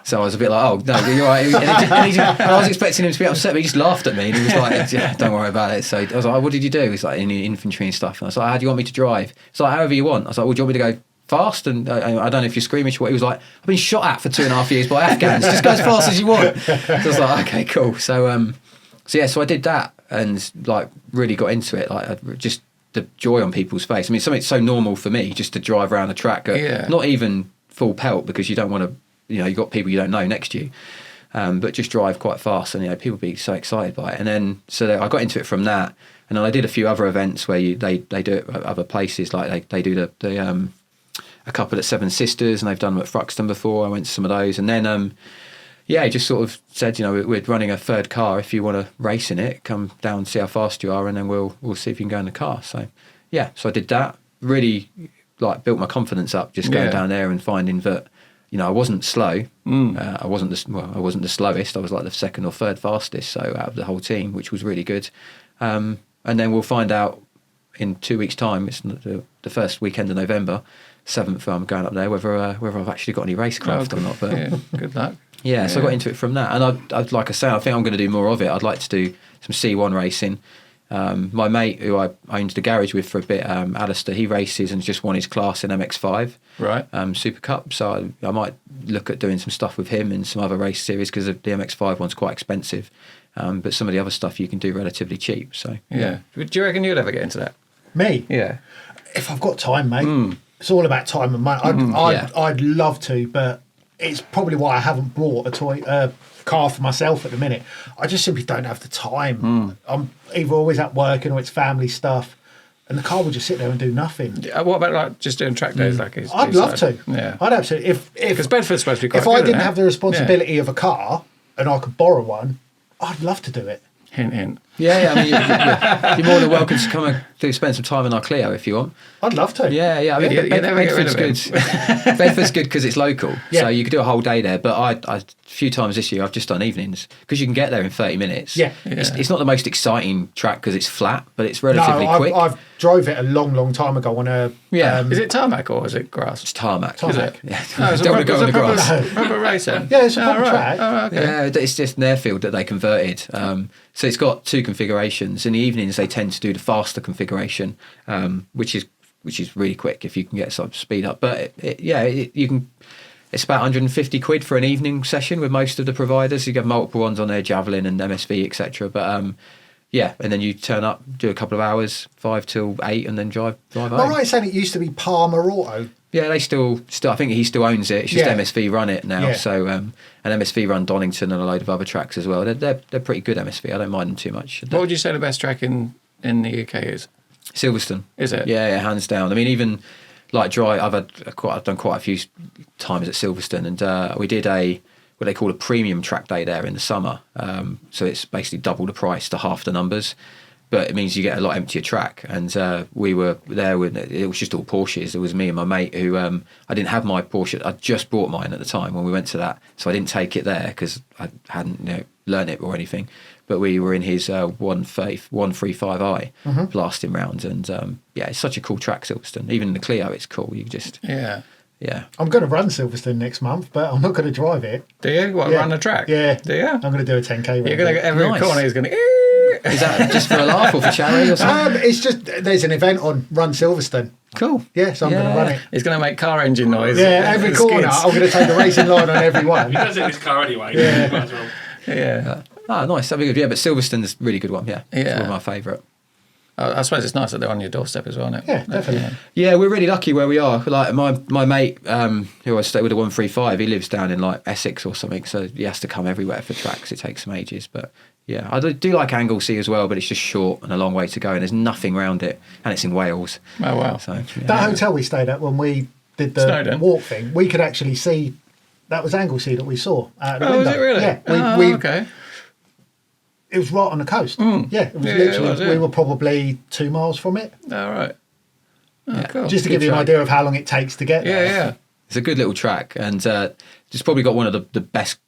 So I was a bit like, oh, no, you're right. And I was expecting him to be upset, but he just laughed at me. And he was like, yeah, don't worry about it. So I was like, oh, what did you do? He's like, in the infantry and stuff. And I was like, how do you want me to drive? It's like, however you want. I was like, well, do you want me to go fast? And I don't know if you're squeamish or what. He was like, I've been shot at for 2.5 years by Afghans. Just go as fast as you want. So I was like, okay, cool. So I did that and like really got into it. Like just the joy on people's face. I mean, something so normal for me just to drive around a track, not even full pelt because you don't want to, you've got people you don't know next to you, but just drive quite fast and people be so excited by it. And then I got into it from that, and then I did a few other events where they do it at other places, like they do a couple at Seven Sisters, and they've done them at Thruxton before. I went to some of those, and then he just sort of said, we're running a third car. If you want to race in it, come down and see how fast you are, and then we'll see if you can go in the car. So so I did that. Really like built my confidence up just going down there and finding that I wasn't slow. I wasn't the slowest. I was like the second or third fastest. So out of the whole team, which was really good. And then we'll find out in 2 weeks' time. It's the first weekend of November, 7th. I'm going up there. Whether I've actually got any racecraft or not. But good luck. Yeah, so I got into it from that, and I'd like I say, I think I'm going to do more of it. I'd like to do some C1 racing. My mate, who I owned the garage with for a bit, Alistair, he races and just won his class in MX5, right? Super Cup. So I might look at doing some stuff with him in some other race series because the MX5 one's quite expensive, but some of the other stuff you can do relatively cheap. So yeah. Do you reckon you'd ever get into that? Me? Yeah. If I've got time, mate. It's all about time and money. I'd love to, but it's probably why I haven't brought a car for myself at the minute. I just simply don't have the time. I'm either always at work or it's family stuff, and the car will just sit there and do nothing. What about like just doing track days? I'd love to. Yeah, I'd absolutely. Because Bedford's supposed to be quite if good, I didn't isn't have it? the responsibility of a car and I could borrow one, I'd love to do it. Hint, hint. Yeah. I mean, you're more than welcome to come and spend some time in our Clio if you want. I'd love to. Yeah. I mean, You never get rid of Bedford's good. Bedford's good because it's local, Yeah. so you could do a whole day there. But a few times this year I've just done evenings because you can get there in 30 minutes. Yeah. It's not the most exciting track because it's flat, but it's relatively quick. I've drove it a long time ago on a. Yeah. Is it tarmac or is it grass? It's tarmac. Tarmac. Yeah. No, it's Don't want to go on the grass. Proper racer. Yeah, it's a proper right. track. Oh, okay. Yeah, it's just an airfield that they converted. So it's got 2 configurations. In the evenings, they tend to do the faster configuration, which is really quick if you can get some speed up. But you can. It's about 150 quid for an evening session with most of the providers. You get multiple ones on there, Javelin and MSV, etc. But and then you turn up, do a couple of hours, 5 till 8, and then drive home. Am I right in saying it used to be Palmer Auto? Yeah, they still. I think he still owns it. It's just Yeah. MSV run it now. Yeah. So and MSV run Donington and a load of other tracks as well. They're pretty good MSV. I don't mind them too much. What would you say the best track in the UK is? Silverstone. Is it? Yeah, hands down. I mean, even like I've done quite a few times at Silverstone, and we did what they call a premium track day there in the summer. So it's basically double the price to half the numbers, but it means you get a lot emptier track. And we were there with, it was just all Porsches. It was me and my mate who, I didn't have my Porsche. I just bought mine at the time when we went to that, so I didn't take it there because I hadn't learned it or anything. But we were in his 135i blasting round, and it's such a cool track, Silverstone. Even in the Clio, it's cool. You just Yeah. I'm going to run Silverstone next month, but I'm not going to drive it. Do you? What, run the track? Yeah. Do you? I'm going to do a 10k run. You're going to get every Nice. corner. He's going to. is that just for a laugh or for charity or something? It's just there's an event on Run Silverstone. Cool. Yeah, so I'm going to run it. He's going to make car engine noise. Yeah, every The corner skids. I'm going to take the racing line on every one. He does it in his car anyway. Yeah. Might as well. Yeah. Nice. That'd be good. Yeah, but Silverstone's a really good one. Yeah. It's Yeah. one of my favourite. I suppose it's nice that they're on your doorstep as well, isn't it? Yeah, definitely. Yeah, we're really lucky where we are. Like my mate, who I stay with, the 135, he lives down in like Essex or something, so he has to come everywhere for tracks. It takes some ages, but yeah, I do like Anglesey as well, but it's just short and a long way to go, and there's nothing round it, and it's in Wales. Oh, wow. So yeah. That hotel we stayed at when we did the Snowdon? walk thing, we could actually see. That was Anglesey that we saw out the Oh, window. is it really? Yeah, Okay. It was right on the coast. Yeah, it was Yeah, literally. it was, yeah. We were probably 2 miles from it. All right. Oh, Yeah. cool. Just to Good give you an track. idea of how long it takes to get there. Yeah. It's a good little track, and it's probably got one of the best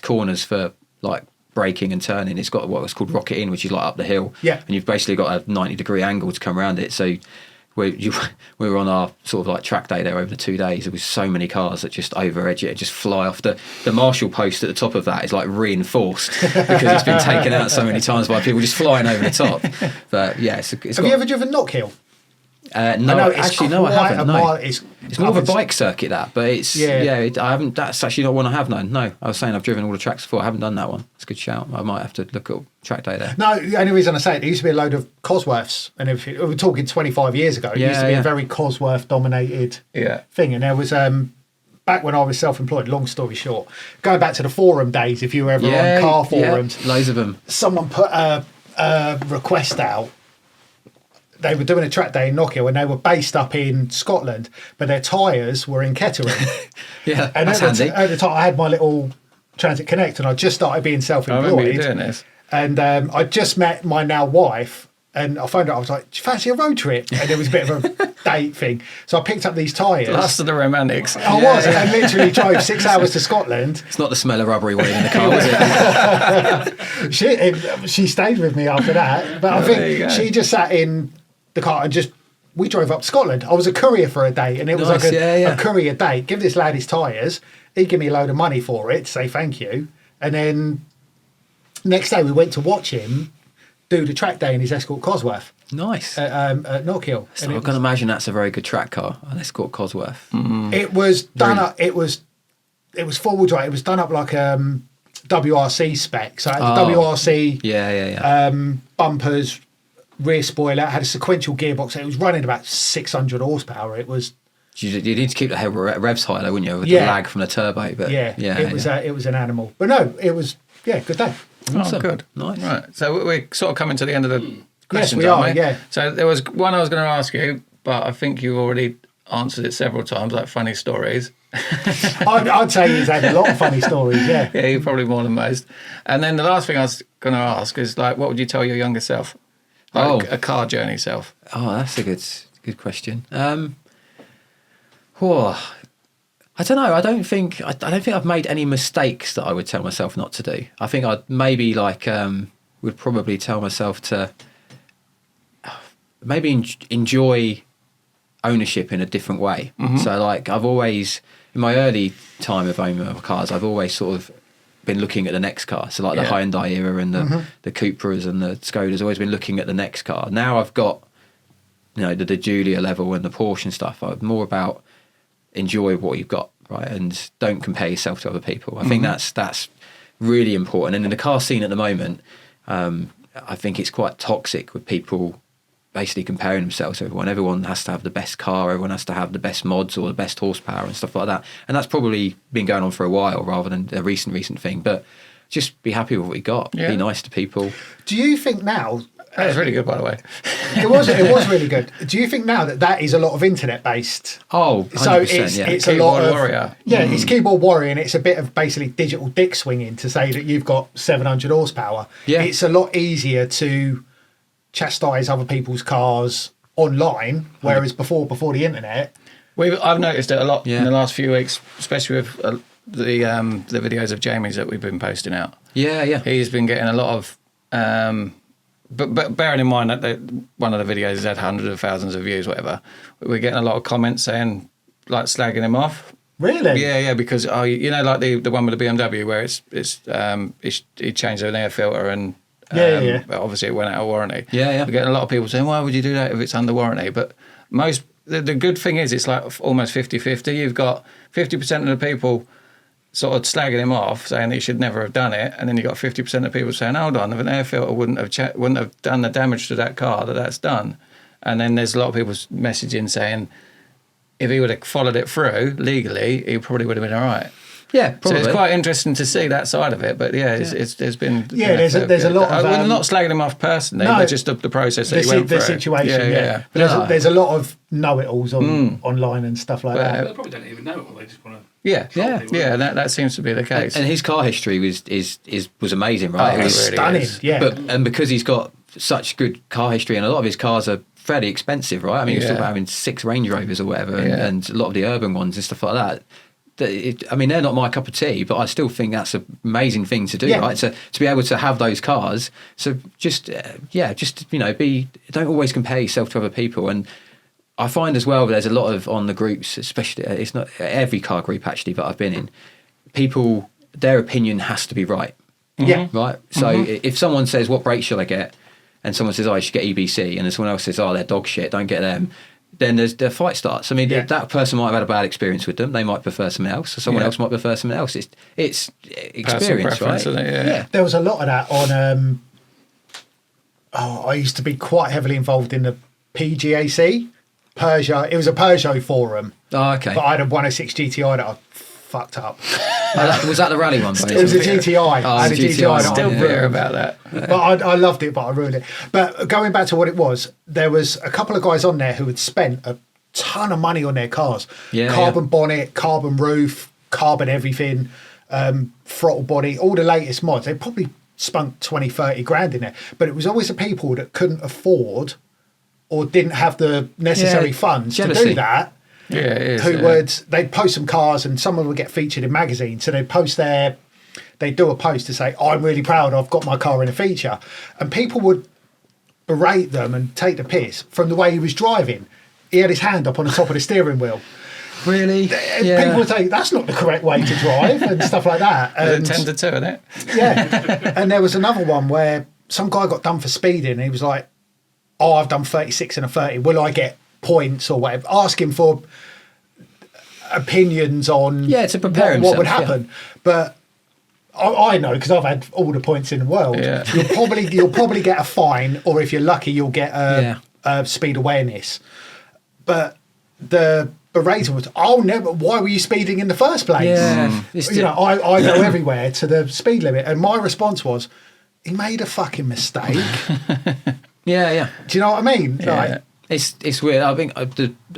corners for like braking and turning. It's got what was called Rocket In, which is like up the hill. Yeah. And you've basically got a 90-degree angle to come around it. So we were on our sort of like track day there over the 2 days. There was so many cars that just over edge it, just fly off. The Marshall post at the top of that is like reinforced because it's been taken out so many times by people just flying over the top. But yeah, it's Have got, you ever driven Knock Hill? no, I know it's actually no, I quite haven't. a No. mile. It's more of a up in- bike circuit that, but it's Yeah. I haven't. That's actually not one I have known. No, I was saying I've driven all the tracks before. I haven't done that one. It's a good shout. I might have to look at track day there. No, the only reason I say it, there used to be a load of Cosworths and everything. We're talking 25 years ago. It used to be a very Cosworth-dominated Yeah. thing. And there was, back when I was self-employed, long story short, going back to the forum days, if you were ever on car forums, loads of them. someone put a request out. They were doing a track day in Knock Hill and they were based up in Scotland, but their tyres were in Kettering. Yeah, And that's at handy. the time, I had my little Transit Connect and I just started being I self-employed. remember you doing this. And I just met my now wife, and I phoned her. I was like, "Do you fancy a road trip?" And it was a bit of a date thing. So I picked up these tyres. Last of the romantics. I was, and literally drove 6 hours to Scotland. It's not the smell of rubbery weed in the car, was it? She stayed with me after that, but I There you go. think she just sat in the car and we drove up to Scotland. I was a courier for a day, and it was Nice, like yeah. a courier day. Give this lad his tyres. He'd give me a load of money for it to say thank you, and then next day we went to watch him do the track day in his Escort Cosworth Nice. at Knock Hill. So And I can imagine that's a very good track car. Let's call it Cosworth. it was done Really? up. It was four-wheel drive. It was done up like WRC spec. So it had the WRC Yeah. bumpers, rear spoiler. It had a sequential gearbox. It was running about 600 horsepower. It was You need to keep the revs high, though, wouldn't you? With Yeah. the lag from the turbo. But it was an animal. But no, it was good day. Awesome. Oh, good. Nice. Right. So we're sort of coming to the end of the questions, we aren't are, we? yeah. So there was one I was going to ask you, but I think you've already answered it several times, like funny stories. I'd say he's had a lot of funny stories. Yeah. Yeah, you probably more than most. And then the last thing I was going to ask is, like, what would you tell your younger self? Like a car journey self. Oh, that's a good question. I don't know. I don't think I've made any mistakes that I would tell myself not to do. I think I'd maybe would probably tell myself to maybe enjoy ownership in a different way. So like I've always, in my early time of owning my cars, I've always sort of been looking at the next car. So like the Hyundai era and the Cupras and the Skodas, always been looking at the next car. Now I've got, the Julia level and the Porsche and stuff. I'm more about enjoy what you've got, right? And don't compare yourself to other people. I think that's really important. And in the car scene at the moment, I think it's quite toxic with people basically comparing themselves to everyone. Everyone has to have the best car, everyone has to have the best mods or the best horsepower and stuff like that. And that's probably been going on for a while rather than a recent thing. But just be happy with what you got. Yeah. Be nice to people. Do you think now? That was really good, by the way. It was really good. Do you think now that is a lot of internet based? Oh, 100%, so it's a lot of warrior. Yeah, it's keyboard warrior, and it's a bit of basically digital dick swinging to say that you've got 700 horsepower. Yeah. It's a lot easier to chastise other people's cars online, whereas before the internet. I've noticed it a lot Yeah. in the last few weeks, especially with the videos of Jamie's that we've been posting out. Yeah, yeah. He's been getting a lot of, but bearing in mind that one of the videos has had hundreds of thousands of views, whatever. We're getting a lot of comments saying, like, slagging him off. Really? Yeah, because like the one with the BMW where he changed an air filter and obviously it went out of warranty. Yeah. We're getting a lot of people saying, why would you do that if it's under warranty? But the good thing is it's like almost 50-50. You've got 50% of the people sort of slagging him off, saying that he should never have done it, and then you've got 50% of people saying, hold on, if an air filter wouldn't have done the damage to that car that's done. And then there's a lot of people messaging saying, if he would have followed it through legally, he probably would have been all right. Yeah, probably. So it's quite interesting to see that side of it. But there's been... there's a lot of... we're not slagging him off personally, but just the process that he went through. The situation, yeah. But there's a lot of know-it-alls online and stuff like that. They probably don't even know it, or they just want to... Yeah, that seems to be the case. And his car history was amazing, right? Oh, It was really stunning, is. yeah. and because he's got such good car history, and a lot of his cars are fairly expensive, right? I mean, he was talking about having 6 Range Rovers or whatever, and a lot of the urban ones and stuff like that. They're not my cup of tea, but I still think that's an amazing thing to do, right? To be able to have those cars. So don't always compare yourself to other people. And I find as well, there's a lot of on the groups, especially it's not every car group actually, but I've been in. People, their opinion has to be right. Yeah. Right. So if someone says, "What brakes shall I get?" and someone says, "Oh, you should get EBC," and then someone else says, "Oh, they're dog shit, don't get them." Then the fight starts. I mean, that person might have had a bad experience with them. They might prefer something else, or someone else might prefer something else. It's experience, right? Yeah. There was a lot of that on. I used to be quite heavily involved in the PGAC, Peugeot. It was a Peugeot forum. Oh, okay. But I had a 106 GTI that I fucked up. Was that the rally one? It was a GTI. Oh, I had a GTI. GTI. Still bitter about that. But I loved it, but I ruined it. But going back to what it was, there was a couple of guys on there who had spent a ton of money on their cars. Carbon bonnet, carbon roof, carbon everything, throttle body, all the latest mods. They probably spunk 20, 30 grand in there. But it was always the people that couldn't afford or didn't have the necessary funds to do that. Yeah, it is. They'd post some cars and some of them would get featured in magazines. So they'd do a post to say, I'm really proud I've got my car in a feature. And people would berate them and take the piss from the way he was driving. He had his hand up on the top of the steering wheel. Really? People would say, that's not the correct way to drive and stuff like that. And, 10 to 2, isn't it? Yeah. And there was another one where some guy got done for speeding and he was like, oh, I've done 36 and a 30. Will I get points or whatever? Asking for opinions on to prepare what would himself, happen. But I know because I've had all the points in the world. Yeah. You'll probably get a fine, or if you're lucky, you'll get a speed awareness. But the berating was, why were you speeding in the first place? Yeah. I go everywhere to the speed limit, and my response was, he made a fucking mistake. Yeah. Do you know what I mean? Yeah. Like, It's weird. I think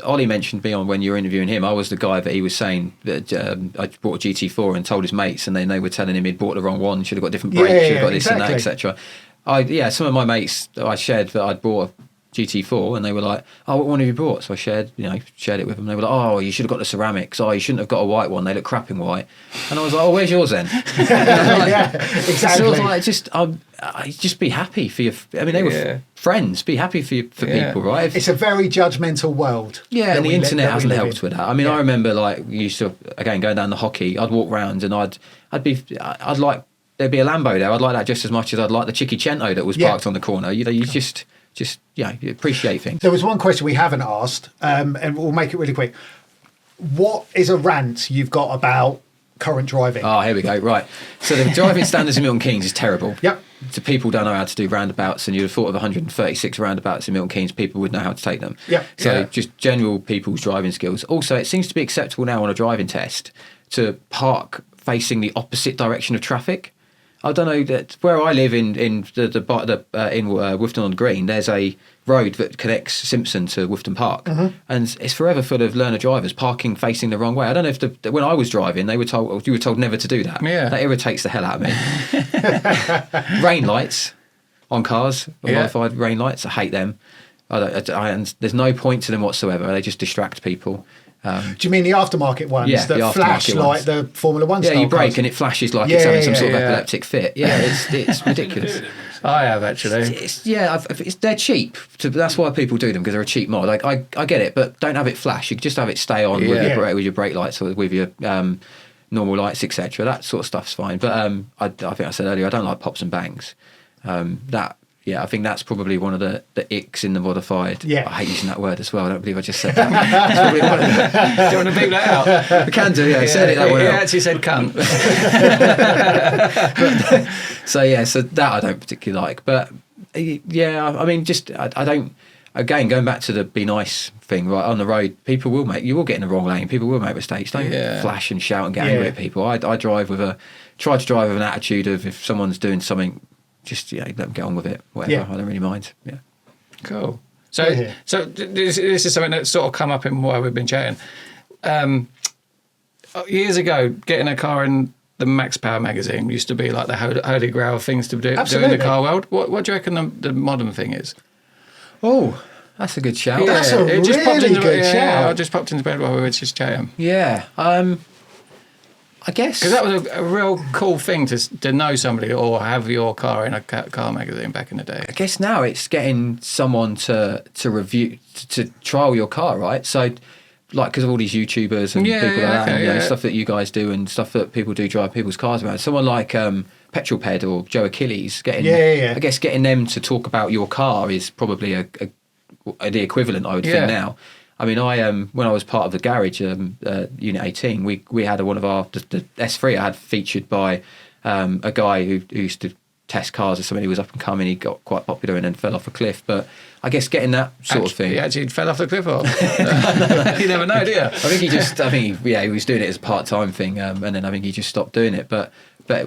Ollie mentioned me on when you were interviewing him. I was the guy that he was saying that I bought a GT4 and told his mates, and then they were telling him he'd bought the wrong one, should have got different brakes, should have got this and that, etc. Some of my mates I shared that I'd bought a GT4, and they were like, "Oh, what one have you bought?" So I shared it with them. They were like, "Oh, you should have got the ceramics. Oh, you shouldn't have got a white one. They look crap in white." And I was like, "Oh, where's yours then?" exactly. So I was like, just be happy for your. I mean, they were friends. Be happy for people, right? It's a very judgmental world. Yeah, and the internet hasn't helped in. with that. I mean, I remember used to again going down the hockey. I'd walk round and I'd like there'd be a Lambo there. I'd like that just as much as I'd like the Cinquecento that was parked on the corner. You just you appreciate things. There was one question we haven't asked, and we'll make it really quick. What is a rant you've got about current driving? Oh, here we go. Right. So the driving standards in Milton Keynes is terrible. Yep. So people don't know how to do roundabouts, and you'd have thought of 136 roundabouts in Milton Keynes, people would know how to take them. Yep. So just general people's driving skills. Also, it seems to be acceptable now on a driving test to park facing the opposite direction of traffic. I don't know that where I live in Wifton on Green, there's a road that connects Simpson to Wifton Park, and it's forever full of learner drivers parking facing the wrong way. I don't know if when I was driving, you were told never to do that. Yeah. That irritates the hell out of me. Rain lights on cars, modified rain lights. I hate them. And there's no point to them whatsoever. They just distract people. Do you mean the aftermarket ones Yeah, the that flash aftermarket like ones. the Formula One Yeah, style you brake cars? and it flashes like it's having some sort of yeah. epileptic fit. Yeah, it's ridiculous. I have actually. They're cheap. That's why people do them, because they're a cheap mod. Like I get it, but don't have it flash. You can just have it stay on with your brake lights or with your normal lights, etc. That sort of stuff's fine. But I think I said earlier, I don't like pops and bangs. I think that's probably one of the icks in the modified. Yeah. I hate using that word as well. I don't believe I just said that. That's probably one of the, Do you want to beep that out? we can do, yeah. I said it that way. He actually said cunt. So that I don't particularly like. But yeah, I mean, I don't. Again, going back to the be nice thing, right on the road, you will get in the wrong lane. People will make mistakes. Don't flash and shout and get angry at people. I try to drive with an attitude of, if someone's doing something, just let them get on with it. Whatever. Yeah. I don't really mind. Yeah. Cool. So this is something that's sort of come up in while we've been chatting. Years ago, getting a car in the Max Power magazine used to be like the holy grail of things to do in the car world. What do you reckon the modern thing is? Oh, that's a good shout. Yeah. That's a really good shout. I just popped into bed while we were just chatting. Yeah. I guess because that was a real cool thing to know somebody or have your car in a car magazine back in the day. I guess now it's getting someone to review, to trial your car, right? So, like, because of all these YouTubers and people like that, and stuff that you guys do and stuff that people do drive people's cars around. Someone like Petrolhead or Joe Achilles, I guess getting them to talk about your car is probably the equivalent, I would think now. I mean, when I was part of the garage, Unit 18, we had one of the S3 I had featured by a guy who used to test cars or something. He was up and coming. He got quite popular and then fell off a cliff. But I guess getting that sort of thing. He actually fell off the cliff, or you never know, do you? He was doing it as a part-time thing, and then I think he just stopped doing it. But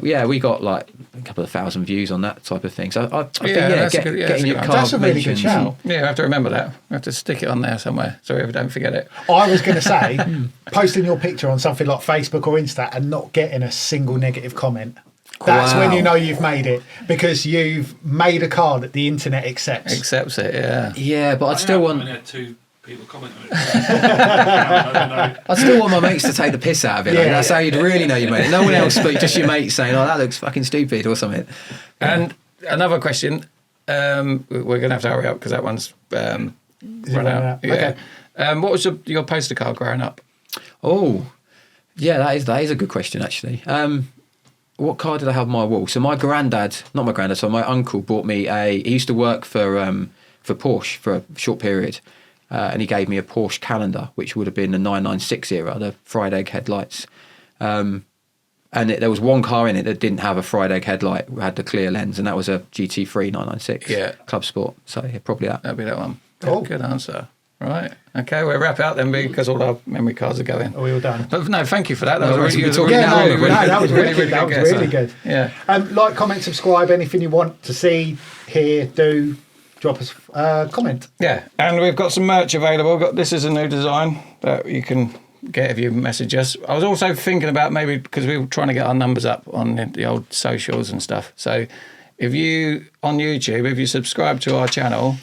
yeah, we got like a couple of thousand views on that type of thing. So I think getting your car that's a really good shout. Yeah, I have to remember that. I have to stick it on there somewhere so we don't forget it. I was going to say, posting your picture on something like Facebook or Insta and not getting a single negative comment. That's when you know you've made it, because you've made a car that the internet accepts. Accepts it, yeah. Yeah, but I'd still want. I had 2 people comment on it. I still want my mates to take the piss out of it. That's how you'd really know you made it. No one else, but just your mates saying, "Oh, that looks fucking stupid" or something. And another question. We're going to have to hurry up because that one's run out. Yeah. Okay. What was your poster car growing up? Oh, yeah, that is a good question actually. What car did I have on my wall? So my uncle bought me he used to work for Porsche for a short period, and he gave me a Porsche calendar, which would have been the 996 era, the fried egg headlights. And there was one car in it that didn't have a fried egg headlight, had the clear lens, and that was a GT3 996 Club Sport. So yeah, probably that. That'd be that one. Cool. Good answer. Right. Okay, we'll wrap out then because all our memory cards are going. Are we all done? But no, thank you for that. That No, was we're really, talking now. That was really good. That was really good. Yeah. Like, comment, subscribe. Anything you want to see, hear, do, drop us a comment. Yeah, and we've got some merch available. This is a new design that you can get if you message us. I was also thinking about maybe, because we were trying to get our numbers up on the old socials and stuff. So if you, on YouTube, if you subscribe to our channel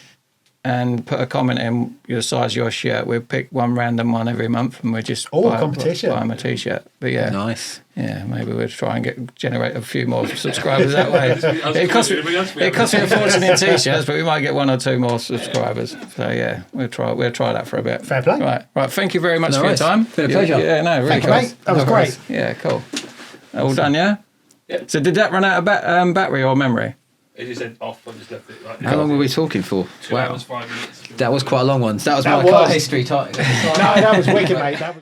and put a comment in the size of your shirt, we'll pick one random one every month and we'll just buy them a t-shirt. But yeah, nice. Yeah, maybe we'll try and generate a few more subscribers that way. It costs me a fortune in t-shirts, but we might get 1 or 2 more subscribers. So yeah, we'll try that for a bit. Fair play. Right. Thank you very much for your time. Been a pleasure. Yeah, no, really Thank you, cool. mate. That was great. Yeah, cool. All done, yeah? Yeah. So did that run out of battery or memory? It just said off. I just left it like. How long were we talking for? 2 hours, 5 minutes. That was quite a long one. That was my car history. No, that was wicked, mate. That was